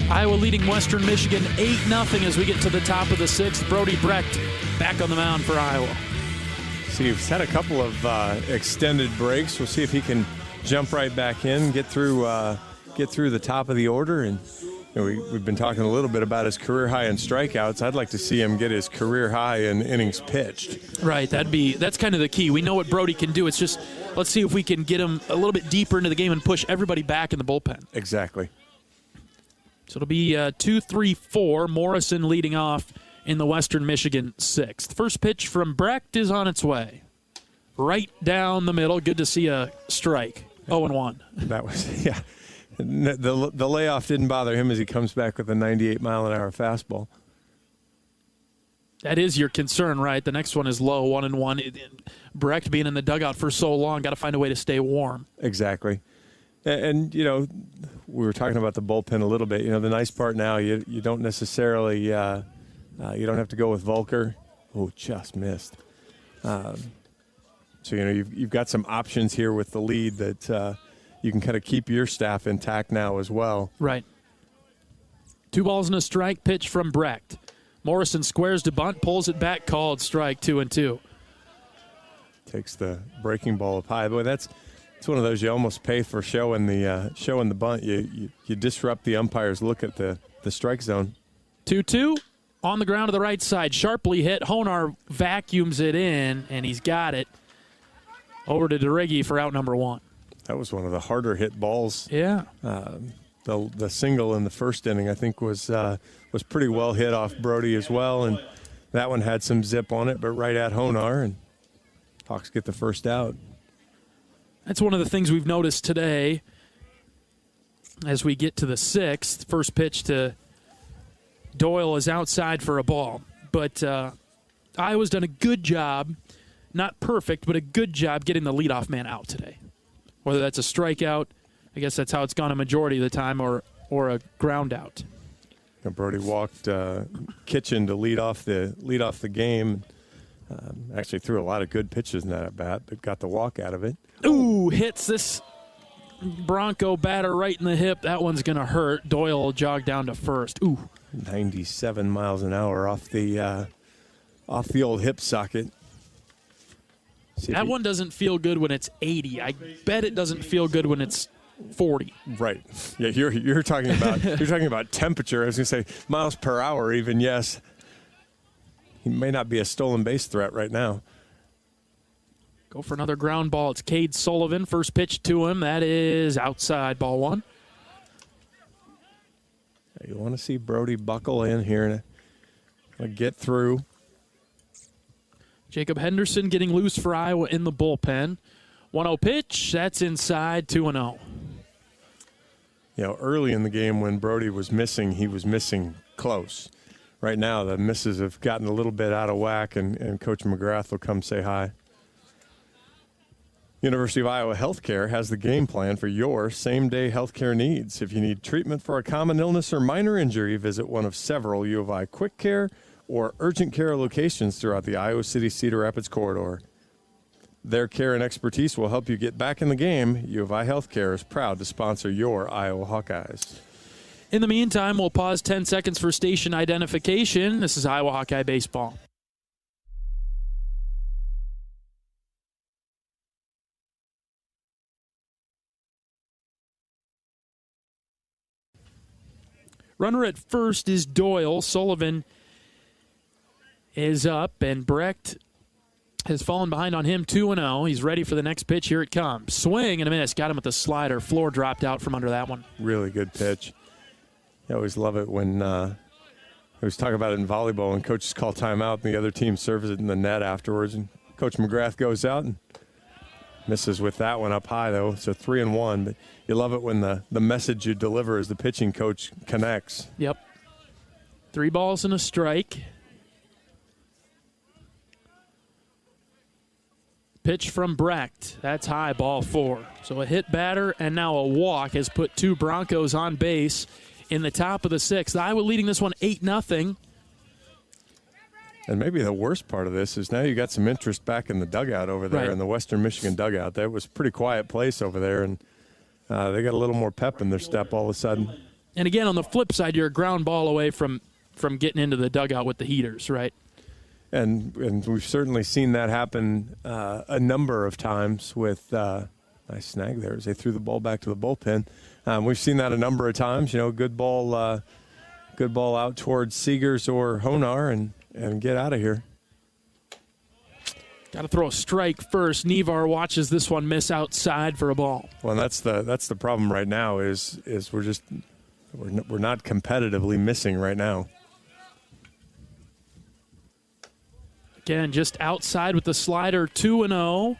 Iowa leading Western Michigan 8-0 as we get to the top of the 6th. Brody Brecht back on the mound for Iowa. See, he's had a couple of extended breaks. We'll see if he can jump right back in, get through the top of the order. And we've been talking a little bit about his career high in strikeouts. I'd like to see him get his career high in innings pitched. Right, that's kind of the key. We know what Brody can do. It's just let's see if we can get him a little bit deeper into the game and push everybody back in the bullpen. Exactly. So it'll be 2-3-4. Morrison leading off in the Western Michigan 6th. First pitch from Brecht is on its way. right down the middle. Good to see a strike. 0-1. That was, yeah. The layoff didn't bother him as he comes back with a 98-mile-an-hour fastball. That is your concern, right? The next one is low, 1-1. Brecht being in the dugout for so long, got to find a way to stay warm. Exactly. And, you know, we were talking about the bullpen a little bit. You know, the nice part now, you don't necessarily you don't have to go with Volker. Oh, just missed. So, you know, you've got some options here with the lead that you can kind of keep your staff intact now as well. Right. 2 balls and a strike, pitch from Brecht. Morrison squares to bunt, pulls it back, called strike, 2-2. Takes the breaking ball up high. Boy, it's one of those you almost pay for showing the bunt. You disrupt the umpire's look at the strike zone. 2-2 on the ground to the right side. Sharply hit. Honar vacuums it in, and he's got it. Over to DeRiggi for out number 1. That was one of the harder hit balls. Yeah. The single in the first inning, I think, was pretty well hit off Brody as well, and that one had some zip on it, but right at Honar, and Hawks get the first out. That's one of the things we've noticed today as we get to the 6th. First pitch to Doyle is outside for a ball, but Iowa's done a good job, not perfect, but a good job getting the leadoff man out today. Whether that's a strikeout, I guess that's how it's gone a majority of the time, or a ground out. Brody walked Kitchen to lead off the game. Actually threw a lot of good pitches in that at bat, but got the walk out of it. Ooh, hits this Bronco batter right in the hip. That one's going to hurt. Doyle will jog down to first. Ooh. 97 miles an hour off the old hip socket. That one doesn't feel good when it's 80. I bet it doesn't feel good when it's 40. Right. Yeah, you're talking about temperature. I was going to say miles per hour even, yes. He may not be a stolen base threat right now. Go for another ground ball. It's Cade Sullivan. First pitch to him. That is outside, ball 1. You want to see Brody buckle in here and get through. Jacob Henderson getting loose for Iowa in the bullpen. 1-0 pitch. That's inside, 2-0. You know, early in the game when Brody was missing, he was missing close. Right now, the misses have gotten a little bit out of whack, and Coach McGrath will come say hi. University of Iowa Healthcare has the game plan for your same-day healthcare needs. If you need treatment for a common illness or minor injury, visit one of several U of I quick care or urgent care locations throughout the Iowa City-Cedar Rapids corridor. Their care and expertise will help you get back in the game. U of I Healthcare is proud to sponsor your Iowa Hawkeyes. In the meantime, we'll pause 10 seconds for station identification. This is Iowa Hawkeye Baseball. Runner at first is Doyle. Sullivan is up, and Brecht has fallen behind on him, 2-0. He's ready for the next pitch. Here it comes. Swing and a miss. Got him with the slider. Floor dropped out from under that one. Really good pitch. I always love it when I was talking about it in volleyball and coaches call timeout and the other team serves it in the net afterwards. And Coach McGrath goes out and misses with that one up high, though. So 3-1. But you love it when the message you deliver as the pitching coach connects. Yep. 3 balls and a strike. Pitch from Brecht. That's high, ball 4. So a hit batter and now a walk has put 2 Broncos on base in the top of the 6th. Iowa leading this one 8-0. And maybe the worst part of this is now you got some interest back in the dugout over there, in the Western Michigan dugout. That was a pretty quiet place over there, and they got a little more pep in their step all of a sudden. And again, on the flip side, you're a ground ball away from getting into the dugout with the heaters, right? And we've certainly seen that happen a number of times with nice snag there as they threw the ball back to the bullpen. We've seen that a number of times. You know, good ball out towards Seegers or Honar and get out of here. Got to throw a strike first. Nevar watches this one miss outside for a ball. Well, and that's the problem right now is we're not competitively missing right now. Again, just outside with the slider, 2-0.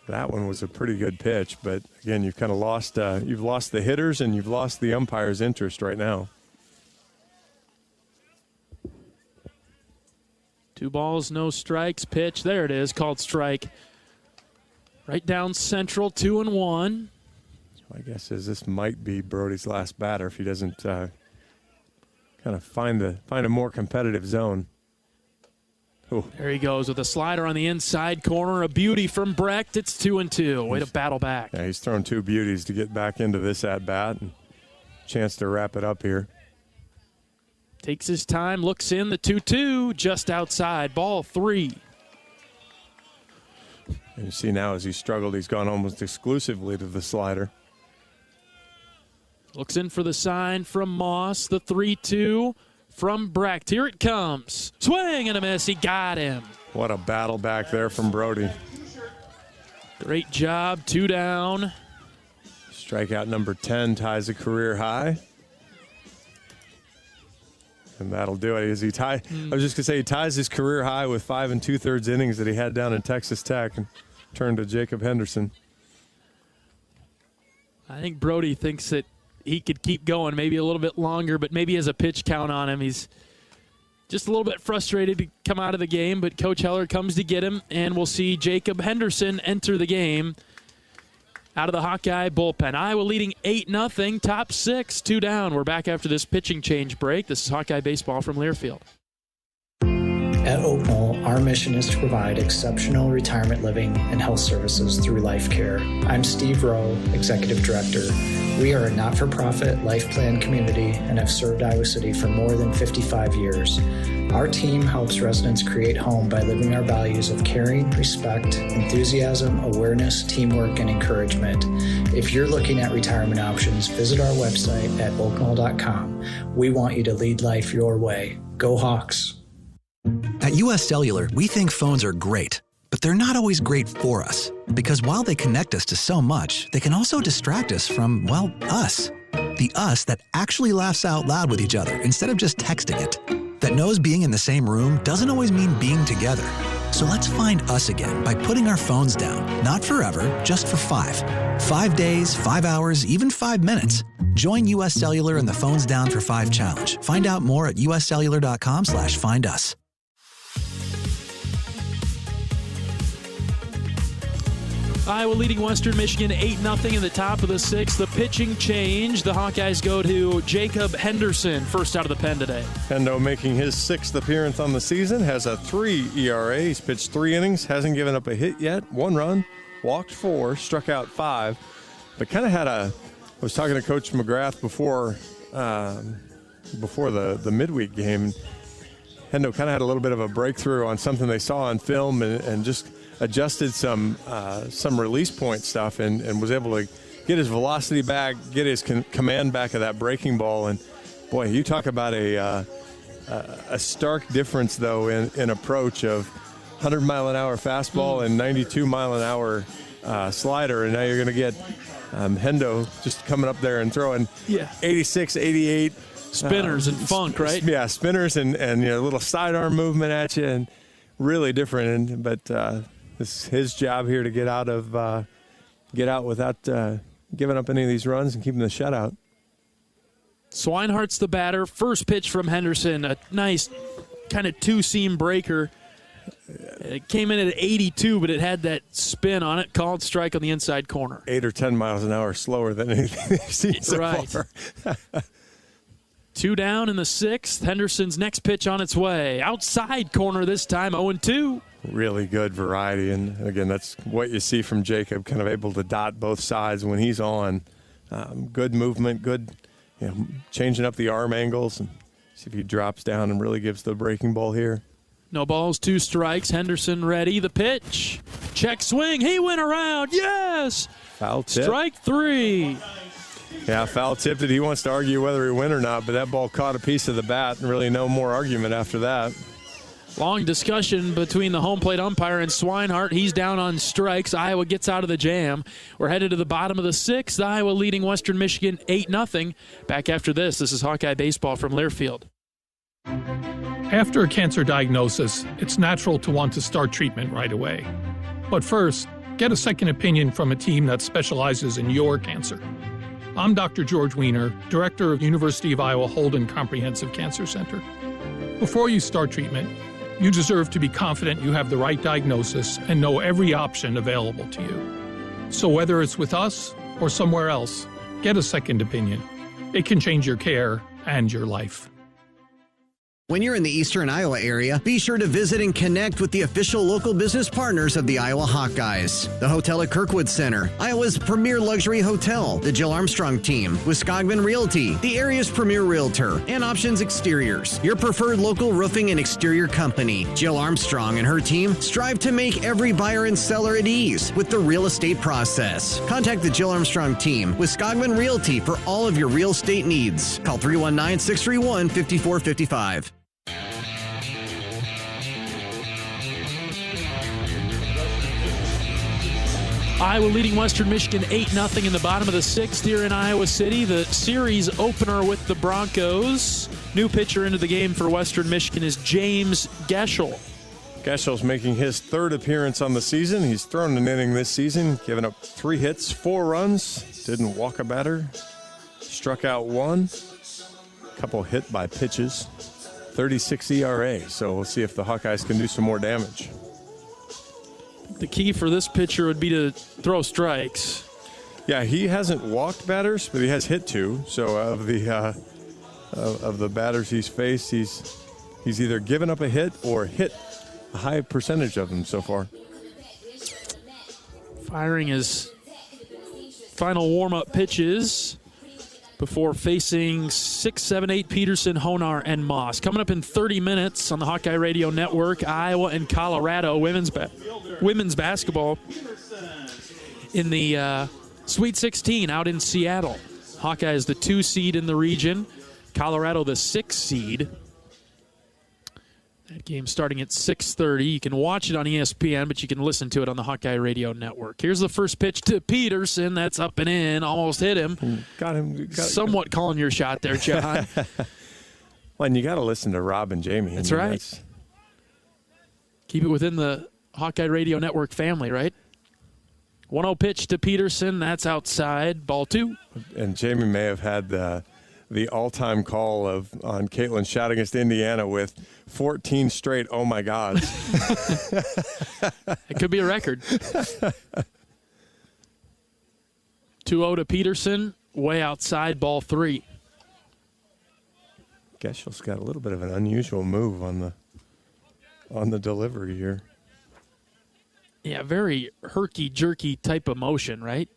That one was a pretty good pitch, but again, you've kind of lost. You've lost the hitters and you've lost the umpire's interest right now. 2 balls, no strikes. Pitch, there it is, called strike. Right down central, 2-1. So my guess is this might be Brody's last batter if he doesn't kind of find a more competitive zone. Ooh. There he goes with a slider on the inside corner. A beauty from Brecht. It's 2-2. Way to battle back. Yeah, he's thrown 2 beauties to get back into this at-bat. And chance to wrap it up here. Takes his time, looks in, the 2-2, just outside. Ball 3. And you see now as he struggled, he's gone almost exclusively to the slider. Looks in for the sign from Moss. The 3-2 from Brecht. Here it comes. Swing and a miss. He got him. What a battle back there from Brody. Great job. 2 down. Strikeout number 10 ties a career high. And that'll do it. As he I was just going to say, he ties his career high with 5 2/3 innings that he had down in Texas Tech and turned to Jacob Henderson. I think Brody thinks that he could keep going maybe a little bit longer, but maybe has a pitch count on him. He's just a little bit frustrated to come out of the game, but Coach Heller comes to get him, and we'll see Jacob Henderson enter the game out of the Hawkeye bullpen. Iowa leading 8-0, top 6, 2 down. We're back after this pitching change break. This is Hawkeye Baseball from Learfield. At Oak Knoll, our mission is to provide exceptional retirement living and health services through life care. I'm Steve Rowe, Executive Director. We are a not-for-profit life plan community and have served Iowa City for more than 55 years. Our team helps residents create home by living our values of caring, respect, enthusiasm, awareness, teamwork, and encouragement. If you're looking at retirement options, visit our website at oakknoll.com. We want you to lead life your way. Go Hawks! At US Cellular, we think phones are great, but they're not always great for us. Because while they connect us to so much, they can also distract us from, well, us. The us that actually laughs out loud with each other instead of just texting it. That knows being in the same room doesn't always mean being together. So let's find us again by putting our phones down. Not forever, just for 5. 5 days, 5 hours, even 5 minutes. Join US Cellular in the Phones Down for 5 challenge. Find out more at uscellular.com/findus. Iowa leading Western Michigan 8-0 in the top of the 6th. The pitching change. The Hawkeyes go to Jacob Henderson, first out of the pen today. Hendo making his 6th appearance on the season, has a 3 ERA. He's pitched 3 innings, hasn't given up a hit yet. 1 run, walked 4, struck out 5. But kind of had I was talking to Coach McGrath before the midweek game. Hendo kind of had a little bit of a breakthrough on something they saw on film and just adjusted some release point stuff and was able to get his velocity back, get his command back of that breaking ball. And boy, you talk about a stark difference though in approach of 100-mile-an-hour fastball and 92-mile-an-hour slider, and now you're going to get Hendo just coming up there and throwing 86, 88 spinners and funk, right? Yeah, spinners and a little sidearm movement at you, and really different. But this is his job here to get out without giving up any of these runs and keeping the shutout. Swinehart's the batter. First pitch from Henderson, a nice kind of 2-seam breaker. It came in at 82, but it had that spin on it. Called strike on the inside corner. 8 or 10 miles an hour slower than anything they've seen so far. 2 down in the 6th. Henderson's next pitch on its way. Outside corner this time, 0-2. Really good variety, and again, that's what you see from Jacob, kind of able to dot both sides when he's on. Good movement, good changing up the arm angles, and see if he drops down and really gives the breaking ball here. No balls, 2 strikes. Henderson ready. The pitch. Check swing. He went around. Yes! Foul tip. Strike 3. Yeah, foul tipped it. He wants to argue whether he win or not, but that ball caught a piece of the bat and really no more argument after that. Long discussion between the home plate umpire and Swinehart. He's down on strikes. Iowa gets out of the jam. We're headed to the bottom of the 6th. Iowa leading Western Michigan 8-0. Back after this. This is Hawkeye Baseball from Learfield. After a cancer diagnosis, it's natural to want to start treatment right away. But first, get a second opinion from a team that specializes in your cancer. I'm Dr. George Weiner, Director of University of Iowa Holden Comprehensive Cancer Center. Before you start treatment, you deserve to be confident you have the right diagnosis and know every option available to you. So whether it's with us or somewhere else, get a second opinion. It can change your care and your life. When you're in the eastern Iowa area, be sure to visit and connect with the official local business partners of the Iowa Hawkeyes. The Hotel at Kirkwood Center, Iowa's premier luxury hotel, the Jill Armstrong Team, Wisconsin Realty, the area's premier realtor, and Options Exteriors, your preferred local roofing and exterior company. Jill Armstrong and her team strive to make every buyer and seller at ease with the real estate process. Contact the Jill Armstrong Team, Wisconsin Realty, for all of your real estate needs. Call 319-631-5455. Iowa leading Western Michigan 8-0 in the bottom of the sixth here in Iowa City. The series opener with the Broncos. New pitcher into the game for Western Michigan is James Geschel. Geschel's making his third appearance on the season. He's thrown an inning this season, given up 3 hits, 4 runs, didn't walk a batter, struck out 1, couple hit by pitches, 36 ERA. So we'll see if the Hawkeyes can do some more damage. The key for this pitcher would be to throw strikes. Yeah, he hasn't walked batters, but he has hit 2. So of the batters he's faced, he's either given up a hit or hit a high percentage of them so far. Firing his final warm-up pitches before facing 6, 7, 8 Peterson, Honar, and Moss. Coming up in 30 minutes on the Hawkeye Radio Network, Iowa and Colorado women's basketball in the Sweet 16 out in Seattle. Hawkeye is the 2 seed in the region, Colorado the 6 seed. That game starting at 6:30. You can watch it on ESPN, but you can listen to it on the Hawkeye Radio Network. Here's the first pitch to Peterson. That's up and in. Almost hit him. Got him. Somewhat calling your shot there, John. Well, and you got to listen to Rob and Jamie. That's right. Keep it within the Hawkeye Radio Network family, right? 1-0 pitch to Peterson. That's outside. Ball 2. And Jamie may have had the all-time call on Caitlin's shot against Indiana with 14 straight oh my gods. It could be a record. 2-0 to Peterson, way outside, ball 3. Geschel's got a little bit of an unusual move on the delivery here. Yeah, very herky-jerky type of motion, right?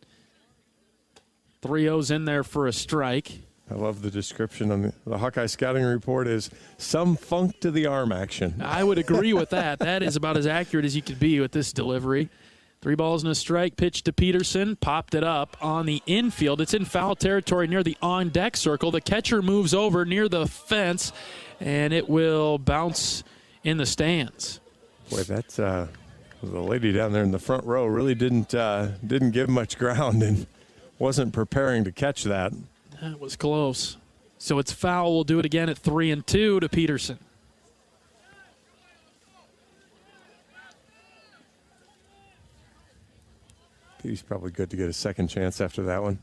3-0's in there for a strike. I love the description on the Hawkeye scouting report is some funk to the arm action. I would agree with that. That is about as accurate as you could be with this delivery. 3 balls and a strike, pitch to Peterson, popped it up on the infield. It's in foul territory near the on-deck circle. The catcher moves over near the fence, and it will bounce in the stands. Boy, that's the lady down there in the front row really didn't give much ground and wasn't preparing to catch that. That was close. So it's foul. We'll do it again at 3-2 to Peterson. He's probably good to get a second chance after that one.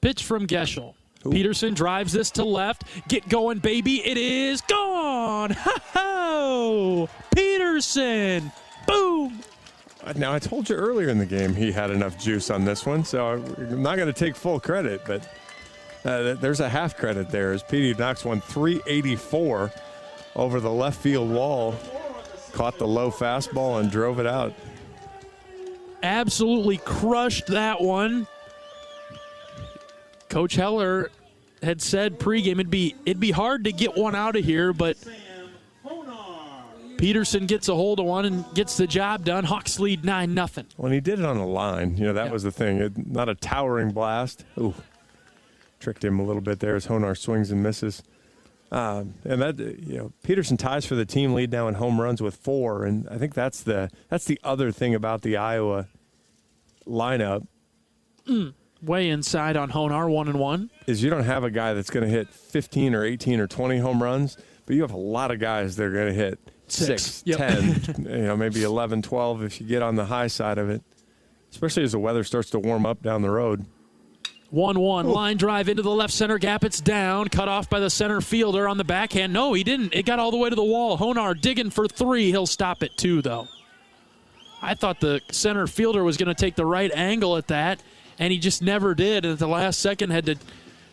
Pitch from Geschel. Peterson drives this to left. Get going, baby. It is gone. Ho-ho! Peterson. Boom. Now, I told you earlier in the game he had enough juice on this one, so I'm not going to take full credit, but there's a half credit there as Petey knocks one 384 over the left field wall, caught the low fastball and drove it out. Absolutely crushed that one. Coach Heller had said pregame it'd be hard to get one out of here, but Peterson gets a hold of one and gets the job done. Hawks lead 9-0. When he did it on the line, that was the thing. Not a towering blast. Ooh, tricked him a little bit there as Honar swings and misses. And that, Peterson ties for the team lead now in home runs with 4, and I think that's the other thing about the Iowa lineup. way inside on Honar, 1-1. Is you don't have a guy that's going to hit 15 or 18 or 20 home runs, but you have a lot of guys that are going to hit 6, Yep. 10, maybe 11, 12 if you get on the high side of it, especially as the weather starts to warm up down the road. 1-1, line drive into the left center gap. It's down, cut off by the center fielder on the backhand. No, he didn't. It got all the way to the wall. Honar digging for 3. He'll stop at 2, though. I thought the center fielder was going to take the right angle at that, and he just never did. And at the last second had to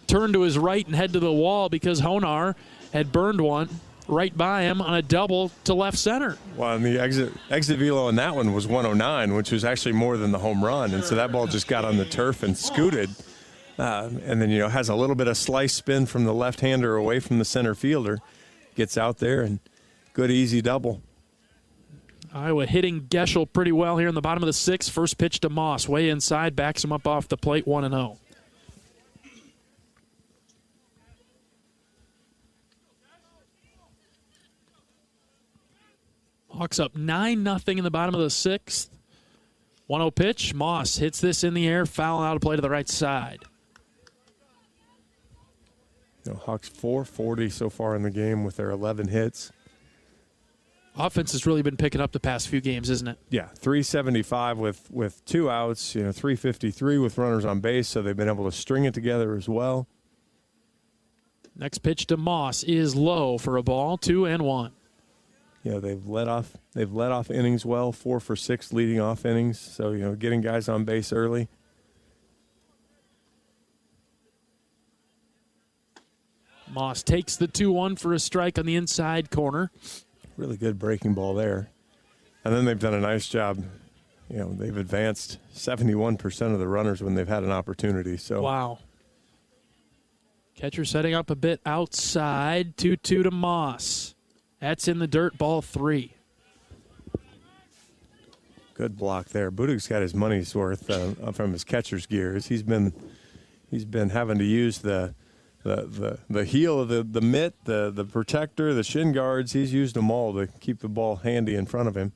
turn to his right and head to the wall because Honar had burned one right by him on a double to left center. Well, and the exit velo on that one was 109, which was actually more than the home run. And so that ball just got on the turf and scooted. And then, has a little bit of slice spin from the left-hander away from the center fielder. Gets out there and good, easy double. Iowa hitting Geschel pretty well here in the bottom of the 6th. First pitch to Moss. Way inside, backs him up off the plate, 1-0. Hawks up 9-0 in the bottom of the 6th. 1-0 pitch. Moss hits this in the air, foul out of play to the right side. Hawks 440 so far in the game with their 11 hits. Offense has really been picking up the past few games, isn't it? Yeah, 375 with 2 outs, 353 with runners on base, so they've been able to string it together as well. Next pitch to Moss is low for a ball, 2-1. They've let off innings well, 4 for 6 leading off innings, so getting guys on base early. Moss takes the 2-1 for a strike on the inside corner. Really good breaking ball there. And then they've done a nice job. They've advanced 71% of the runners when they've had an opportunity. So wow. Catcher setting up a bit outside. 2-2 to Moss. That's in the dirt, ball 3. Good block there. Budig's got his money's worth from his catcher's gears. He's been having to use the heel of the mitt, the protector, the shin guards. He's used them all to keep the ball handy in front of him.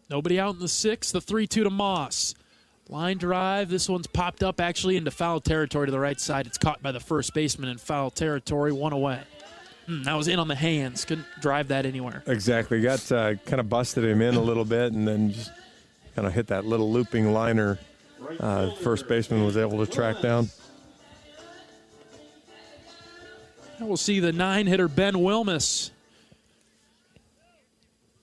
Nobody out in the 6th. The 3-2 to Moss. Line drive. This one's popped up actually into foul territory to the right side. It's caught by the first baseman in foul territory. 1 away. That was in on the hands. Couldn't drive that anywhere. Exactly. Got kind of busted him in a little bit and then just kind of hit that little looping liner. First baseman was able to track down. We'll see the 9-hitter Ben Wilmus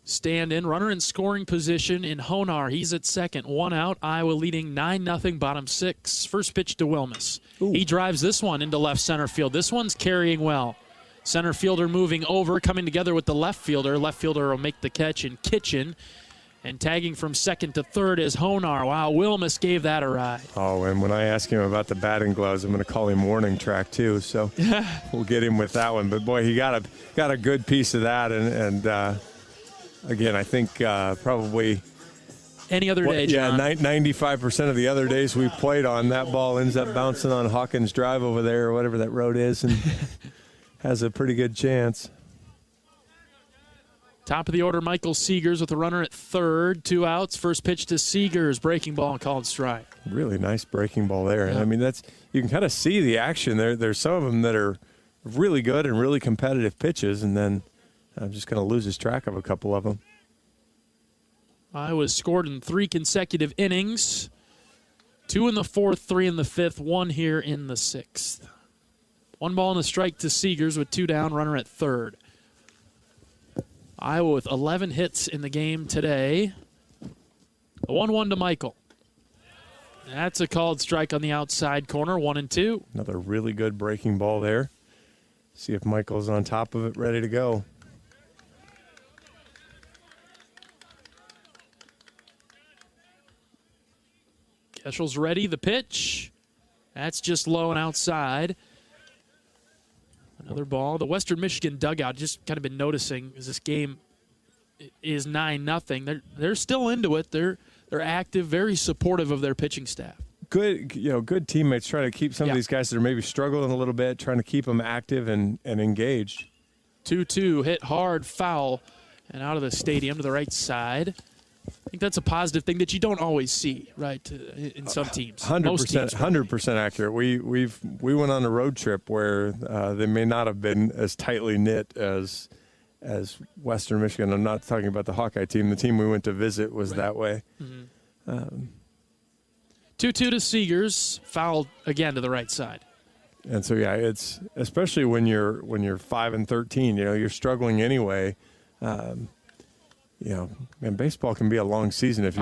stand in. Runner in scoring position in Honar. He's at second. 1 out. Iowa leading 9-0, bottom 6. First pitch to Wilmus. He drives this one into left center field. This one's carrying well. Center fielder moving over, coming together with the left fielder. Left fielder will make the catch in Kitchen. And tagging from second to third is Honar. Wow, Wilmus gave that a ride. Oh, and when I ask him about the batting gloves, I'm going to call him warning track too. So we'll get him with that one. But boy, he got a good piece of that. And again, I think probably any other day, John. 95% of the other days we've played on, that ball ends up bouncing on Hawkins Drive over there or whatever that road is, and has a pretty good chance. Top of the order, Michael Seegers with a runner at third. 2 outs. First pitch to Seegers. Breaking ball called strike. Really nice breaking ball there. Yeah. I mean, you can kind of see the action there. There's some of them that are really good and really competitive pitches, and then I'm just going to lose his track of a couple of them. Iowa scored in 3 consecutive innings. 2 in the 4th, 3 in the 5th, 1 here in the 6th. 1 ball and a strike to Seegers with 2 down, runner at third. Iowa with 11 hits in the game today. A 1-1 to Michael. That's a called strike on the outside corner, 1-2. Another really good breaking ball there. See if Michael's on top of it, ready to go. Keshel's ready, the pitch. That's just low and outside. Another ball. The Western Michigan dugout, just kind of been noticing as this game is 9-0. They're still into it. They're active, very supportive of their pitching staff. Good teammates trying to keep some of these guys that are maybe struggling a little bit, trying to keep them active and engaged. 2-2, hit hard, foul, and out of the stadium to the right side. I think that's a positive thing that you don't always see, right, in some teams. 100% accurate. We went on a road trip where they may not have been as tightly knit as Western Michigan. I'm not talking about the Hawkeye team. The team we went to visit was that way. 2-2 to Seegers, fouled again to the right side. And so, yeah, it's especially when you're 5-13. You're struggling anyway. And baseball can be a long season if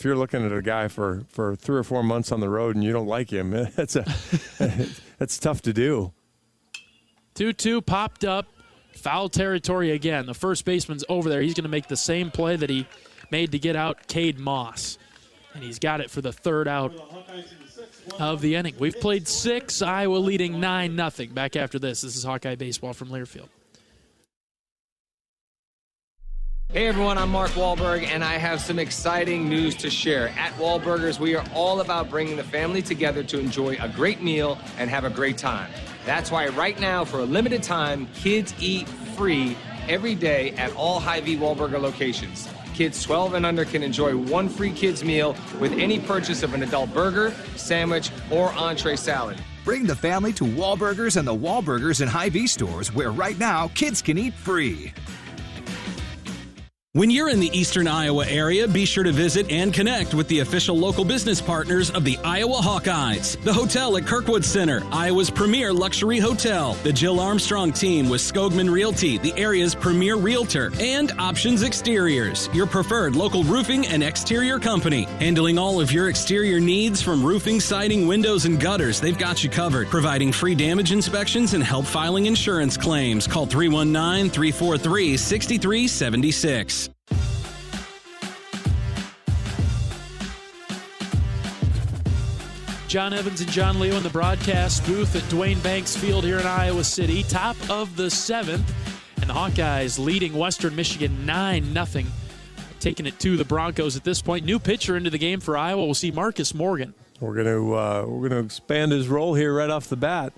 you're looking at a guy for 3 or 4 months on the road and you don't like him. That's tough to do. 2-2 popped up, foul territory again. The first baseman's over there. He's going to make the same play that he made to get out Cade Moss, and he's got it for the third out of the inning. We've played 6. Iowa leading 9-0. Back after this. This is Hawkeye Baseball from Learfield. Hey everyone, I'm Mark Wahlberg, and I have some exciting news to share. At Wahlburgers, we are all about bringing the family together to enjoy a great meal and have a great time. That's why right now, for a limited time, kids eat free every day at all Hy-Vee Wahlburger locations. Kids 12 and under can enjoy one free kids meal with any purchase of an adult burger, sandwich, or entree salad. Bring the family to Wahlburgers and the Wahlburgers and Hy-Vee stores, where right now kids can eat free. When you're in the eastern Iowa area, be sure to visit and connect with the official local business partners of the Iowa Hawkeyes. The hotel at Kirkwood Center, Iowa's premier luxury hotel. The Jill Armstrong team with Skogman Realty, the area's premier realtor. And Options Exteriors, your preferred local roofing and exterior company. Handling all of your exterior needs from roofing, siding, windows, and gutters, they've got you covered. Providing free damage inspections and help filing insurance claims. Call 319-343-6376. John Evans and John Leo in the broadcast booth at Duane Banks Field here in Iowa City. Top of the 7th, and the Hawkeyes leading Western Michigan 9-0. Taking it to the Broncos at this point. New pitcher into the game for Iowa. We'll see Marcus Morgan. We're going to expand his role here right off the bat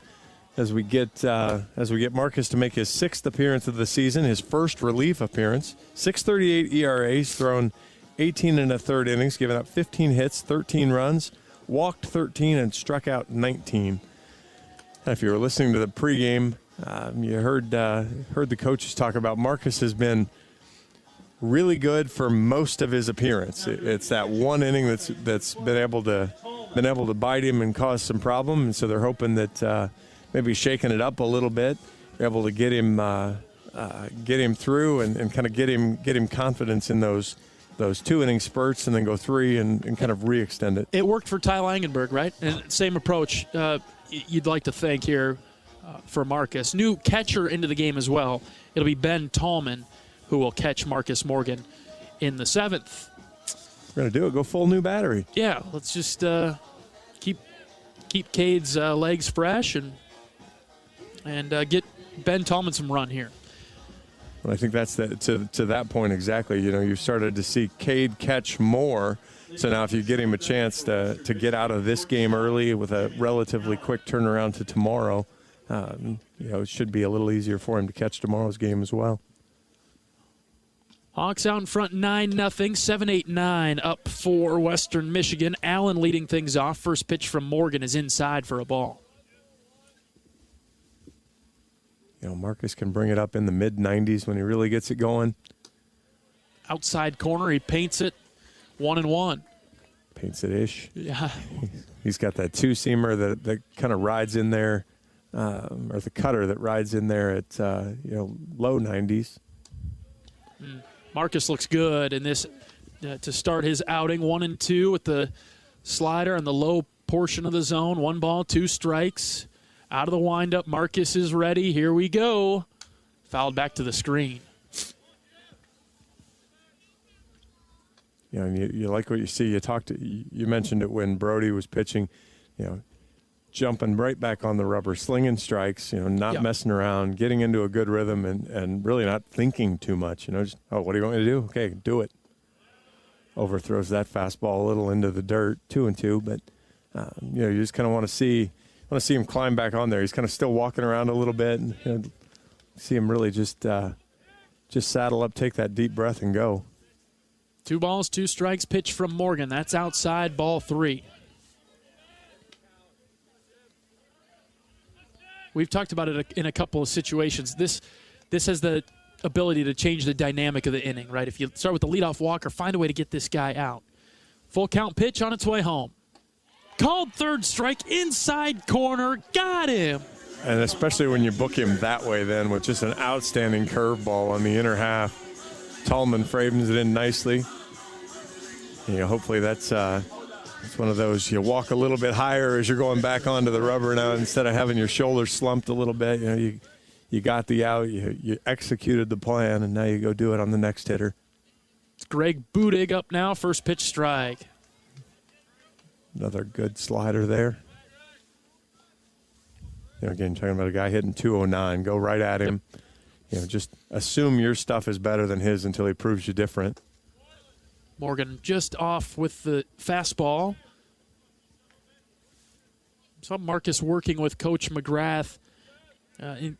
as we get Marcus to make his 6th appearance of the season, his first relief appearance. 6.38 ERA. He's thrown 18 1/3 innings, given up 15 hits, 13 runs. Walked 13 and struck out 19. If you were listening to the pregame, you heard the coaches talk about Marcus has been really good for most of his appearance. It's that one inning that's been able to bite him and cause some problem, and so they're hoping that maybe shaking it up a little bit, they're able to get him through and kind of get him confidence in those 2-inning spurts and then go 3 and kind of re-extend it. It worked for Ty Langenberg, right? And same approach you'd like to think here for Marcus. New catcher into the game as well. It'll be Ben Tallman who will catch Marcus Morgan in the 7th. We're going to do it. Go full new battery. Yeah, let's just keep Cade's legs fresh and get Ben Tallman some run here. Well, I think that's to that point exactly. You've started to see Cade catch more. So now if you get him a chance to get out of this game early with a relatively quick turnaround to tomorrow, it should be a little easier for him to catch tomorrow's game as well. Hawks out in front 9-0, 7-8-9 up for Western Michigan. Allen leading things off. First pitch from Morgan is inside for a ball. Marcus can bring it up in the mid-90s when he really gets it going. Outside corner, he paints it 1-1. Paints it ish. Yeah. He's got that two-seamer that kind of rides in there, or the cutter that rides in there at low 90s. Marcus looks good in this to start his outing. 1-2 with the slider on the low portion of the zone. 1 ball, 2 strikes. Out of the windup, Marcus is ready. Here we go. Fouled back to the screen. You like what you see. You mentioned it when Brody was pitching, jumping right back on the rubber, slinging strikes, not messing around, getting into a good rhythm and really not thinking too much. Just, what do you want me to do? Okay, do it. Overthrows that fastball a little into the dirt, 2-2, but you just kind of want to see him climb back on there. He's kind of still walking around a little bit, and see him really just saddle up, take that deep breath, and go. 2 balls, 2 strikes, pitch from Morgan. That's outside, ball 3. We've talked about it in a couple of situations. This has the ability to change the dynamic of the inning, right? If you start with the leadoff walker, find a way to get this guy out. Full count pitch on its way home. Called third strike, inside corner, got him. And especially when you book him that way then with just an outstanding curveball on the inner half. Tallman frames it in nicely. Hopefully that's one of those, you walk a little bit higher as you're going back onto the rubber now instead of having your shoulders slumped a little bit. You got the out, you executed the plan, and now you go do it on the next hitter. It's Greg Budig up now, first pitch strike. Another good slider there. Again, talking about a guy hitting 209, go right at him. Just assume your stuff is better than his until he proves you different. Morgan just off with the fastball. Saw Marcus working with Coach McGrath in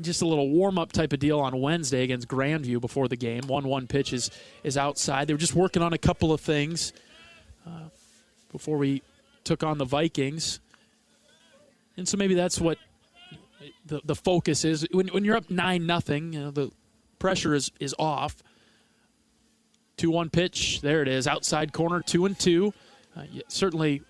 just a little warm-up type of deal on Wednesday against Grandview before the game. 1-1 pitch is outside. They were just working on a couple of things before we took on the Vikings. And so maybe that's what the focus is. When you're up 9-0, the pressure is off. 2-1 pitch, there it is, outside corner, 2-2. You certainly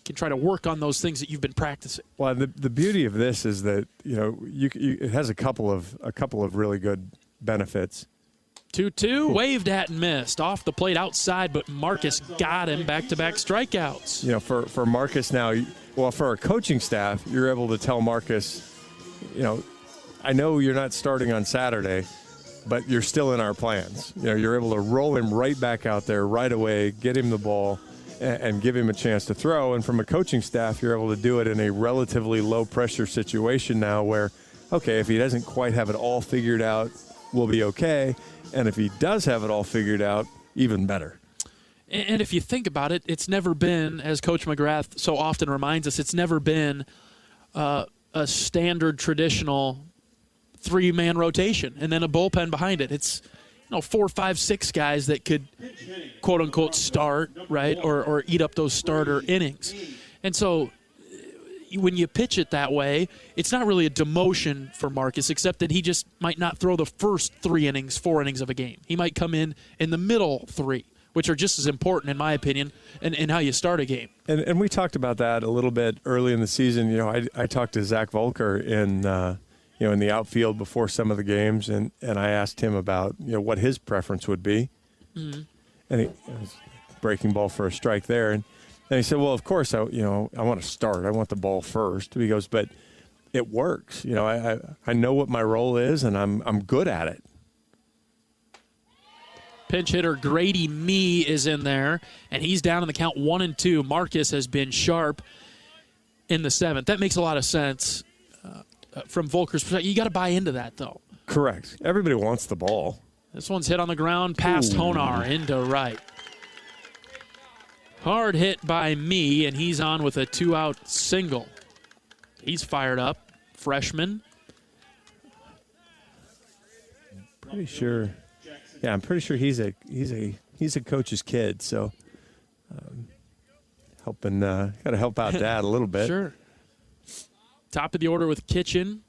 can try to work on those things that you've been practicing. Well, the beauty of this is that it has a couple of really good benefits. 2-2, waved at and missed. Off the plate outside, but Marcus got him. Back-to-back strikeouts. For Marcus now, for our coaching staff, you're able to tell Marcus, I know you're not starting on Saturday, but you're still in our plans. You're able to roll him right back out there right away, get him the ball, and give him a chance to throw. And from a coaching staff, you're able to do it in a relatively low-pressure situation now where, okay, if he doesn't quite have it all figured out, we'll be okay. And if he does have it all figured out, even better. And if you think about it, it's never been, as Coach McGrath so often reminds us, it's never been a standard traditional 3-man rotation and then a bullpen behind it. It's 4, 5, 6 guys that could quote unquote start, right, or eat up those starter innings. And so when you pitch it that way, it's not really a demotion for Marcus, except that he just might not throw the first 4 innings of a game. He might come in the middle 3, which are just as important, in my opinion, in how you start a game. And we talked about that a little bit early in the season. I talked to Zach Volker in the outfield before some of the games, and I asked him about what his preference would be. Mm-hmm. And he was breaking ball for a strike there, and he said, well, of course, I want to start. I want the ball first. He goes, but it works. I know what my role is, and I'm good at it. Pinch hitter Grady Mee is in there, and he's down in the count 1-2. Marcus has been sharp in the 7th. That makes a lot of sense from Volker's perspective. You got to buy into that, though. Correct. Everybody wants the ball. This one's hit on the ground past Honar into right. Hard hit by Mee, and he's on with a 2-out single. He's fired up. Freshman. Pretty sure. Yeah, I'm pretty sure he's a coach's kid. So, got to help out Dad a little bit. Sure. Top of the order with Kitchen.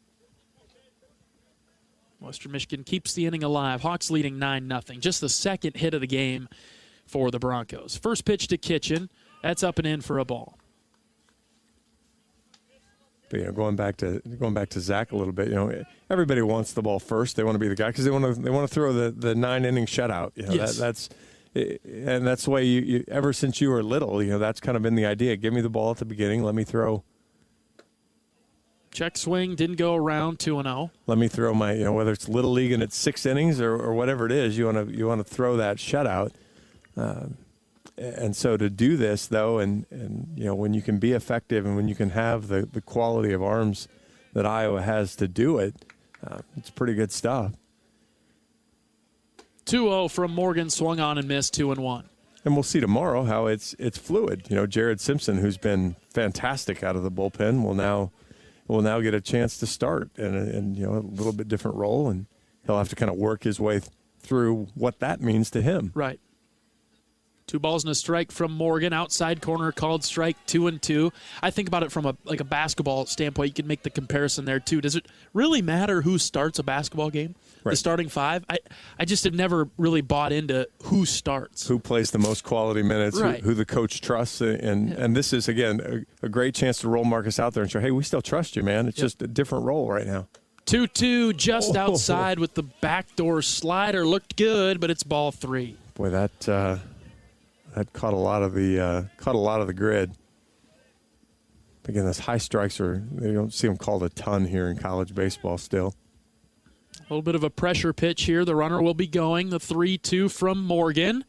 Western Michigan keeps the inning alive. Hawks leading 9-0. Just the second hit of the game for the Broncos. First pitch to Kitchen. That's up and in for a ball. But going back to Zach a little bit, everybody wants the ball first. They want to be the guy because they want to throw the 9-inning shutout. Yes. That's the way you ever since you were little. That's kind of been the idea. Give me the ball at the beginning. Let me throw. Check swing didn't go around 2-0. Let me throw my whether it's little league and it's 6 innings or whatever it is. You want to throw that shutout. And so to do this, though, and when you can be effective and when you can have the quality of arms that Iowa has to do it, it's pretty good stuff. 2-0 from Morgan, swung on and missed, 2-1. And we'll see tomorrow how it's fluid. Jared Simpson, who's been fantastic out of the bullpen, will now get a chance to start in a little bit different role, and he'll have to kind of work his way through what that means to him. Right. 2 balls and a strike from Morgan. Outside corner called strike, 2-2. I think about it from a basketball standpoint. You can make the comparison there too. Does it really matter who starts a basketball game? Right. The starting 5? I just have never really bought into who starts. Who plays the most quality minutes, right. who the coach trusts. And this is, again, a great chance to roll Marcus out there and show, hey, we still trust you, man. It's just a different role right now. 2-2 just outside with the backdoor slider. Looked good, but it's ball 3. Boy, that caught a lot of the grid. Again, those high strikes they don't see them called a ton here in college baseball still. A little bit of a pressure pitch here. The runner will be going. The 3-2 from Morgan.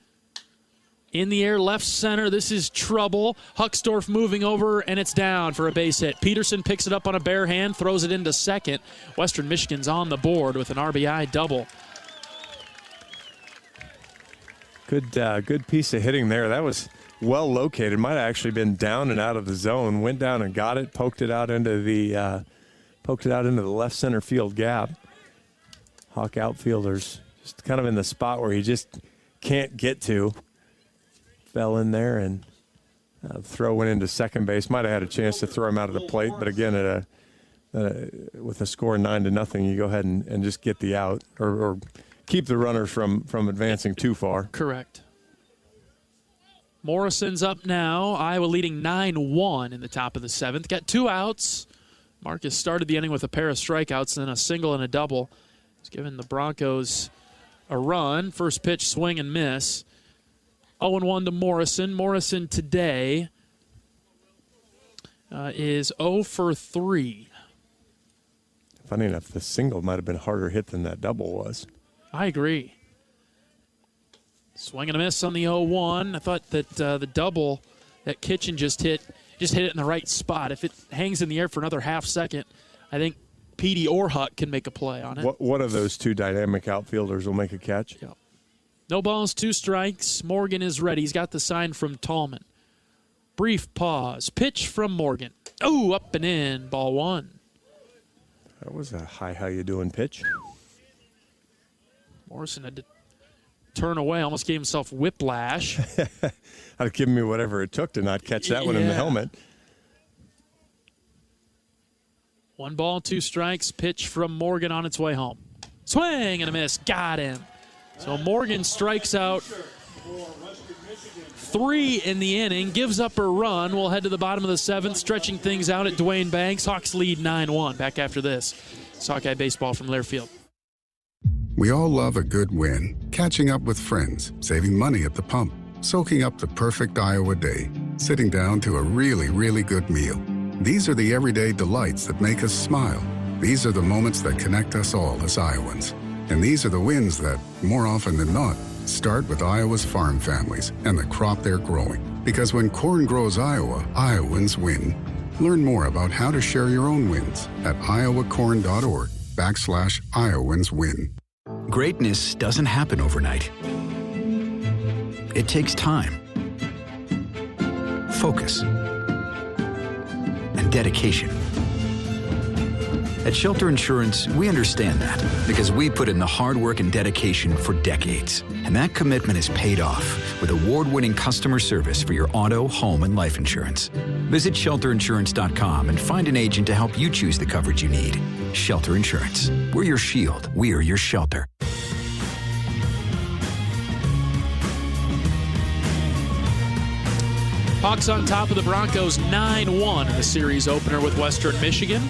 In the air, left center. This is trouble. Huckstorf moving over, and it's down for a base hit. Peterson picks it up on a bare hand, throws it into second. Western Michigan's on the board with an RBI double. Good piece of hitting there. That was well located. Might have actually been down and out of the zone. Went down and got it. Poked it out into the left center field gap. Hawk outfielders just kind of in the spot where he just can't get to. Fell in there and throw went into second base. Might have had a chance to throw him out of the plate, but again, with a score 9-0, you go ahead and just get the out or keep the runners from advancing too far. Correct. Morrison's up now. Iowa leading 9-1 in the top of the 7th. Got 2 outs. Marcus started the inning with a pair of strikeouts, then a single and a double. He's given the Broncos a run. First pitch, swing and miss. 0-1 to Morrison. Morrison today is 0 for 3. Funny enough, the single might have been harder hit than that double was. I agree. Swing and a miss on the 0-1. I thought that the double that Kitchen just hit it in the right spot. If it hangs in the air for another half second, I think Petey or Huck can make a play on it. What of those 2 dynamic outfielders will make a catch? Yep. No balls, 2 strikes. Morgan is ready. He's got the sign from Tallman. Brief pause. Pitch from Morgan. Oh, up and in. Ball 1. That was a hi, how you doing pitch. Morrison had to turn away, almost gave himself whiplash. I'd have given me whatever it took to not catch that one in the helmet. 1 ball, 2 strikes. Pitch from Morgan on its way home. Swing and a miss. Got him. So Morgan strikes out 3 in the inning, gives up a run. We'll head to the bottom of the 7th, stretching things out at Duane Banks. Hawks lead 9-1. Back after this. It's Hawkeye Baseball from Learfield. We all love a good win. Catching up with friends, saving money at the pump, soaking up the perfect Iowa day, sitting down to a really, really good meal. These are the everyday delights that make us smile. These are the moments that connect us all as Iowans. And these are the wins that, more often than not, start with Iowa's farm families and the crop they're growing. Because when corn grows Iowa, Iowans win. Learn more about how to share your own wins at iowacorn.org/IowansWin. Greatness doesn't happen overnight. It takes time, focus, and dedication. At Shelter Insurance, we understand that because we put in the hard work and dedication for decades. And that commitment is paid off with award-winning customer service for your auto, home, and life insurance. Visit shelterinsurance.com and find an agent to help you choose the coverage you need. Shelter Insurance. We're your shield. We are your shelter. Hawks on top of the Broncos 9-1 in the series opener with Western Michigan.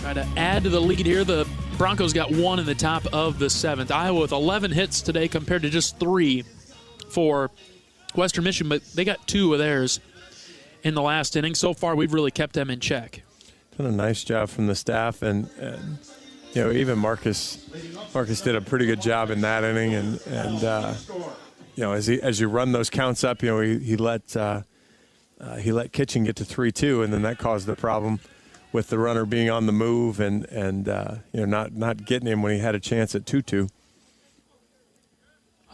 Try to add to the lead here. The Broncos got 1 in the top of the 7th. Iowa with 11 hits today compared to just 3 for Western Michigan, but they got 2 of theirs in the last inning. So far, we've really kept them in check. Done a nice job from the staff, and you know, even Marcus did a pretty good job in that inning, and you know, as you run those counts up, you know, he let Kitchen get to 3-2, and then that caused the problem with the runner being on the move and you know, not getting him when he had a chance at 2-2.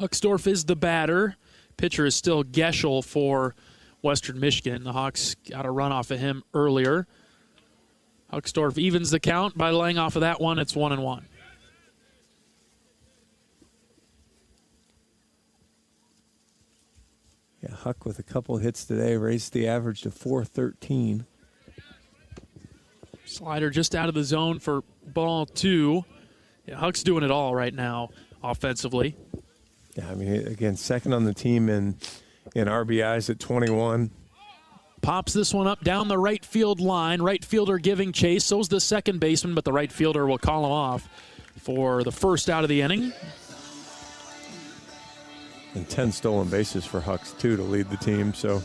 Huckstorf is the batter. Pitcher is still Geschel for Western Michigan. The Hawks got a run off of him earlier. Huckstorf evens the count by laying off of that one. It's 1-1. Yeah, Huck with a couple hits today raised the average to 413. Slider just out of the zone for ball 2. Yeah, Huck's doing it all right now offensively. Yeah, I mean, again, second on the team in RBIs at 21. Pops this one up down the right field line. Right fielder giving chase. So's the second baseman, but the right fielder will call him off for the first out of the inning. And 10 stolen bases for Hucks, too, to lead the team. So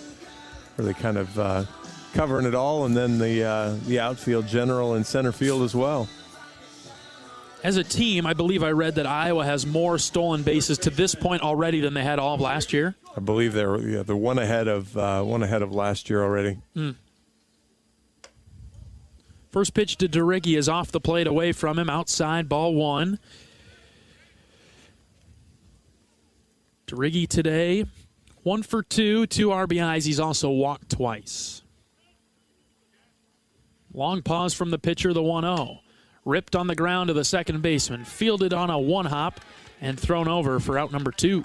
really kind of covering it all. And then the outfield general and center field as well. As a team, I believe I read that Iowa has more stolen bases to this point already than they had all of last year. I believe they're one ahead of last year already. First pitch to DeRiggi is off the plate, away from him, outside, ball 1. DeRiggi today, 1 for 2, 2 RBIs. He's also walked twice. Long pause from the pitcher, the 1-0. Ripped on the ground to the second baseman, fielded on a one-hop, and thrown over for out number 2.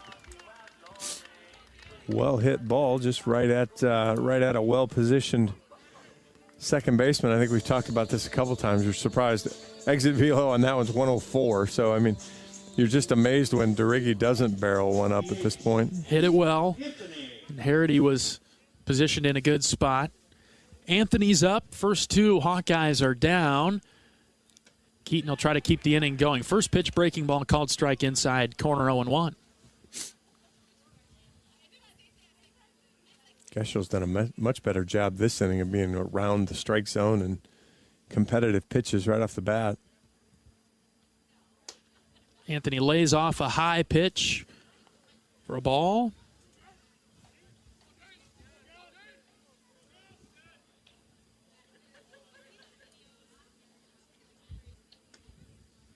Well hit ball, just right at a well-positioned second baseman. I think we've talked about this a couple times. You're surprised. Exit velo on that one's 104. So, I mean, you're just amazed when DeRiggi doesn't barrel one up at this point. Hit it well. And Harity was positioned in a good spot. Anthony's up. First 2 Hawkeyes are down. Keaton will try to keep the inning going. First pitch, breaking ball, called strike inside, corner 0-1. Geshel's done a much better job this inning of being around the strike zone and competitive pitches right off the bat. Anthony lays off a high pitch for a ball.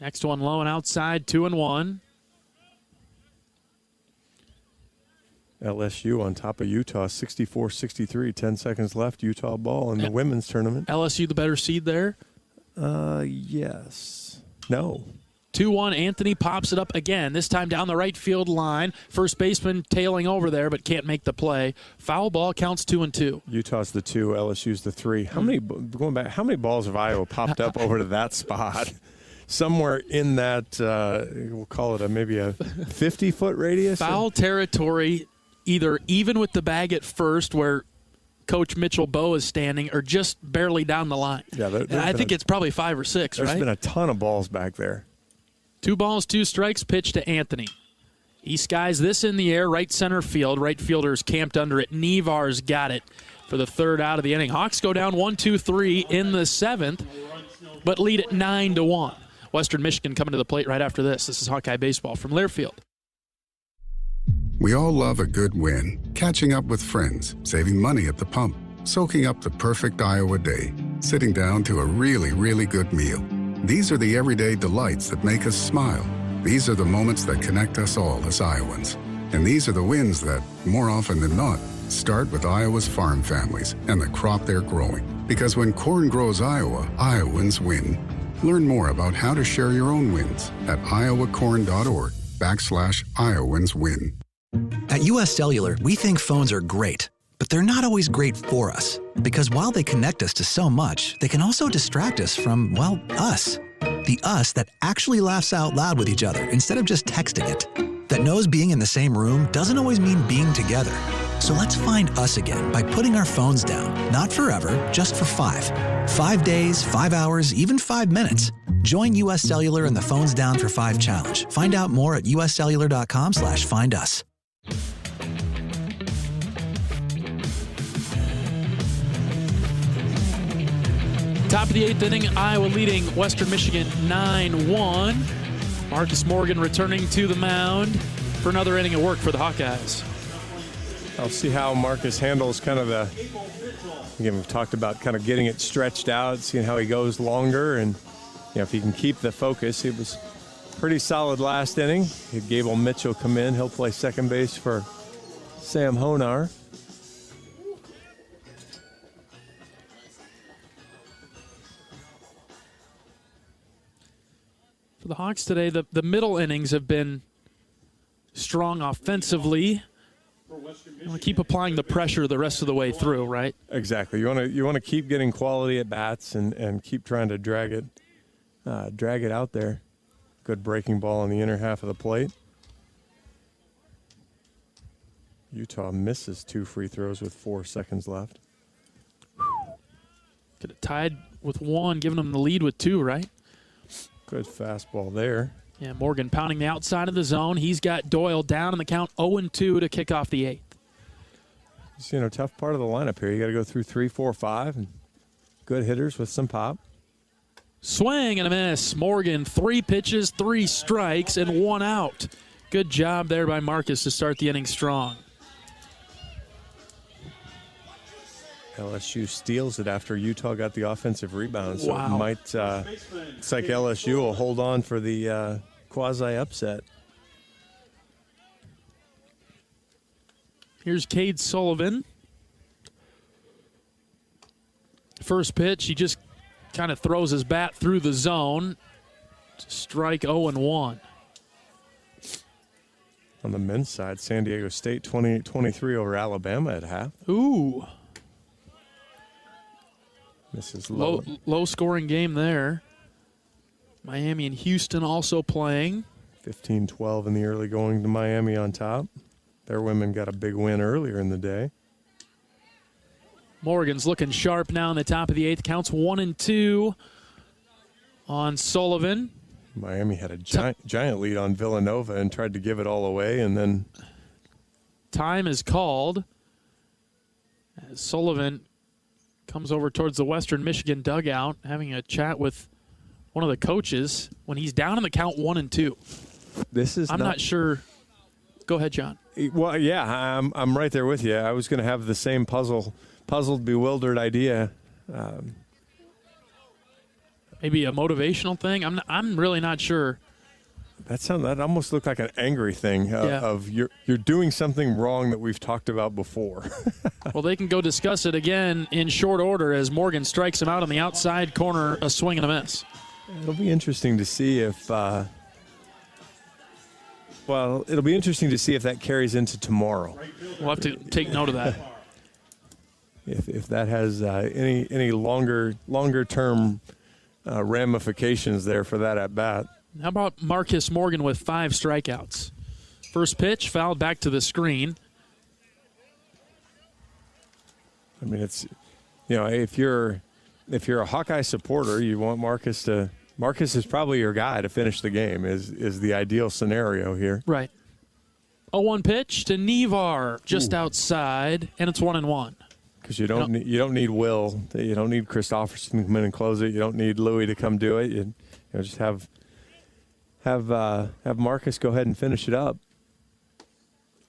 Next one low and outside, 2-1. LSU on top of Utah, 64-63, 10 seconds left, Utah ball in the women's tournament. LSU the better seed there? Yes. No. 2-1, Anthony pops it up again, this time down the right field line. First baseman tailing over there, but can't make the play. Foul ball, counts 2-2. Utah's the 2, LSU's the 3. How many balls have Iowa popped up over to that spot? Somewhere in that, we'll call it maybe a 50-foot radius? Foul territory, either even with the bag at first where Coach Mitchell Bowe is standing, or just barely down the line. Yeah, I think it's probably 5 or 6, right? There's been a ton of balls back there. 2 balls, 2 strikes, pitch to Anthony. He skies this in the air, right center field. Right fielder's camped under it. Nevar's got it for the third out of the inning. Hawks go down 1-2-3 in the 7th, but lead at 9-1. Western Michigan coming to the plate right after this. This is Hawkeye Baseball from Learfield. We all love a good win. Catching up with friends, saving money at the pump, soaking up the perfect Iowa day, sitting down to a really, really good meal. These are the everyday delights that make us smile. These are the moments that connect us all as Iowans. And these are the wins that, more often than not, start with Iowa's farm families and the crop they're growing. Because when corn grows Iowa, Iowans win. Learn more about how to share your own wins at iowacorn.org/IowansWin. At US Cellular, we think phones are great, but they're not always great for us. Because while they connect us to so much, they can also distract us from, well, us. The us that actually laughs out loud with each other instead of just texting it. That knows being in the same room doesn't always mean being together. So let's find us again by putting our phones down. Not forever, just for 5. 5 days, 5 hours, even 5 minutes. Join US Cellular in the Phones Down for 5 challenge. Find out more at uscellular.com/findus. Top of the 8th inning, Iowa leading Western Michigan 9-1. Marcus Morgan returning to the mound for another inning of work for the Hawkeyes. I'll see how Marcus handles kind of again, we've talked about kind of getting it stretched out, seeing how he goes longer, and if he can keep the focus. It was pretty solid last inning. Had Gable Mitchell come in. He'll play second base for Sam Honar. For the Hawks today, the middle innings have been strong offensively. You want to keep applying the pressure the rest of the way through, right? Exactly. You want to keep getting quality at bats and keep trying to drag it out there. Good breaking ball on the inner half of the plate. Utah misses 2 free throws with 4 seconds left. Could have tied with 1, giving them the lead with 2, right? Good fastball there. Yeah, Morgan pounding the outside of the zone. He's got Doyle down in the count 0-2 to kick off the 8th. It's, tough part of the lineup here. You got to go through 3, 4, 5, and good hitters with some pop. Swing and a miss. Morgan, 3 pitches, 3 strikes, and 1 out. Good job there by Marcus to start the inning strong. LSU steals it after Utah got the offensive rebound. So wow. It might, it's like LSU will hold on for the quasi-upset. Here's Cade Sullivan. First pitch, he just kind of throws his bat through the zone. Strike 0-1. On the men's side, San Diego State 28-23 over Alabama at half. Ooh. This is low scoring game there. Miami and Houston also playing. 15-12 in the early going to Miami on top. Their women got a big win earlier in the day. Morgan's looking sharp now in the top of the 8th. Counts 1-2 on Sullivan. Miami had a giant lead on Villanova and tried to give it all away, and then time is called as Sullivan comes over towards the Western Michigan dugout, having a chat with one of the coaches when he's down in the count 1-2. I'm not sure. Go ahead, John. Well, yeah, I'm right there with you. I was going to have the same puzzled, bewildered idea. Maybe a motivational thing. I'm really not sure. That almost looked like an angry thing of you're doing something wrong that we've talked about before. Well, they can go discuss it again in short order as Morgan strikes him out on the outside corner, a swing and a miss. It'll be interesting to see if it'll be interesting to see if that carries into tomorrow. We'll have to take note of that. If that has any longer term ramifications there for that at bat. How about Marcus Morgan with 5 strikeouts? First pitch, fouled back to the screen. I mean, it's, if you're a Hawkeye supporter, you want Marcus is probably your guy to finish the game is the ideal scenario here. Right. 0-1 pitch to Nevar just outside, and it's 1-1. Because you don't need Will, you don't need Christopherson to come in and close it. You don't need Louis to come do it. You just have Marcus go ahead and finish it up.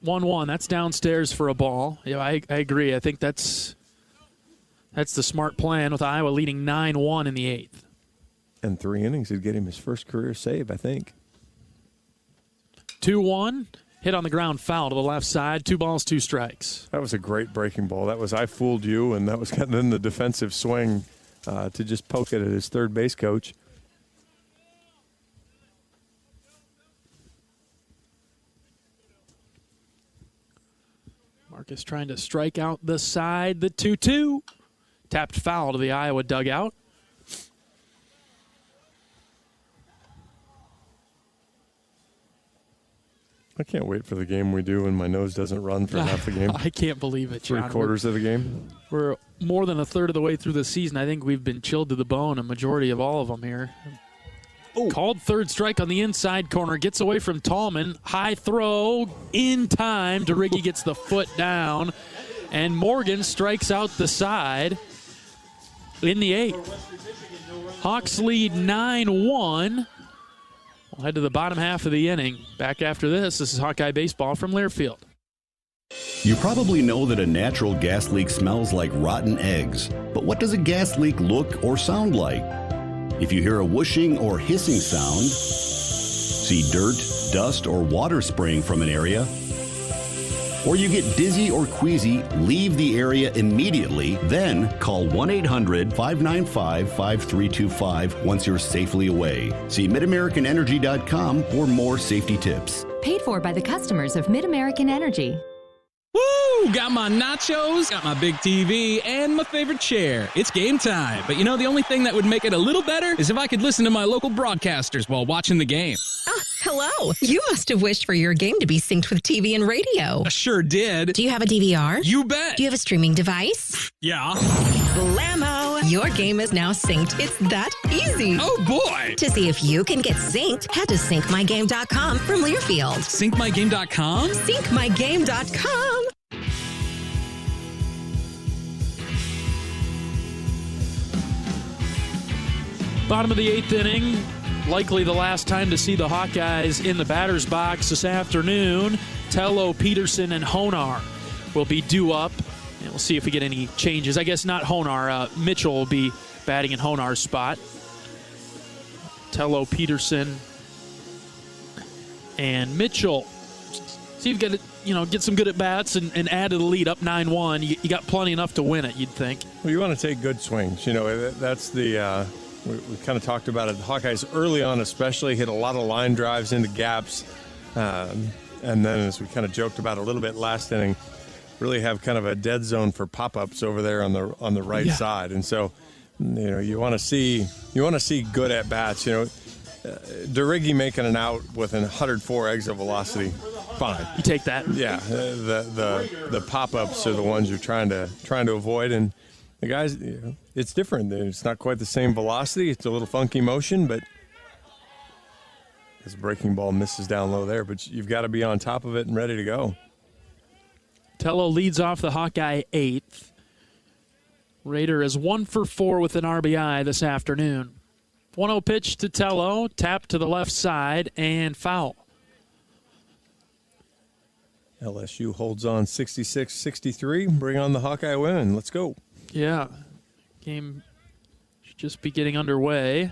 1-1. That's downstairs for a ball. Yeah, I agree. I think that's the smart plan with Iowa leading 9-1 in the 8th. And 3 innings would get him his first career save, I think. 2-1. Hit on the ground, foul to the left side. 2 balls, 2 strikes. That was a great breaking ball. That was I fooled you, and that was then the defensive swing to just poke it at his third base coach. Marcus trying to strike out the side. The 2-2. Tapped foul to the Iowa dugout. I can't wait for the game we do when my nose doesn't run for half the game. I can't believe it, John. 3/4 of the game. We're more than a third of the way through the season. I think we've been chilled to the bone, a majority of all of them here. Ooh. Called third strike on the inside corner. Gets away from Tallman. High throw in time. DeRiggi gets the foot down. And Morgan strikes out the side in the 8th. Hawks lead 9-1. We'll head to the bottom half of the inning. Back after this. This is Hawkeye Baseball from Learfield. You probably know that a natural gas leak smells like rotten eggs. But what does a gas leak look or sound like? If you hear a whooshing or hissing sound, see dirt, dust, or water spraying from an area, or you get dizzy or queasy, leave the area immediately, then call 1-800-595-5325 once you're safely away. See MidAmericanEnergy.com for more safety tips. Paid for by the customers of Mid-American Energy. Woo! Woo! Got my nachos, got my big TV, and my favorite chair. It's game time. But the only thing that would make it a little better is if I could listen to my local broadcasters while watching the game. Oh, hello. You must have wished for your game to be synced with TV and radio. I sure did. Do you have a DVR? You bet. Do you have a streaming device? Yeah. Blammo! Your game is now synced. It's that easy. Oh, boy. To see if you can get synced, head to syncmygame.com from Learfield. Syncmygame.com? Syncmygame.com. Bottom of the 8th inning. Likely the last time to see the Hawkeyes in the batter's box this afternoon. Tello, Peterson, and Honar will be due up. And we'll see if we get any changes. I guess not Honar. Mitchell will be batting in Honar's spot. Tello, Peterson, and Mitchell. See if you get some good at bats and add to the lead up 9-1. You got plenty enough to win it, you'd think. Well, you want to take good swings. That's the we kind of talked about it. The Hawkeyes early on especially hit a lot of line drives into gaps. And then as we kind of joked about a little bit last inning, really have kind of a dead zone for pop-ups over there on the right side. And so, you want to see good at bats. DeRiggi making an out with 104 exit velocity, fine. You take that. Yeah, the pop-ups are the ones you're trying to avoid, and the guys, it's different. It's not quite the same velocity. It's a little funky motion, but this breaking ball misses down low there. But you've got to be on top of it and ready to go. Tello leads off the Hawkeye 8th. Raider is 1 for 4 with an RBI this afternoon. 1-0 pitch to Tello, tap to the left side, and foul. LSU holds on 66-63. Bring on the Hawkeye women. Let's go. Yeah. Game should just be getting underway.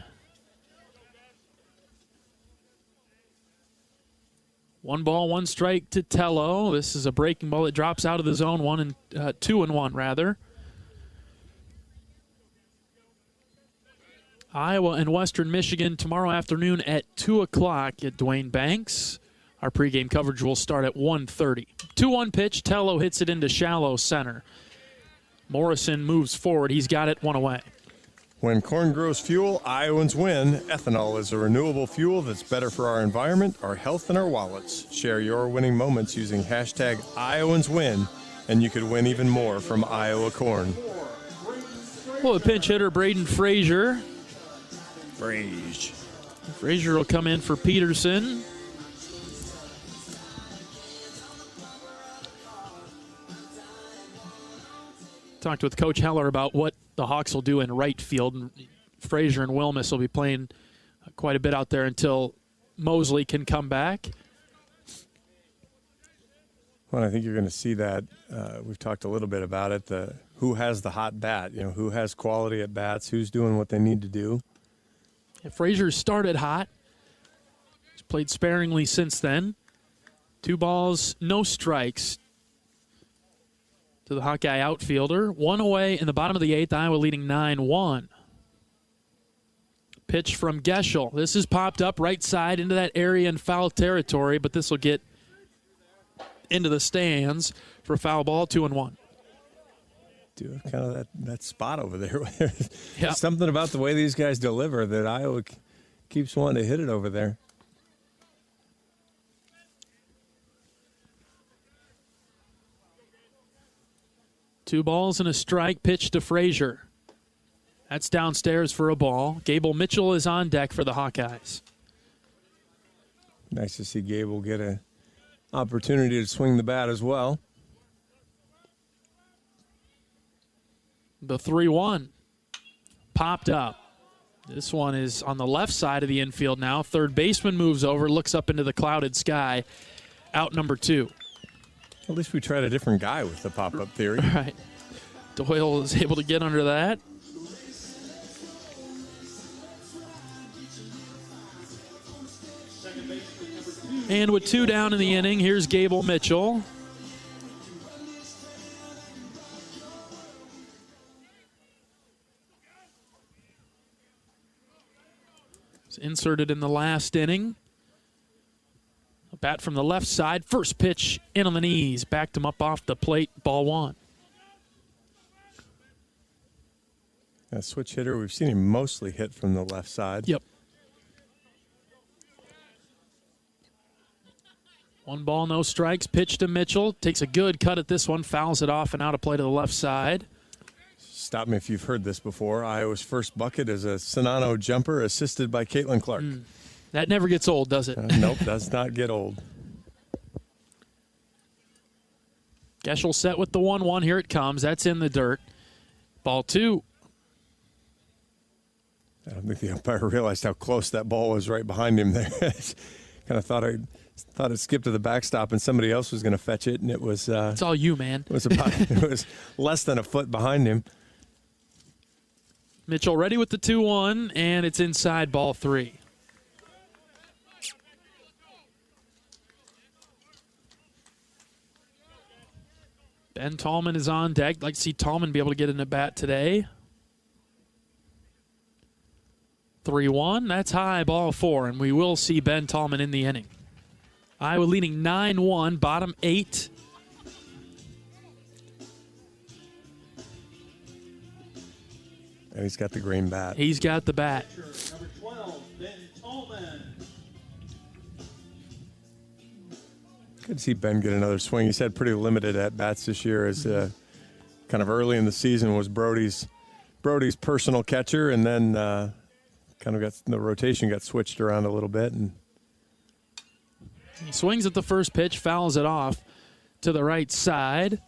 1 ball, 1 strike to Tello. This is a breaking ball that drops out of the zone. 2-1 rather. Iowa and Western Michigan tomorrow afternoon at 2 o'clock at Duane Banks. Our pregame coverage will start at 1:30. 2-1 pitch. Tello hits it into shallow center. Morrison moves forward. He's got it 1 away. When corn grows fuel, Iowans win. Ethanol is a renewable fuel that's better for our environment, our health, and our wallets. Share your winning moments using hashtag IowansWin, and you could win even more from Iowa corn. Well, the pinch hitter, Braden Frazier. Frazier will come in for Peterson. Talked with Coach Heller about what the Hawks will do in right field. Frazier and Wilmus will be playing quite a bit out there until Mosley can come back. Well, I think you're going to see that. We've talked a little bit about it. Who has the hot bat? Who has quality at bats? Who's doing what they need to do? Yeah, Frazier started hot. He's played sparingly since then. 2 balls, no strikes to the Hawkeye outfielder. 1 away in the bottom of the 8th. Iowa leading 9-1. Pitch from Geschel. This is popped up right side into that area in foul territory, but this will get into the stands for a foul ball. 2-1. Dude, kind of that spot over there. Yep. Something about the way these guys deliver that Iowa keeps wanting to hit it over there. Two balls and a strike. Pitch to Frazier. That's downstairs for a ball. Gable Mitchell is on deck for the Hawkeyes. Nice to see Gable get an opportunity to swing the bat as well. The 3-1 popped up. This one is on the left side of the infield now. Third baseman moves over, looks up into the clouded sky. Out number 2. At least we tried a different guy with the pop-up theory. Right. Doyle is able to get under that. And with 2 down in the inning, here's Gable Mitchell. It's inserted in the last inning. Bat from the left side. First pitch in on the knees. Backed him up off the plate. Ball 1. A switch hitter, we've seen him mostly hit from the left side. Yep. 1 ball, no strikes. Pitch to Mitchell. Takes a good cut at this one. Fouls it off and out of play to the left side. Stop me if you've heard this before. Iowa's first bucket is a Sonano jumper assisted by Caitlin Clark. That never gets old, does it? Nope, does not get old. Geschel set with the 1-1. Here it comes. That's in the dirt. Ball 2. I don't think the umpire realized how close that ball was right behind him there. Kind of thought it skipped to the backstop and somebody else was going to fetch it, and it was. It's all you, man. It was less than a foot behind him. Mitchell ready with the 2-1, and it's inside. Ball 3. Ben Tallman is on deck. I'd like to see Tallman be able to get in a bat today. 3-1. That's high. Ball 4, and we will see Ben Tallman in the inning. Iowa leading 9-1, bottom 8. And he's got the green bat. He's got the bat. Number 12, Ben Tallman. Good to see Ben get another swing. He's had pretty limited at-bats this year as kind of early in the season was Brody's personal catcher, and then kind of the rotation got switched around a little bit. And he swings at the first pitch, fouls it off to the right side.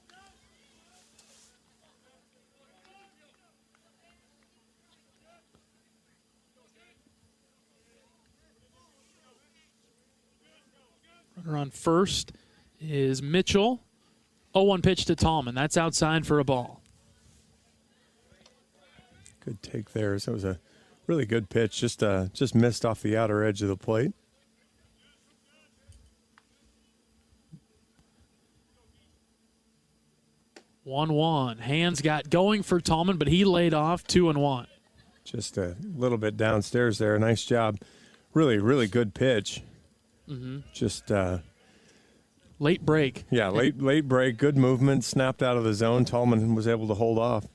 Runner on first is Mitchell. 0-1 pitch to Tallman. That's outside for a ball. Good take there. So it was a really good pitch. Just missed off the outer edge of the plate. One. Hands got going for Tallman, but he laid off. 2-1. Just a little bit downstairs there. Nice job. Really, really good pitch. Mm-hmm. Just late break. Yeah, late break. Good movement. Snapped out of the zone. Tallman was able to hold off.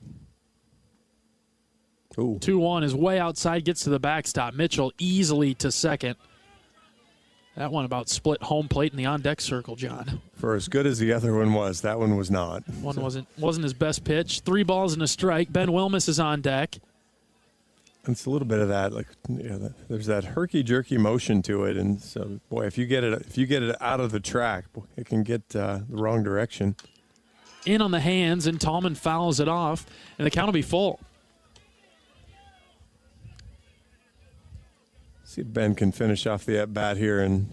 Ooh. 2-1 is way outside. Gets to the backstop. Mitchell easily to second. That one about split home plate in the on-deck circle, John. For as good as the other one was, that one was not. One wasn't his best pitch. 3 balls and a strike. Ben Wilmus is on deck. It's a little bit of that, there's that herky-jerky motion to it, and so boy, if you get it out of the track, boy, it can get the wrong direction. In on the hands, and Tallman fouls it off, and the count will be full. See if Ben can finish off the at-bat here, and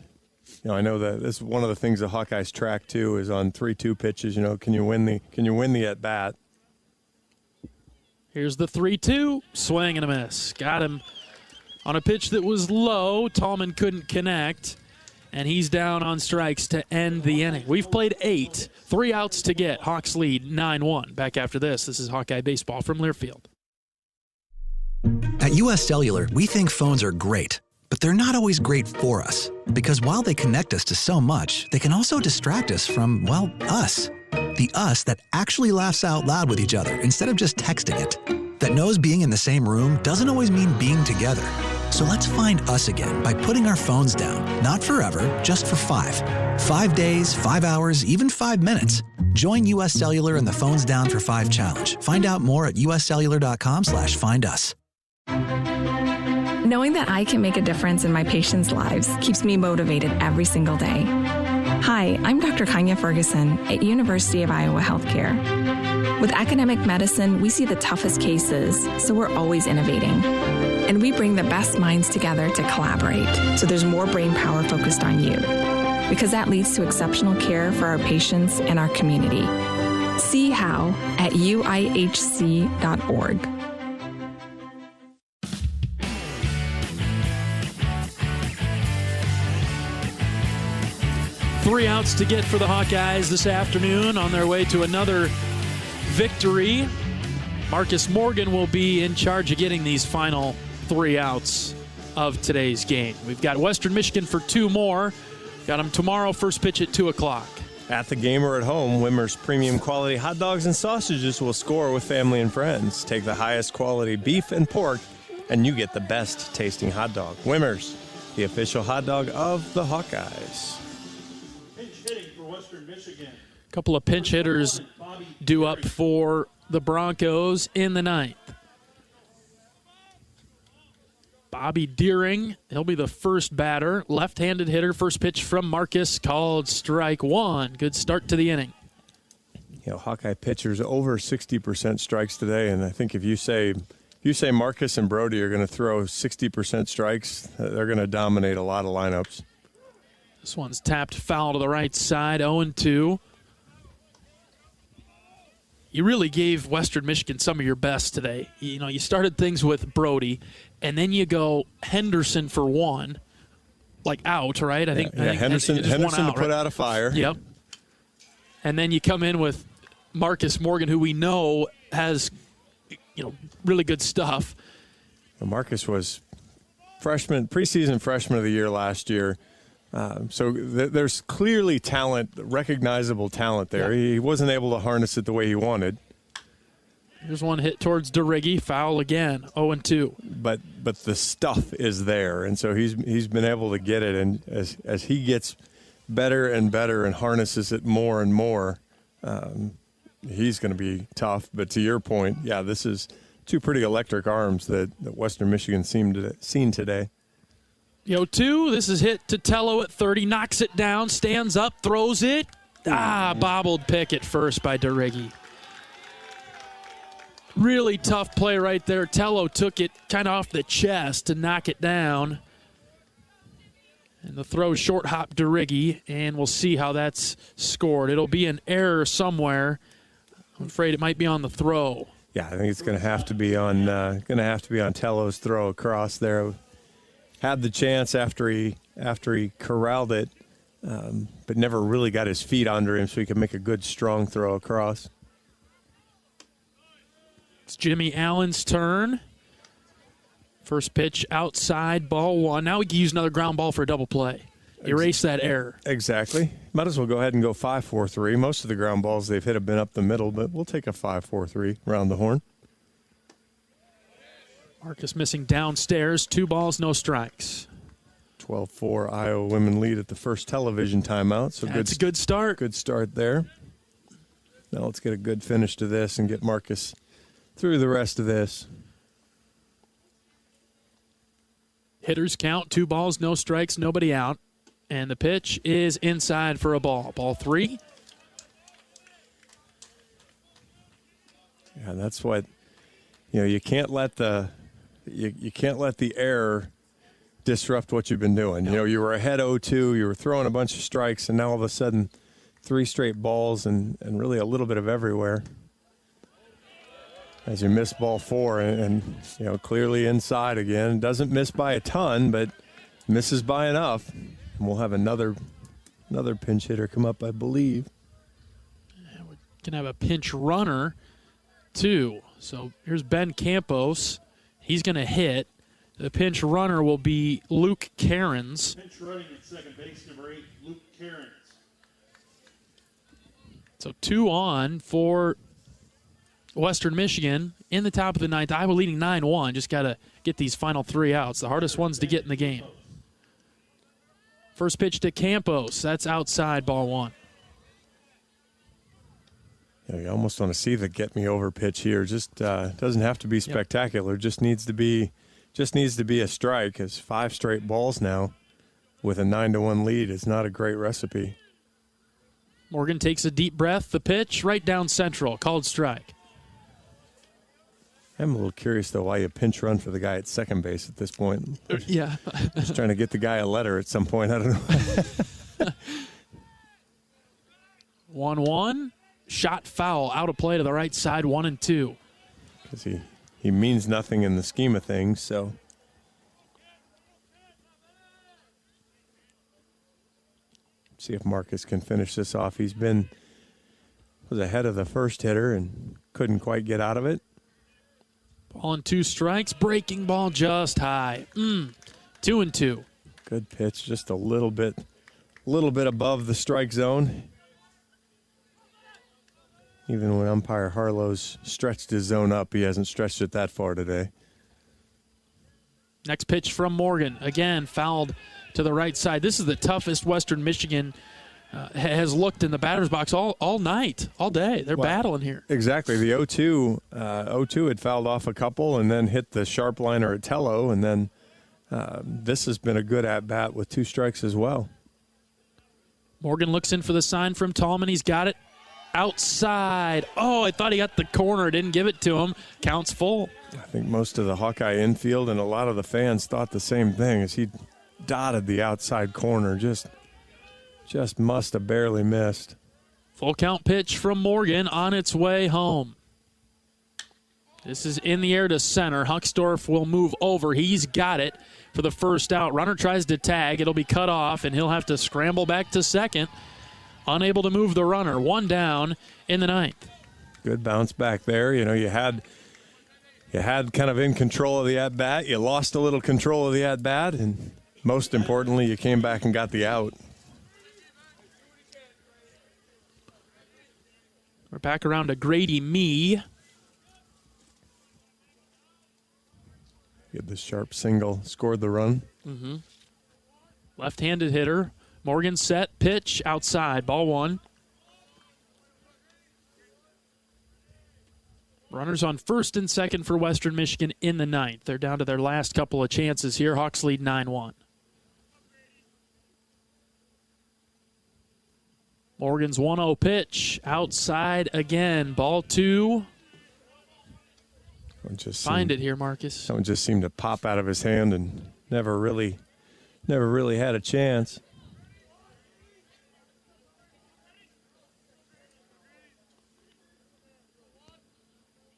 I know that this is one of the things the Hawkeyes track too is on 3-2 pitches. Can you win the at-bat? Here's the 3-2. Swing and a miss. Got him on a pitch that was low. Tallman couldn't connect, and he's down on strikes to end the inning. We've played 8. 3 outs to get. Hawks lead 9-1. Back after this. This is Hawkeye Baseball from Learfield. At U.S. Cellular, we think phones are great, but they're not always great for us. Because while they connect us to so much, they can also distract us from, well, us. The us that actually laughs out loud with each other instead of just texting it. That knows being in the same room doesn't always mean being together. So let's find us again by putting our phones down. Not forever, just for 5. 5 days, 5 hours, even 5 minutes. Join U.S. Cellular in the Phones Down for 5 challenge. Find out more at uscellular.com/findus. Knowing that I can make a difference in my patients' lives keeps me motivated every single day. Hi, I'm Dr. Kanya Ferguson at University of Iowa Healthcare. With academic medicine, we see the toughest cases, so we're always innovating. And we bring the best minds together to collaborate, so there's more brain power focused on you. Because that leads to exceptional care for our patients and our community. See how at uihc.org. Three outs to get for the Hawkeyes this afternoon on their way to another victory. Marcus Morgan will be in charge of getting these final 3 outs of today's game. We've got Western Michigan for 2 more. Got them tomorrow, first pitch at 2 o'clock. At the game or at home, Wimmer's premium quality hot dogs and sausages will score with family and friends. Take the highest quality beef and pork, and you get the best tasting hot dog. Wimmer's, the official hot dog of the Hawkeyes. Pinch hitting for Western Michigan. A couple of pinch hitters due up for the Broncos in the ninth. Bobby Deering, he'll be the first batter. Left-handed hitter, first pitch from Marcus, called strike one. Good start to the inning. You know, Hawkeye pitchers over 60% strikes today, and I think if you say Marcus and Brody are going to throw 60% strikes, they're going to dominate a lot of lineups. This one's tapped foul to the right side, 0-2. You really gave Western Michigan some of your best today. You know, you started things with Brody, and then you go Henderson for one, like out, right? I think Henderson to put out a fire. Yep. And then you come in with Marcus Morgan, who we know has, really good stuff. Well, Marcus was preseason freshman of the year last year. So there's clearly talent, recognizable talent there. Yeah. He wasn't able to harness it the way he wanted. Here's one hit towards DeRiggi, foul again, 0-2. But the stuff is there, and so he's been able to get it. And as he gets better and better and harnesses it more and more, he's going to be tough. But to your point, yeah, this is two pretty electric arms that Western Michigan seen today. 0-2, this is hit to Tello at 30, knocks it down, stands up, throws it. Bobbled pick at first by DeRiggi. Really tough play right there. Tello took it kind of off the chest to knock it down. And the throw short hop DeRiggi, and we'll see how that's scored. It'll be an error somewhere. I'm afraid it might be on the throw. Yeah, I think it's going to have to be on Tello's throw across there. Had the chance after he corralled it, but never really got his feet under him so he could make a good, strong throw across. It's Jimmy Allen's turn. First pitch outside, ball one. Now we can use another ground ball for a double play. Erase that error. Exactly. Might as well go ahead and go 5-4-3. Most of the ground balls they've hit have been up the middle, but we'll take a 5-4-3 round the horn. Marcus missing downstairs. 2 balls, no strikes. 12-4 Iowa women lead at the first television timeout. So that's a good start. Good start there. Now let's get a good finish to this and get Marcus through the rest of this. Hitters count, 2 balls, no strikes, nobody out. And the pitch is inside for a ball. Ball 3. Yeah, that's what, you can't let the error disrupt what you've been doing. No. You were ahead 0-2, you were throwing a bunch of strikes, and now all of a sudden 3 straight balls and really a little bit of everywhere. As you miss ball 4 and clearly inside again. Doesn't miss by a ton, but misses by enough. And we'll have another pinch hitter come up, I believe. We can have a pinch runner, too. So here's Ben Campos. He's going to hit. The pinch runner will be Luke Cairns. Pinch running at second base, number 8, Luke Cairns. So 2 on for Western Michigan in the top of the 9th. Iowa leading 9-1. Just got to get these final 3 outs. The hardest ones to get in the game. First pitch to Campos. That's outside, ball 1. Yeah, you almost want to see the get me over pitch here. Just doesn't have to be spectacular. Yep. Just needs to be a strike. It's 5 straight balls now with a 9-1 lead. It's not a great recipe. Morgan takes a deep breath. The pitch right down central, called strike. I'm a little curious, though, why you pinch run for the guy at second base at this point. Yeah. Just trying to get the guy a letter at some point. I don't know. 1-1. Shot foul, out of play to the right side, 1-2. Because he means nothing in the scheme of things, so. See if Marcus can finish this off. He's was ahead of the first hitter and couldn't quite get out of it. Ball and 2 strikes, breaking ball just high. 2-2. Good pitch, just a little bit little bit above the strike zone. Even when umpire Harlow's stretched his zone up, he hasn't stretched it that far today. Next pitch from Morgan. Again, fouled to the right side. This is the toughest Western Michigan has looked in the batter's box all night, all day. They're battling here. Exactly. The 0-2 had fouled off a couple and then hit the sharp liner at Tello, and then this has been a good at-bat with 2 strikes as well. Morgan looks in for the sign from Tallman. He's got it outside. Oh, I thought he got the corner. Didn't give it to him. Counts full. I think most of the Hawkeye infield and a lot of the fans thought the same thing as he dotted the outside corner. Just must have barely missed. Full count pitch from Morgan on its way home. This is in the air to center. Huckstorf will move over. He's got it for the first out. Runner tries to tag. It'll be cut off, and he'll have to scramble back to second. Unable to move the runner. 1 down in the 9th. Good bounce back there. You know, you had kind of in control of the at-bat. You lost a little control of the at-bat, and most importantly, you came back and got the out. We're back around to Grady Mee. Get the sharp single, scored the run. Mm-hmm. Left-handed hitter. Morgan set, pitch, outside, ball 1. Runners on first and second for Western Michigan in the 9th. They're down to their last couple of chances here. Hawks lead 9-1. Morgan's 1-0 pitch, outside again, ball 2. Find it here, Marcus. That one just seemed to pop out of his hand and never really had a chance.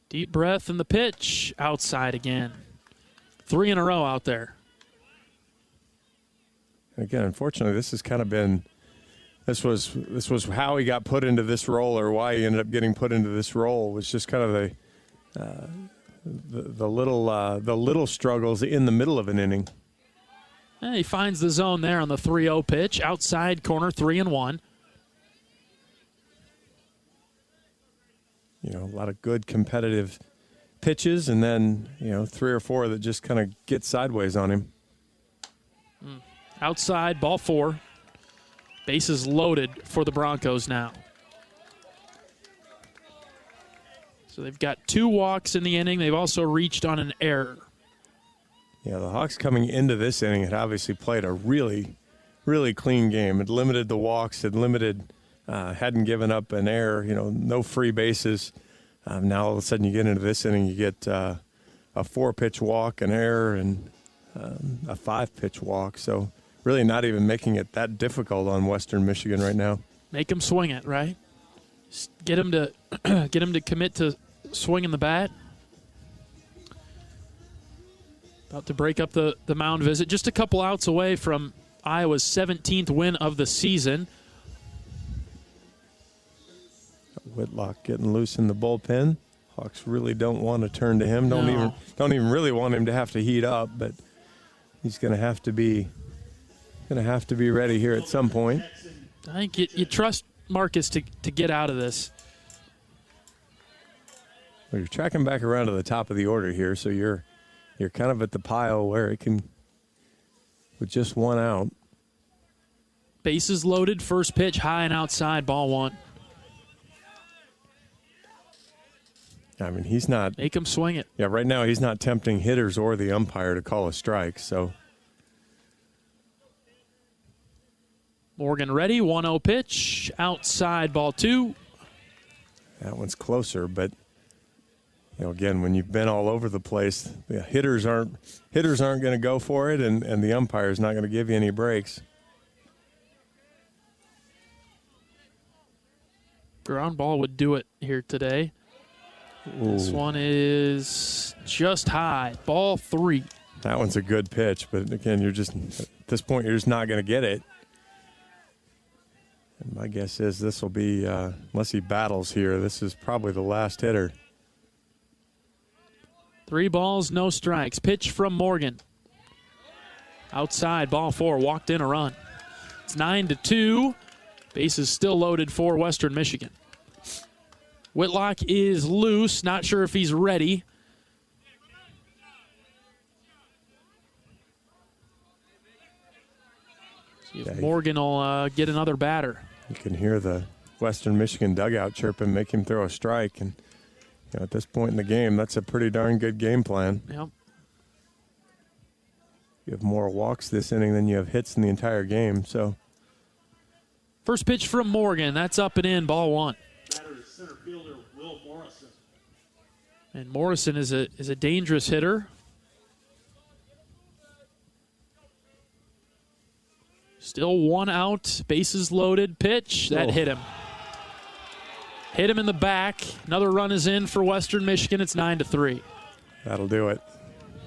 Deep breath and the pitch, outside again. 3 in a row out there. Again, unfortunately, this has kind of been, this was how he got put into this role, or why he ended up getting put into this role, was just kind of the little struggles in the middle of an inning. And he finds the zone there on the 3-0 pitch, outside corner, 3-1. You know, a lot of good competitive pitches, and then, 3 or 4 that just kind of get sideways on him. Outside, ball 4. Bases loaded for the Broncos now. So they've got 2 walks in the inning. They've also reached on an error. Yeah, the Hawks coming into this inning had obviously played a really, really clean game. It limited the walks, it limited... hadn't given up an error, no free bases. Now all of a sudden you get into this inning, you get a 4-pitch walk, an error, and a 5-pitch walk. So really not even making it that difficult on Western Michigan right now. Make them swing it, right? Get them to commit to swinging the bat. About to break up the mound visit. Just a couple outs away from Iowa's 17th win of the season. Whitlock getting loose in the bullpen. Hawks really don't want to turn to him. Don't even really want him to have to heat up, but he's going to have to be ready here at some point. I think you trust Marcus to get out of this. Well, you're tracking back around to the top of the order here, so you're kind of at the pile where it can, with just 1 out. Bases loaded, first pitch, high and outside, ball 1. I mean, he's not... Make him swing it. Yeah, right now he's not tempting hitters or the umpire to call a strike, so... Morgan ready, 1-0 pitch, outside, ball 2. That one's closer, but, again, when you've been all over the place, the hitters aren't going to go for it, and the umpire's not going to give you any breaks. Ground ball would do it here today. Ooh. This one is just high. Ball 3. That one's a good pitch, but again, at this point, you're just not going to get it. And my guess is this will be, unless he battles here, this is probably the last hitter. 3 balls, no strikes. Pitch from Morgan. Outside, ball 4, walked in a run. It's 9-2. Bases still loaded for Western Michigan. Whitlock is loose. Not sure if he's ready. See if Morgan will get another batter. You can hear the Western Michigan dugout chirping, make him throw a strike. And at this point in the game, that's a pretty darn good game plan. Yep. You have more walks this inning than you have hits in the entire game. So, first pitch from Morgan. That's up and in, ball one. Batter is center fielder Will Morrison. And Morrison is a dangerous hitter. Still one out, bases loaded, pitch. That hit him. Hit him in the back. Another run is in for Western Michigan. It's 9-3. That'll do it.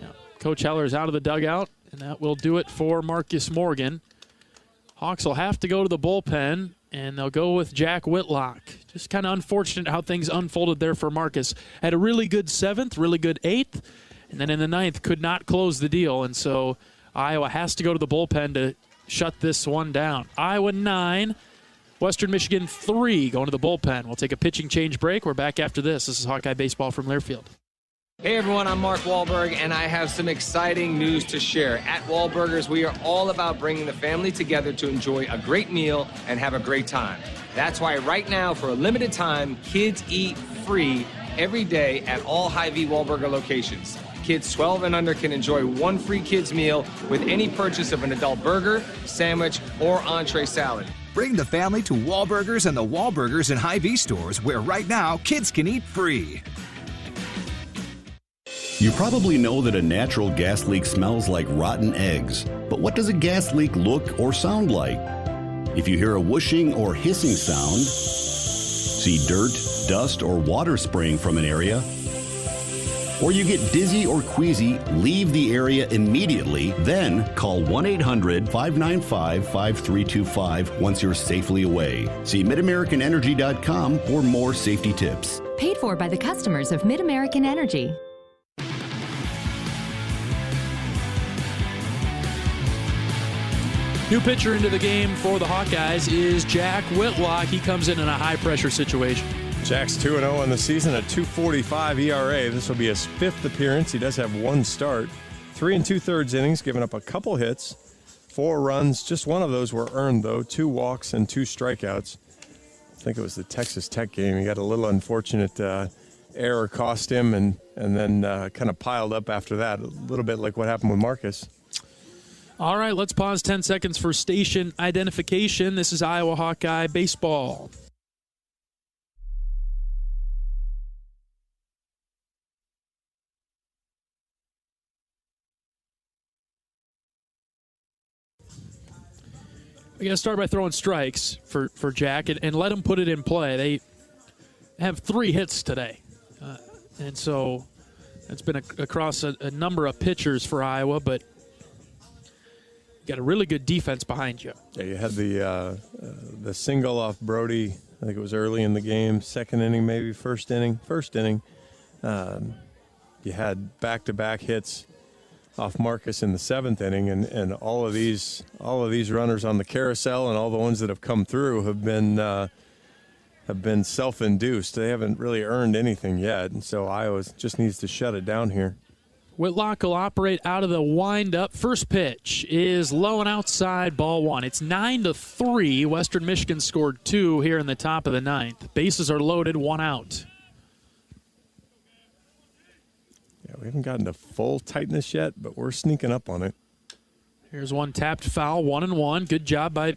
Yeah. Coach Heller is out of the dugout, and that will do it for Marcus Morgan. Hawks will have to go to the bullpen, and they'll go with Jack Whitlock. Just kind of unfortunate how things unfolded there for Marcus. Had a really good 7th, really good 8th, and then in the 9th could not close the deal. And so Iowa has to go to the bullpen to shut this one down. Iowa 9, Western Michigan 3 going to the bullpen. We'll take a pitching change break. We're back after this. This is Hawkeye Baseball from Learfield. Hey everyone, I'm Mark Wahlberg, and I have some exciting news to share. At Wahlburgers, we are all about bringing the family together to enjoy a great meal and have a great time. That's why right now, for a limited time, kids eat free every day at all Hy-Vee Wahlburger locations. Kids 12 and under can enjoy one free kids meal with any purchase of an adult burger, sandwich, or entree salad. Bring the family to Wahlburgers and the Wahlburgers and Hy-Vee stores, where right now kids can eat free. You probably know that a natural gas leak smells like rotten eggs. But what does a gas leak look or sound like? If you hear a whooshing or hissing sound, see dirt, dust, or water spraying from an area, or you get dizzy or queasy, leave the area immediately, then call 1-800-595-5325 once you're safely away. See MidAmericanEnergy.com for more safety tips. Paid for by the customers of Mid-American Energy. New pitcher into the game for the Hawkeyes is Jack Whitlock. He comes in a high-pressure situation. Jack's 2-0 on the season, a 2.45 ERA. This will be his 5th appearance. He does have one start. 3 2/3 innings, giving up a couple hits, 4 runs. Just one of those were earned, though. 2 walks and 2 strikeouts. I think it was the Texas Tech game. He got a little unfortunate error cost him, and then kind of piled up after that, a little bit like what happened with Marcus. All right, let's pause 10 seconds for station identification. This is Iowa Hawkeye Baseball. We got to start by throwing strikes for Jack and let him put it in play. They have 3 hits today. And so it's been across a number of pitchers for Iowa, but you got a really good defense behind you. Yeah, you had the single off Brody. I think it was early in the game, 2nd inning, maybe first inning. You had back-to-back hits off Marcus in the 7th inning, and all of these runners on the carousel and all the ones that have come through have been self-induced. They haven't really earned anything yet, and so Iowa just needs to shut it down here. Whitlock will operate out of the windup. First pitch is low and outside, ball 1. It's 9-3. Western Michigan scored 2 here in the top of the 9th. Bases are loaded, 1 out. Yeah, we haven't gotten to full tightness yet, but we're sneaking up on it. Here's one tapped foul, 1-1. Good job by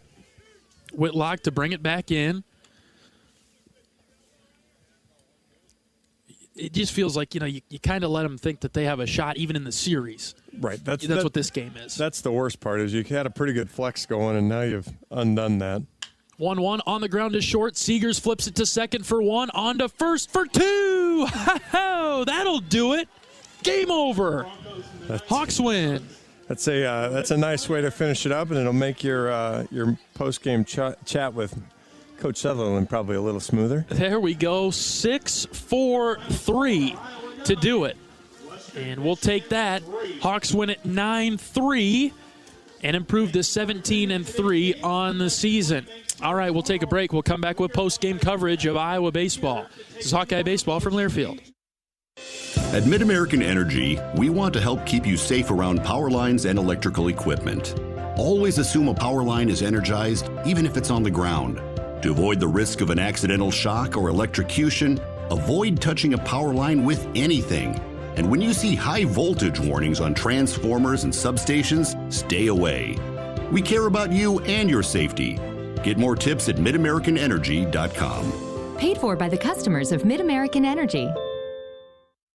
Whitlock to bring it back in. It just feels like, you kind of let them think that they have a shot even in the series. Right. That's what this game is. That's the worst part, is you had a pretty good flex going, and now you've undone that. 1-1 on the ground is short. Seegers flips it to second for 1. On to first for 2. That'll do it. Game over. Hawks win. That's a nice way to finish it up, and it'll make your post-game chat with Coach Sutherland probably a little smoother. There we go. 6-4-3 to do it. And we'll take that. Hawks win it 9-3. and improved to 17-3 on the season. All right, we'll take a break. We'll come back with post-game coverage of Iowa baseball. This is Hawkeye Baseball from Learfield. At Mid-American Energy, we want to help keep you safe around power lines and electrical equipment. Always assume a power line is energized, even if it's on the ground. To avoid the risk of an accidental shock or electrocution, avoid touching a power line with anything. And when you see high voltage warnings on transformers and substations, stay away. We care about you and your safety. Get more tips at midamericanenergy.com. Paid for by the customers of Mid-American Energy.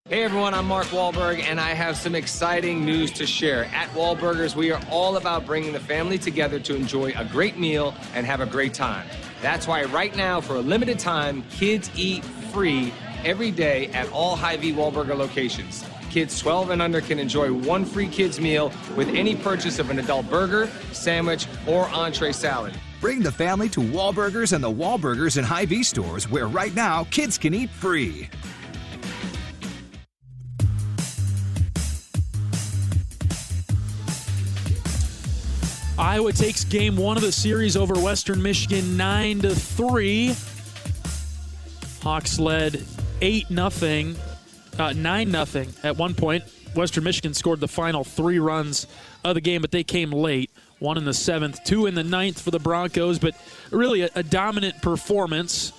Hey everyone, I'm Mark Wahlberg, and I have some exciting news to share. At Wahlburgers, we are all about bringing the family together to enjoy a great meal and have a great time. That's why right now, for a limited time, kids eat free every day at all Hy-Vee Wahlburger locations. Kids 12 and under can enjoy one free kids meal with any purchase of an adult burger, sandwich, or entree salad. Bring the family to Wahlburgers and the Wahlburgers and Hy-Vee stores, where right now kids can eat free. Iowa takes game one of the series over Western Michigan 9-3. Hawks led 8-0, 9-0 at one point. Western Michigan scored the final 3 runs of the game, but they came late. 1 in the 7th, 2 in the 9th for the Broncos, but really a dominant performance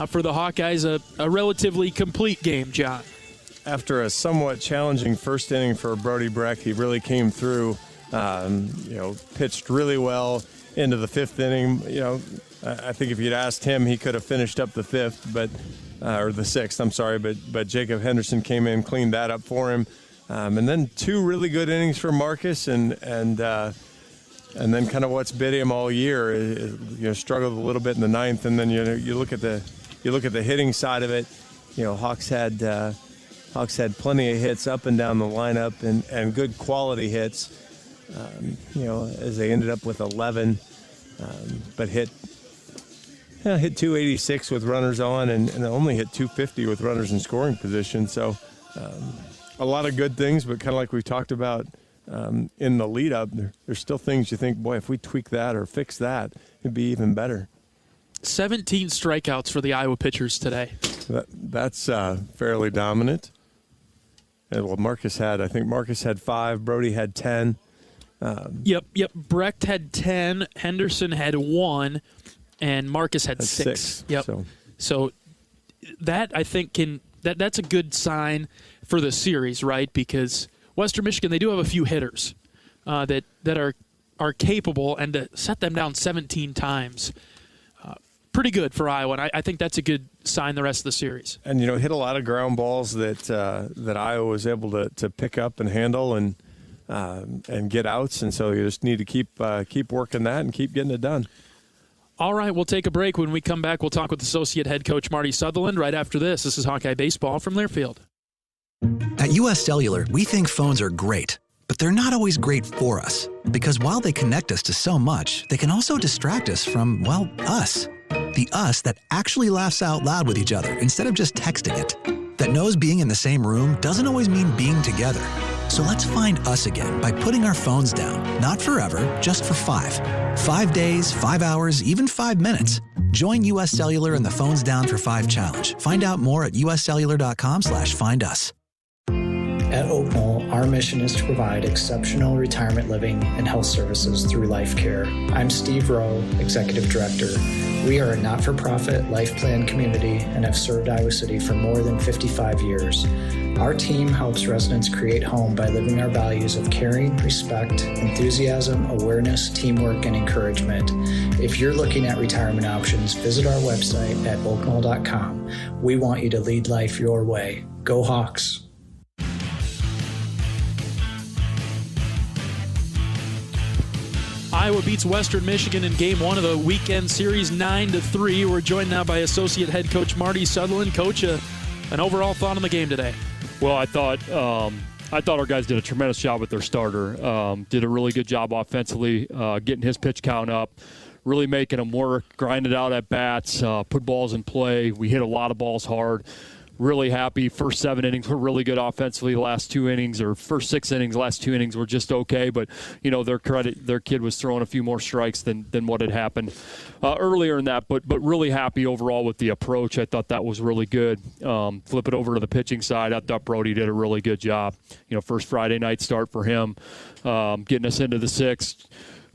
for the Hawkeyes, a relatively complete game, John. After a somewhat challenging first inning for Brody Breck, he really came through. Pitched really well into the 5th inning. I think if you'd asked him, he could have finished up the 5th, or the 6th. I'm sorry, but Jacob Henderson came in, cleaned that up for him, and then 2 really good innings for Marcus, and then kind of what's bit him all year. Struggled a little bit in the 9th, and then you look at the hitting side of it. Hawks had plenty of hits up and down the lineup, and good quality hits. As they ended up with 11, but hit 286 with runners on, and only hit 250 with runners in scoring position. So a lot of good things, but kind of like we talked about in the lead up, there's still things you think, boy, if we tweak that or fix that, it'd be even better. 17 strikeouts for the Iowa pitchers today. That's fairly dominant. And Marcus had 5, Brody had 10. Yep. Brecht had 10, Henderson had 1, and Marcus had 6. Yep. So that, I think, that's a good sign for the series, right? Because Western Michigan, they do have a few hitters that are capable, and to set them down 17 times, pretty good for Iowa, and I think that's a good sign the rest of the series. And, hit a lot of ground balls that Iowa was able to pick up and handle and get outs, and so you just need to keep working that and keep getting it done. All right, we'll take a break. When we come back, we'll talk with Associate Head Coach Marty Sutherland right after this. This is Hawkeye Baseball from Learfield. At U.S. Cellular, we think phones are great, but they're not always great for us. Because while they connect us to so much, they can also distract us from, well, us. The us that actually laughs out loud with each other instead of just texting it. That knows being in the same room doesn't always mean being together. So let's find us again by putting our phones down. Not forever, just for 5. 5 days, 5 hours, even 5 minutes. Join U.S. Cellular in the Phones Down for 5 challenge. Find out more at uscellular.com/findus. At Oak Knoll, our mission is to provide exceptional retirement living and health services through life care. I'm Steve Rowe, Executive Director. We are a not-for-profit life plan community and have served Iowa City for more than 55 years. Our team helps residents create home by living our values of caring, respect, enthusiasm, awareness, teamwork, and encouragement. If you're looking at retirement options, visit our website at oakknoll.com. We want you to lead life your way. Go Hawks! Iowa beats Western Michigan in Game 1 of the weekend series 9-3. We're joined now by Associate Head Coach Marty Sutherland. Coach, an overall thought on the game today? Well, I thought our guys did a tremendous job with their starter. Did a really good job offensively, getting his pitch count up, really making him work, grinded out at bats, put balls in play. We hit a lot of balls hard. really happy. First 7 innings were really good offensively. Last 2 innings, or first 6 innings, last 2 innings were just okay. But, their kid was throwing a few more strikes than what had happened earlier in that. But really happy overall with the approach. I thought that was really good. Flip it over to the pitching side. I thought Brody did a really good job. First Friday night start for him, getting us into the 6th.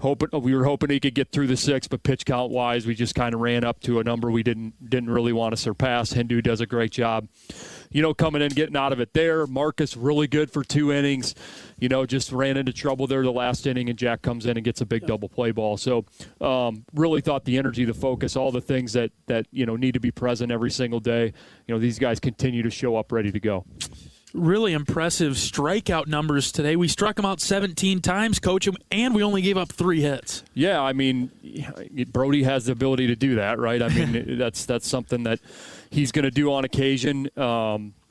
We were hoping he could get through the 6th, but pitch count wise, we just kind of ran up to a number we didn't really want to surpass. Hindu does a great job, coming in, getting out of it there. Marcus really good for 2 innings. Just ran into trouble there the last inning, and Jack comes in and gets a big double play ball. So really thought the energy, the focus, all the things that need to be present every single day. These guys continue to show up ready to go. Really impressive strikeout numbers today. We struck them out 17 times, Coach, and we only gave up 3 hits. Yeah, I mean, Brody has the ability to do that, right? I mean, that's something that he's going to do on occasion.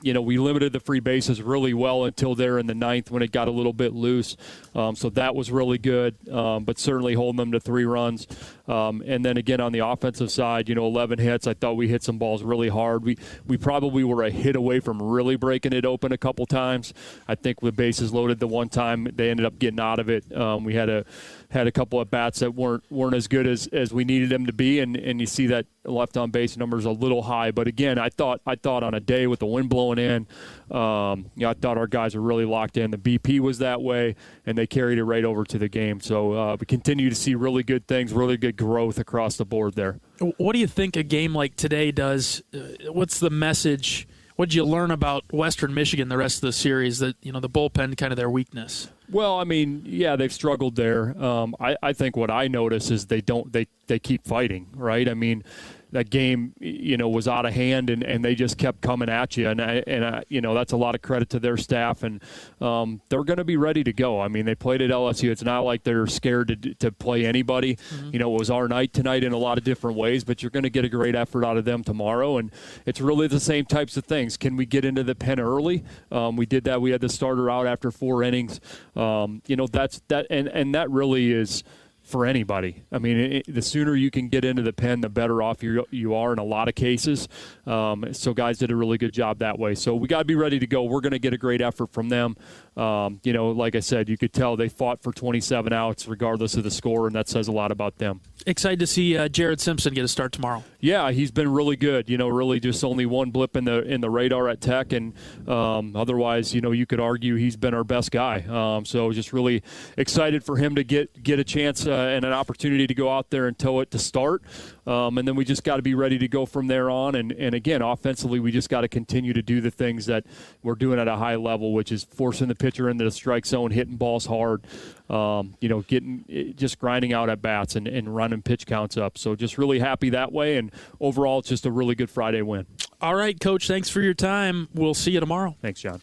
We limited the free bases really well until there in the 9th when it got a little bit loose. So that was really good, but certainly holding them to 3 runs. And then again on the offensive side, 11 hits. I thought we hit some balls really hard. We probably were a hit away from really breaking it open a couple times. I think with bases loaded the one time, they ended up getting out of it. We had a couple of bats that weren't as good as we needed them to be, and you see that left on base numbers a little high. But again, I thought on a day with the wind blowing in, I thought our guys were really locked in. The BP was that way, and they carried it right over to the game. So we continue to see really good things, really good growth across the board there. What do you think a game like today does? What's the message? What did you learn about Western Michigan the rest of the series? That the bullpen kind of their weakness. Well, I mean, yeah, they've struggled there. I think what I notice is they keep fighting, right? I mean, that game, was out of hand, and they just kept coming at you, and that's a lot of credit to their staff, and they're going to be ready to go. I mean, they played at LSU. It's not like they're scared to play anybody. Mm-hmm. It was our night tonight in a lot of different ways, but you're going to get a great effort out of them tomorrow, and it's really the same types of things. Can we get into the pen early? We did that. We had the starter out after 4 innings. That's that, and that really is for anybody. I mean, the sooner you can get into the pen, the better off you are in a lot of cases. So guys did a really good job that way. So we got to be ready to go. We're going to get a great effort from them. Like I said, you could tell they fought for 27 outs regardless of the score, and that says a lot about them. Excited to see Jared Simpson get a start tomorrow. Yeah, he's been really good. Really just only one blip in the radar at Tech, and otherwise, you could argue he's been our best guy. So just really excited for him to get a chance and an opportunity to go out there and tow it to start. And then we just got to be ready to go from there on. And again, offensively, we just got to continue to do the things that we're doing at a high level, which is forcing the pitcher into the strike zone, hitting balls hard, just grinding out at bats and running pitch counts up. So just really happy that way. And overall, it's just a really good Friday win. All right, Coach, thanks for your time. We'll see you tomorrow. Thanks, John.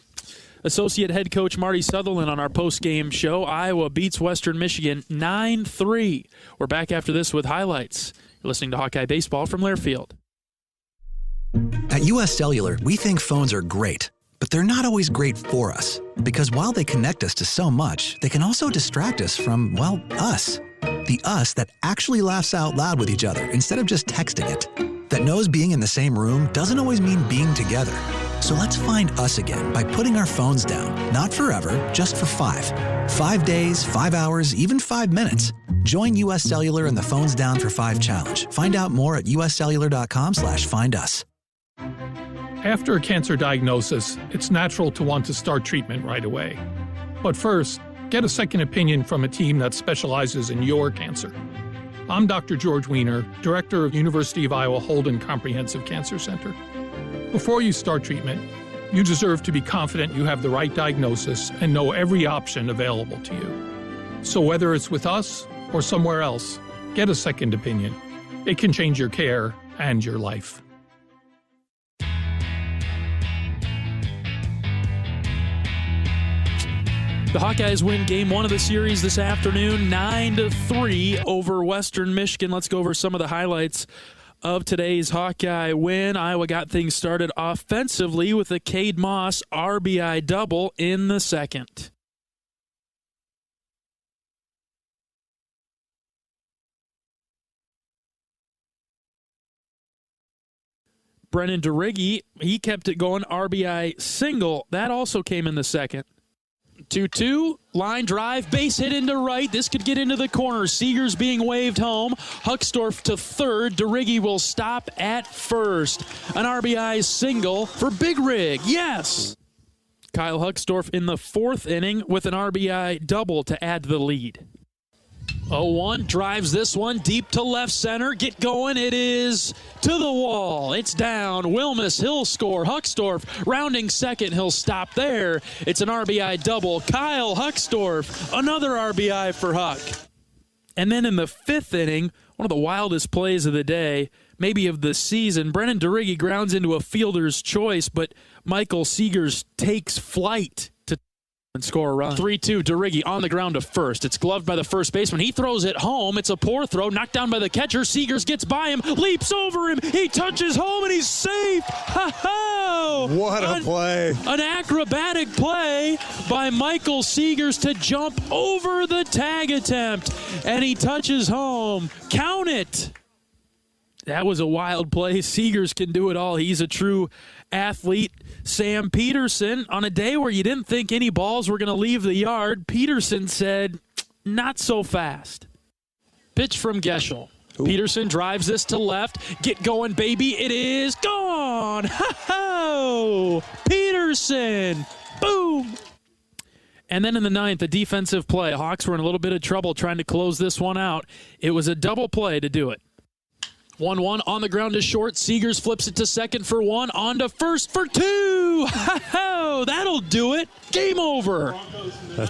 Associate head coach Marty Sutherland on our post-game show. Iowa beats Western Michigan 9-3. We're back after this with highlights. You're listening to Hawkeye Baseball from Learfield. At U.S. Cellular, we think phones are great, but they're not always great for us. Because while they connect us to so much, they can also distract us from, well, us. The us that actually laughs out loud with each other instead of just texting it. That knows being in the same room doesn't always mean being together. So let's find us again by putting our phones down. Not forever, just for 5. 5 days, 5 hours, even 5 minutes. Join U.S. Cellular in the Phones Down for 5 challenge. Find out more at uscellular.com/findus. After a cancer diagnosis, it's natural to want to start treatment right away. But first, get a second opinion from a team that specializes in your cancer. I'm Dr. George Weiner, Director of University of Iowa Holden Comprehensive Cancer Center. Before you start treatment, you deserve to be confident you have the right diagnosis and know every option available to you. So whether it's with us or somewhere else, get a second opinion. It can change your care and your life. The Hawkeyes win Game 1 of the series this afternoon, 9-3 over Western Michigan. Let's go over some of the highlights of today's Hawkeye win. Iowa got things started offensively with a Cade Moss RBI double in the second. Brennan DeRiggi, he kept it going. RBI single. That also came in the second. 2-2, line drive, base hit into right. This could get into the corner. Seegers being waved home. Huckstorf to third. DeRiggi will stop at first. An RBI single for Big Rig. Yes! Kyle Huckstorf in the fourth inning with an RBI double to add to the lead. 0-1 drives this one deep to left center. Get going. It is to the wall. It's down. Wilmus, he'll score. Huckstorf rounding second. He'll stop there. It's an RBI double. Kyle Huckstorf, another RBI for Huck. And then in the fifth inning, one of the wildest plays of the day, maybe of the season, Brennan DeRiggi grounds into a fielder's choice, but Michael Seegers takes flight to and score a run. 3-2, DeRiggi on the ground to first. It's gloved by the first baseman. He throws it home. It's a poor throw, knocked down by the catcher. Seegers gets by him, leaps over him. He touches home, and he's safe. Ha-ha! What a play. An acrobatic play by Michael Seegers to jump over the tag attempt, and he touches home. Count it. That was a wild play. Seegers can do it all. He's a true athlete. Sam Peterson, on a day where you didn't think any balls were going to leave the yard, Peterson said, not so fast. Pitch from Geschel. Ooh. Peterson drives this to left. Get going, baby. It is gone. Ho-ho! Peterson. Boom. And then in the ninth, a defensive play. Hawks were in a little bit of trouble trying to close this one out. It was a double play to do it. 1-1 on the ground to short. Seegers flips it to second for one. On to first for two. Ho-ho! That'll do it. Game over.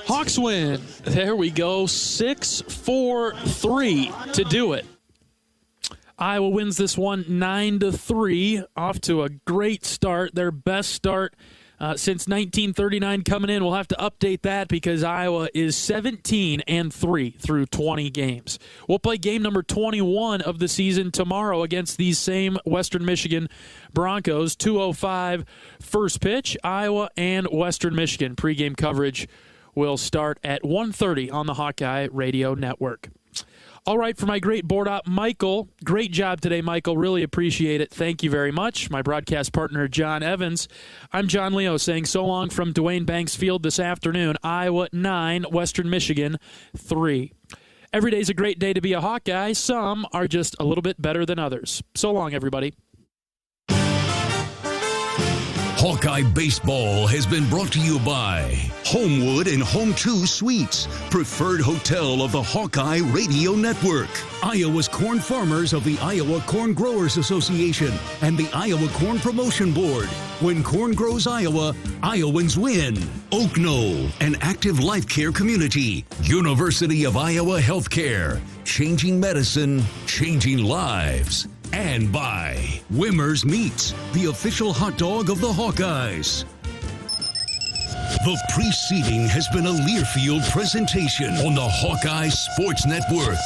Hawks win. There we go. 6-4-3 to do it. Iowa wins this one 9-3. Off to a great start. Their best start since 1939 coming in. We'll have to update that because Iowa is 17-3 through 20 games. We'll play game number 21 of the season tomorrow against these same Western Michigan Broncos. 2:05 first pitch, Iowa and Western Michigan. Pregame coverage will start at 1:30 on the Hawkeye Radio Network. All right, for my great board op, Michael. Great job today, Michael. Really appreciate it. Thank you very much. My broadcast partner, John Evans. I'm John Leo saying so long from Duane Banks Field this afternoon. Iowa 9, Western Michigan 3. Every day's a great day to be a Hawkeye. Some are just a little bit better than others. So long, everybody. Hawkeye Baseball has been brought to you by Homewood and Home 2 Suites, preferred hotel of the Hawkeye Radio Network, Iowa's corn farmers of the Iowa Corn Growers Association, and the Iowa Corn Promotion Board. When corn grows Iowa, Iowans win. Oak Knoll, an active life care community. University of Iowa Healthcare, changing medicine, changing lives. And by Wimmer's Meats, the official hot dog of the Hawkeyes. The preceding has been a Learfield presentation on the Hawkeye Sports Network.